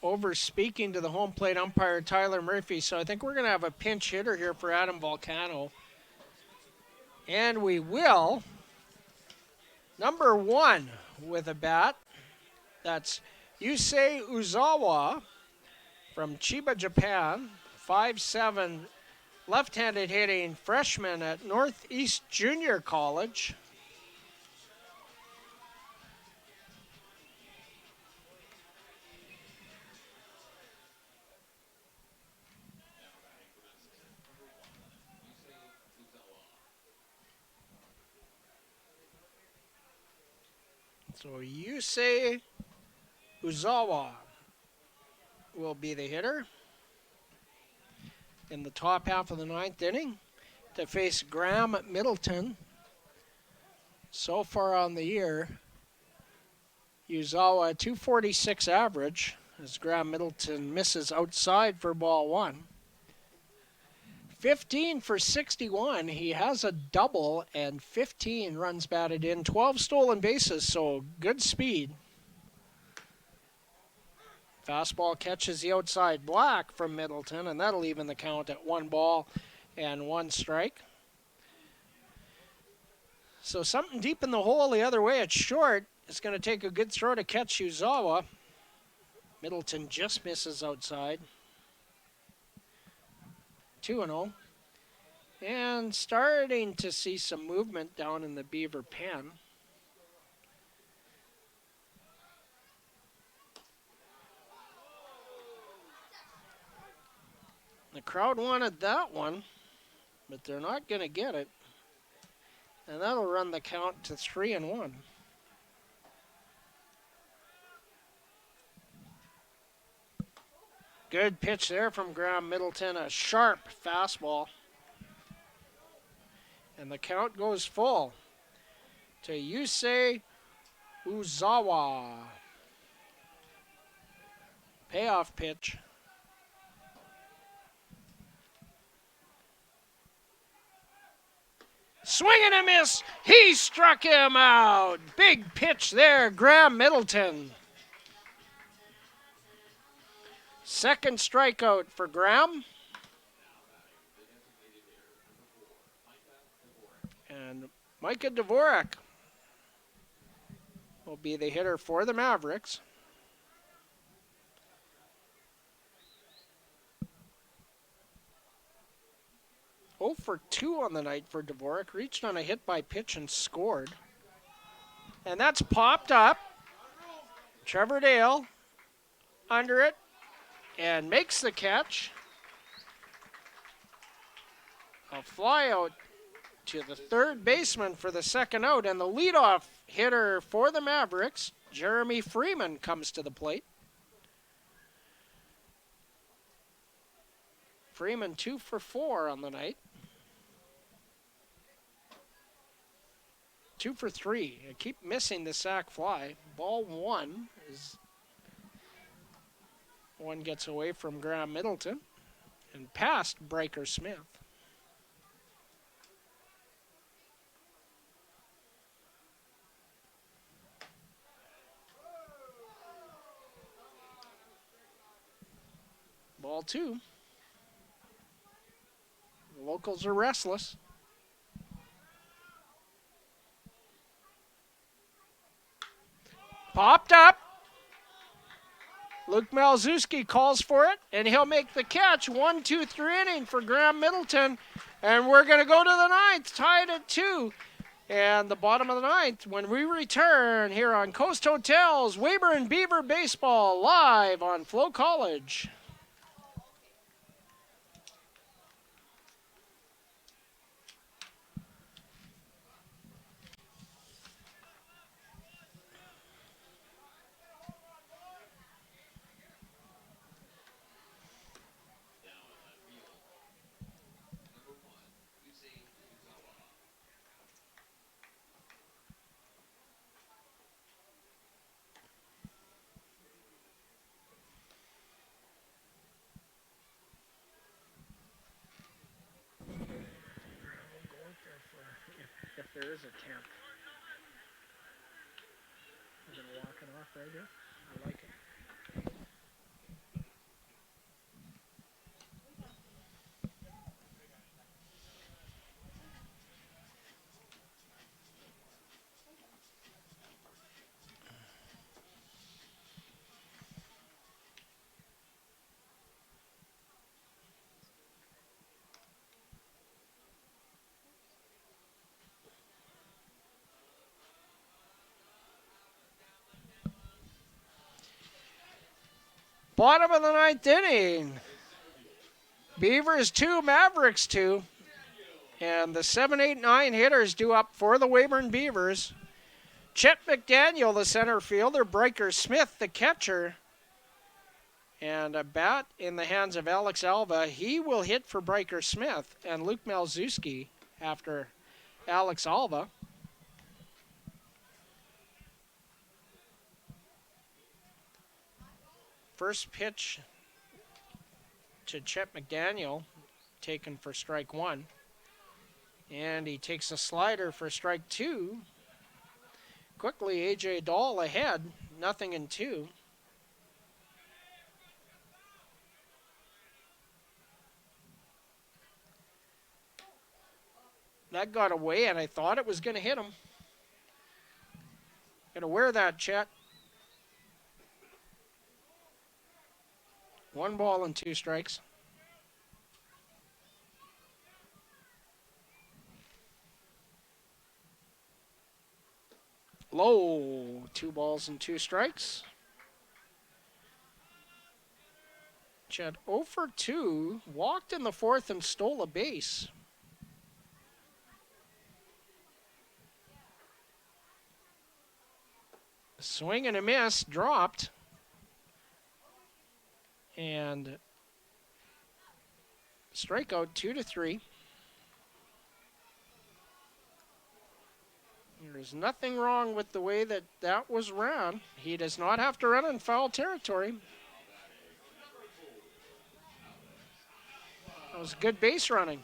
over speaking to the home plate umpire Tyler Murphy. So I think we're going to have a pinch hitter here for Adam Volcano. And we will. Number 1 with a bat. That's Yusei Uzawa from Chiba, Japan. 5'7", left-handed hitting freshman at Northeast Junior College. So Yusei Uzawa will be the hitter in the top half of the ninth inning to face Graham Middleton. So far on the year, Uzawa 246 average as Graham Middleton misses outside for ball one. 15 for 61. He has a double and 15 runs batted in. 12 stolen bases, so good speed. Fastball catches the outside black from Middleton, and that'll even the count at 1-1 strike. So something deep in the hole the other way. It's short. It's going to take a good throw to catch Uzawa. Middleton just misses outside. 2-0. And starting to see some movement down in the Beaver pen. The crowd wanted that one, but they're not going to get it. And that'll run the count to 3-1. Good pitch there from Graham Middleton, a sharp fastball. And the count goes full to Yusei Uzawa. Payoff pitch. Swing and a miss. He struck him out. Big pitch there, Graham Middleton. Second strikeout for Graham. And Micah Dvorak will be the hitter for the Mavericks. Oh for 2 on the night for Dvorak. Reached on a hit by pitch and scored. And that's popped up. Trevor Dale under it and makes the catch. A fly out to the third baseman for the second out. And the leadoff hitter for the Mavericks, Jeremy Freeman, comes to the plate. Freeman 2 for 4 on the night. 2 for 3. I keep missing the sac fly. Ball one is one gets away from Graham Middleton and past Breaker Smith. Ball two. The locals are restless. Popped up. Luke Malzewski calls for it, and he'll make the catch. 1-2-3 inning for Graham Middleton. And we're going to go to the ninth, tied at 2. And the bottom of the ninth, when we return here on Coast Hotels, Weyburn Beaver Baseball, live on FloCollege. If there is a 10th. I'm going to walk it off right here. I like it. Bottom of the ninth inning. Beavers 2, Mavericks 2. And the 7, 8, 9 hitters due up for the Weyburn Beavers. Chet McDaniel, the center fielder. Breaker Smith, the catcher. And a bat in the hands of Alex Alva. He will hit for Breaker Smith. And Luke Malczewski after Alex Alva. First pitch to Chet McDaniel, taken for strike one. And he takes a slider for strike two. Quickly, A.J. Dahl ahead, 0-2. That got away, and I thought it was going to hit him. Gonna wear that, Chet. 1 ball and 2 strikes. Low, 2 balls and 2 strikes. Chet 0 for 2, walked in the 4th and stole a base. Swing and a miss, dropped. And strikeout 2-3. There's nothing wrong with the way that was run. He does not have to run in foul territory. That was good base running.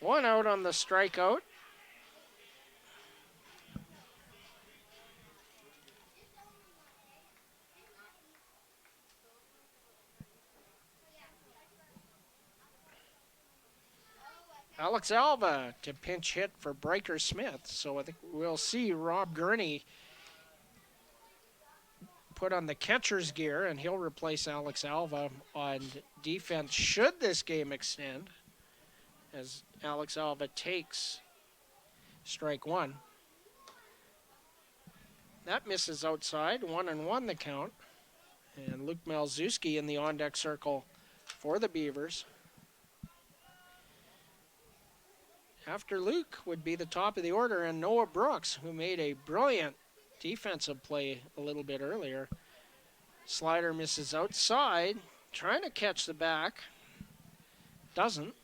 One out on the strikeout. Alex Alva to pinch hit for Breaker Smith. So I think we'll see Rob Gurney put on the catcher's gear, and he'll replace Alex Alva on defense should this game extend, as Alex Alva takes strike one. That misses outside, 1-1 the count. And Luke Malczewski in the on-deck circle for the Beavers. After Luke would be the top of the order, and Noah Brooks, who made a brilliant defensive play a little bit earlier. Slider misses outside, trying to catch the back. Doesn't.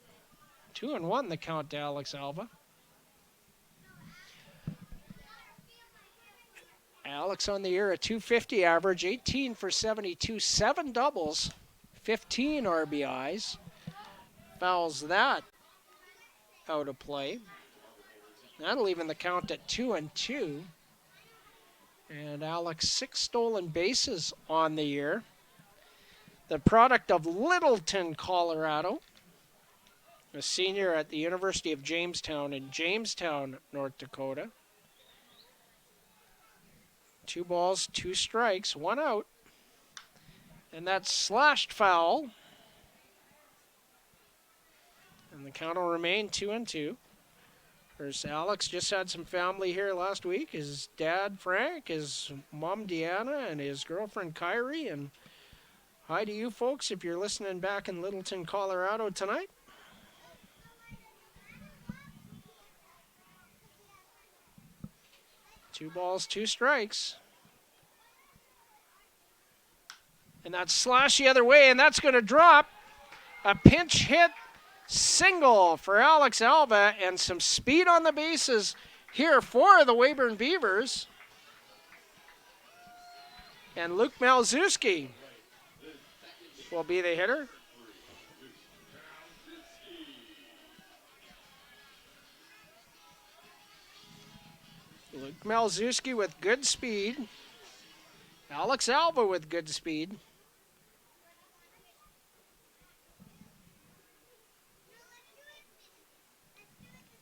2-1 the count to Alex Alva. Alex on the year, a .250 average, 18 for 72, 7 doubles, 15 RBIs. Fouls that out of play. That'll even the count at 2-2. And Alex, 6 stolen bases on the year. The product of Littleton, Colorado. A senior at the University of Jamestown in Jamestown, North Dakota. 2 balls, 2 strikes, 1 out. And that's slashed foul. And the count will remain 2-2. There's Alex, just had some family here last week. His dad, Frank, his mom, Deanna, and his girlfriend, Kyrie. And hi to you folks if you're listening back in Littleton, Colorado tonight. Two balls, 2 strikes. And that's slash the other way, and that's going to drop. A pinch hit single for Alex Alva, and some speed on the bases here for the Weyburn Beavers. And Luke Malczewski will be the hitter. Luke Malczewski with good speed. Alex Alva with good speed.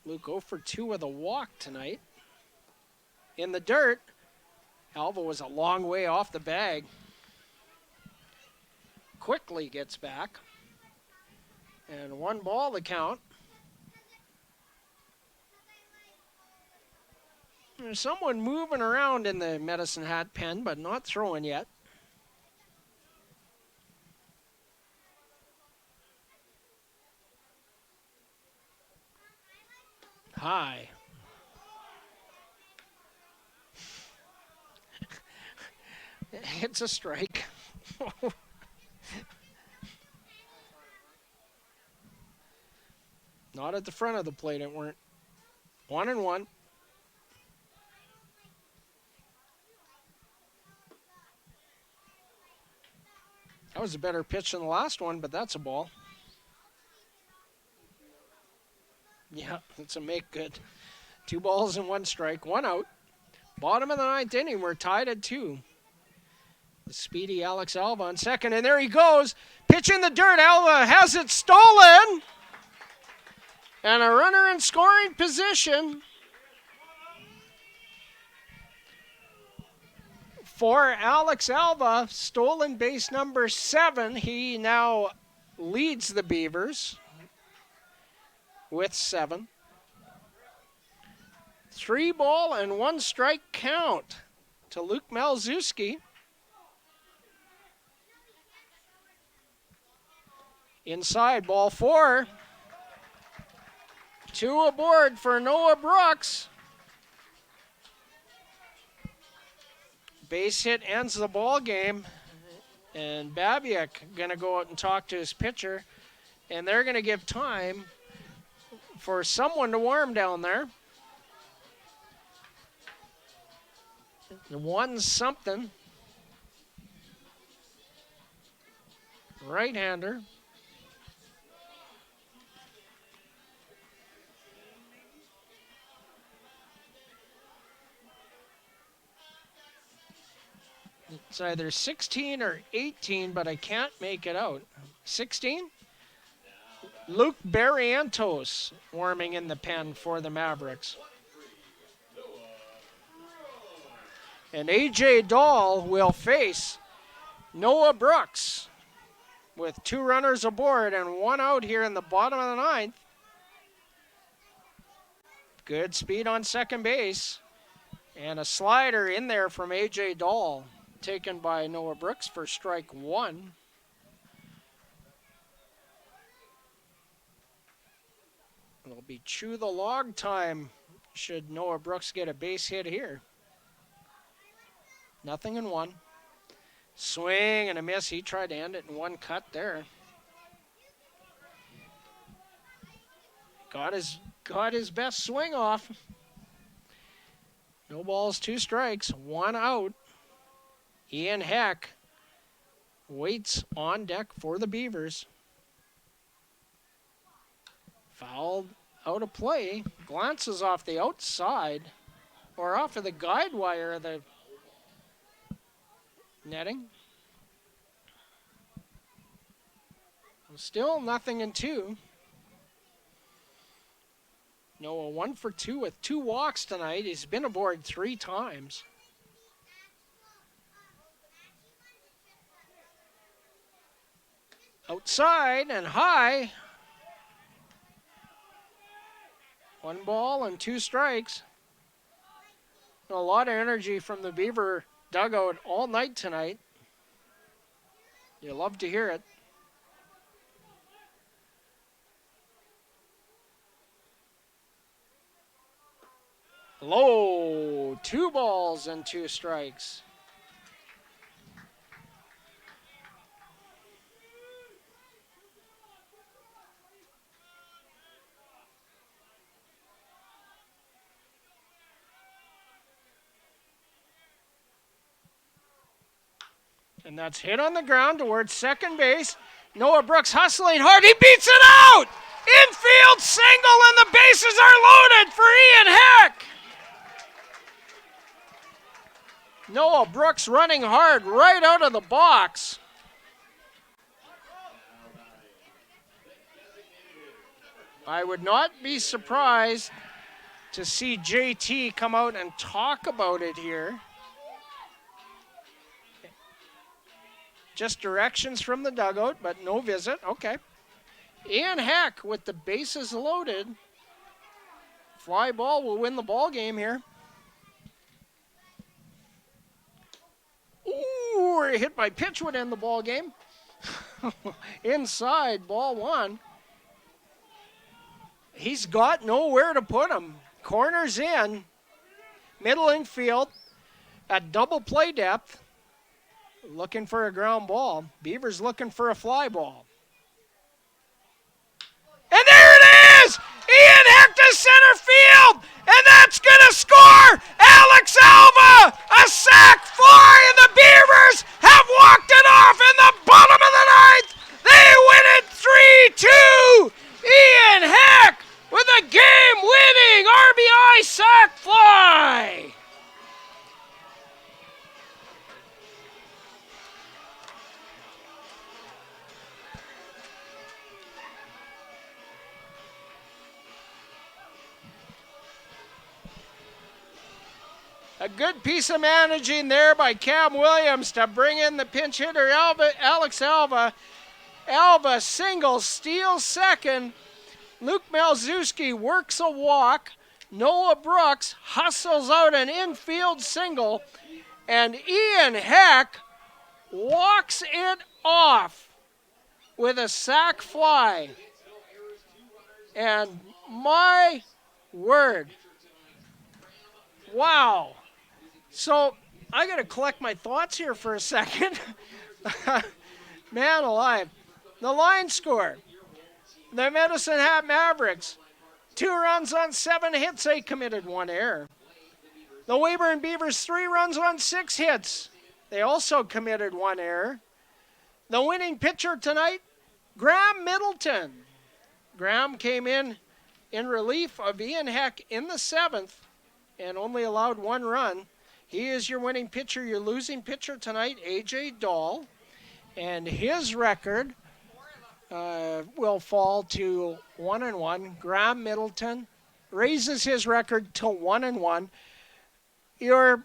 Luke 0 for 2 with a walk tonight. In the dirt, Alva was a long way off the bag. Quickly gets back. And 1 ball to count. There's someone moving around in the Medicine Hat pen, but not throwing yet. High. It's a strike. Not at the front of the plate, it weren't. 1-1. That was a better pitch than the last one, but that's a ball. Yeah, it's a make good. 2 balls and 1 strike, 1 out. Bottom of the 9th inning, we're tied at 2. The speedy Alex Alva on second, and there he goes. Pitch in the dirt. Alva has it stolen. And a runner in scoring position for Alex Alva. Stolen base number 7. He now leads the Beavers with 7. 3 ball and 1 strike count to Luke Malzewski. Inside, ball 4. 2 aboard for Noah Brooks. Base hit ends the ball game. And Babiak going to go out and talk to his pitcher. And they're going to give time for someone to warm down there. The 1-something. Right-hander. It's either 16 or 18, but I can't make it out. 16? Luke Barrientos warming in the pen for the Mavericks. And A.J. Dahl will face Noah Brooks with 2 runners aboard and 1 out here in the bottom of the 9th. Good speed on second base. And a slider in there from A.J. Dahl, taken by Noah Brooks for strike 1. It'll be chew the log time should Noah Brooks get a base hit here. 0-1. Swing and a miss. He tried to end it in 1 cut there. Got his best swing off. No balls, 2 strikes, 1 out. Ian Heck waits on deck for the Beavers. Fouled out of play. Glances off the outside or off of the guide wire of the netting. Still 0-2. Noah 1 for 2 with 2 walks tonight. He's been aboard 3 times. Outside and high. 1 ball and 2 strikes. A lot of energy from the Beaver dugout all night tonight. You love to hear it. Low, 2 balls and 2 strikes. And that's hit on the ground towards second base. Noah Brooks hustling hard. He beats it out! Infield single, and the bases are loaded for Ian Heck. Noah Brooks running hard right out of the box. I would not be surprised to see JT come out and talk about it here. Just directions from the dugout, but no visit. Okay. Ian Heck with the bases loaded. Fly ball will win the ball game here. Ooh, hit by pitch would end the ball game. Inside, ball 1. He's got nowhere to put him. Corners in, middle infield, at double play depth, looking for a ground ball. Beavers looking for a fly ball. And there it is! Ian Heck to center field! And that's going to score! Alex Alva! A sac fly, and the Beavers have walked it off in the bottom of the ninth! They win it 3-2! Ian Heck with a game-winning RBI sac fly! A good piece of managing there by Cam Williams to bring in the pinch hitter, Alex Alva. Alva singles, steals second. Luke Malzewski works a walk. Noah Brooks hustles out an infield single. And Ian Heck walks it off with a sac fly. And my word. Wow. So I got to collect my thoughts here for a second. Man alive. The line score. The Medicine Hat Mavericks, 2 runs on 7 hits. They committed 1 error. The Weyburn Beavers, 3 runs on 6 hits. They also committed 1 error. The winning pitcher tonight, Graham Middleton. Graham came in relief of Ian Heck in the 7th and only allowed 1 run. He is your winning pitcher. Your losing pitcher tonight, A.J. Dahl. And his record will fall to 1-1. Graham Middleton raises his record to 1-1. Your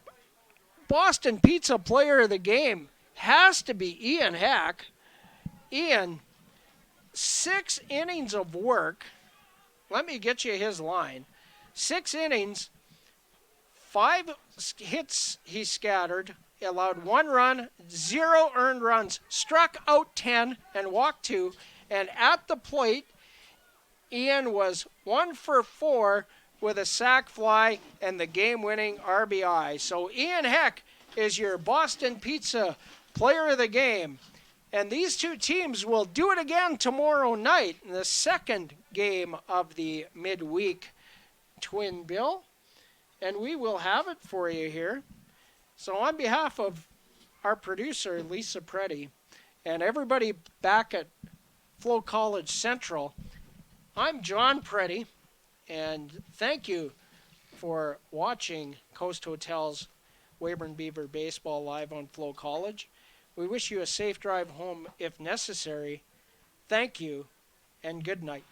Boston Pizza player of the game has to be Ian Heck. Ian, 6 innings of work. Let me get you his line. 6 innings, 5 hits he scattered. He allowed 1 run, 0 earned runs, struck out 10 and walked 2. And at the plate, Ian was 1 for 4 with a sac fly and the game-winning RBI. So Ian Heck is your Boston Pizza player of the game. And these 2 teams will do it again tomorrow night in the second game of the midweek Twin Bill. And we will have it for you here. So on behalf of our producer, Lisa Preddy, and everybody back at FloCollege Central, I'm John Preddy, and thank you for watching Coast Hotel's Weyburn Beaver Baseball live on FloCollege. We wish you a safe drive home if necessary. Thank you, and good night.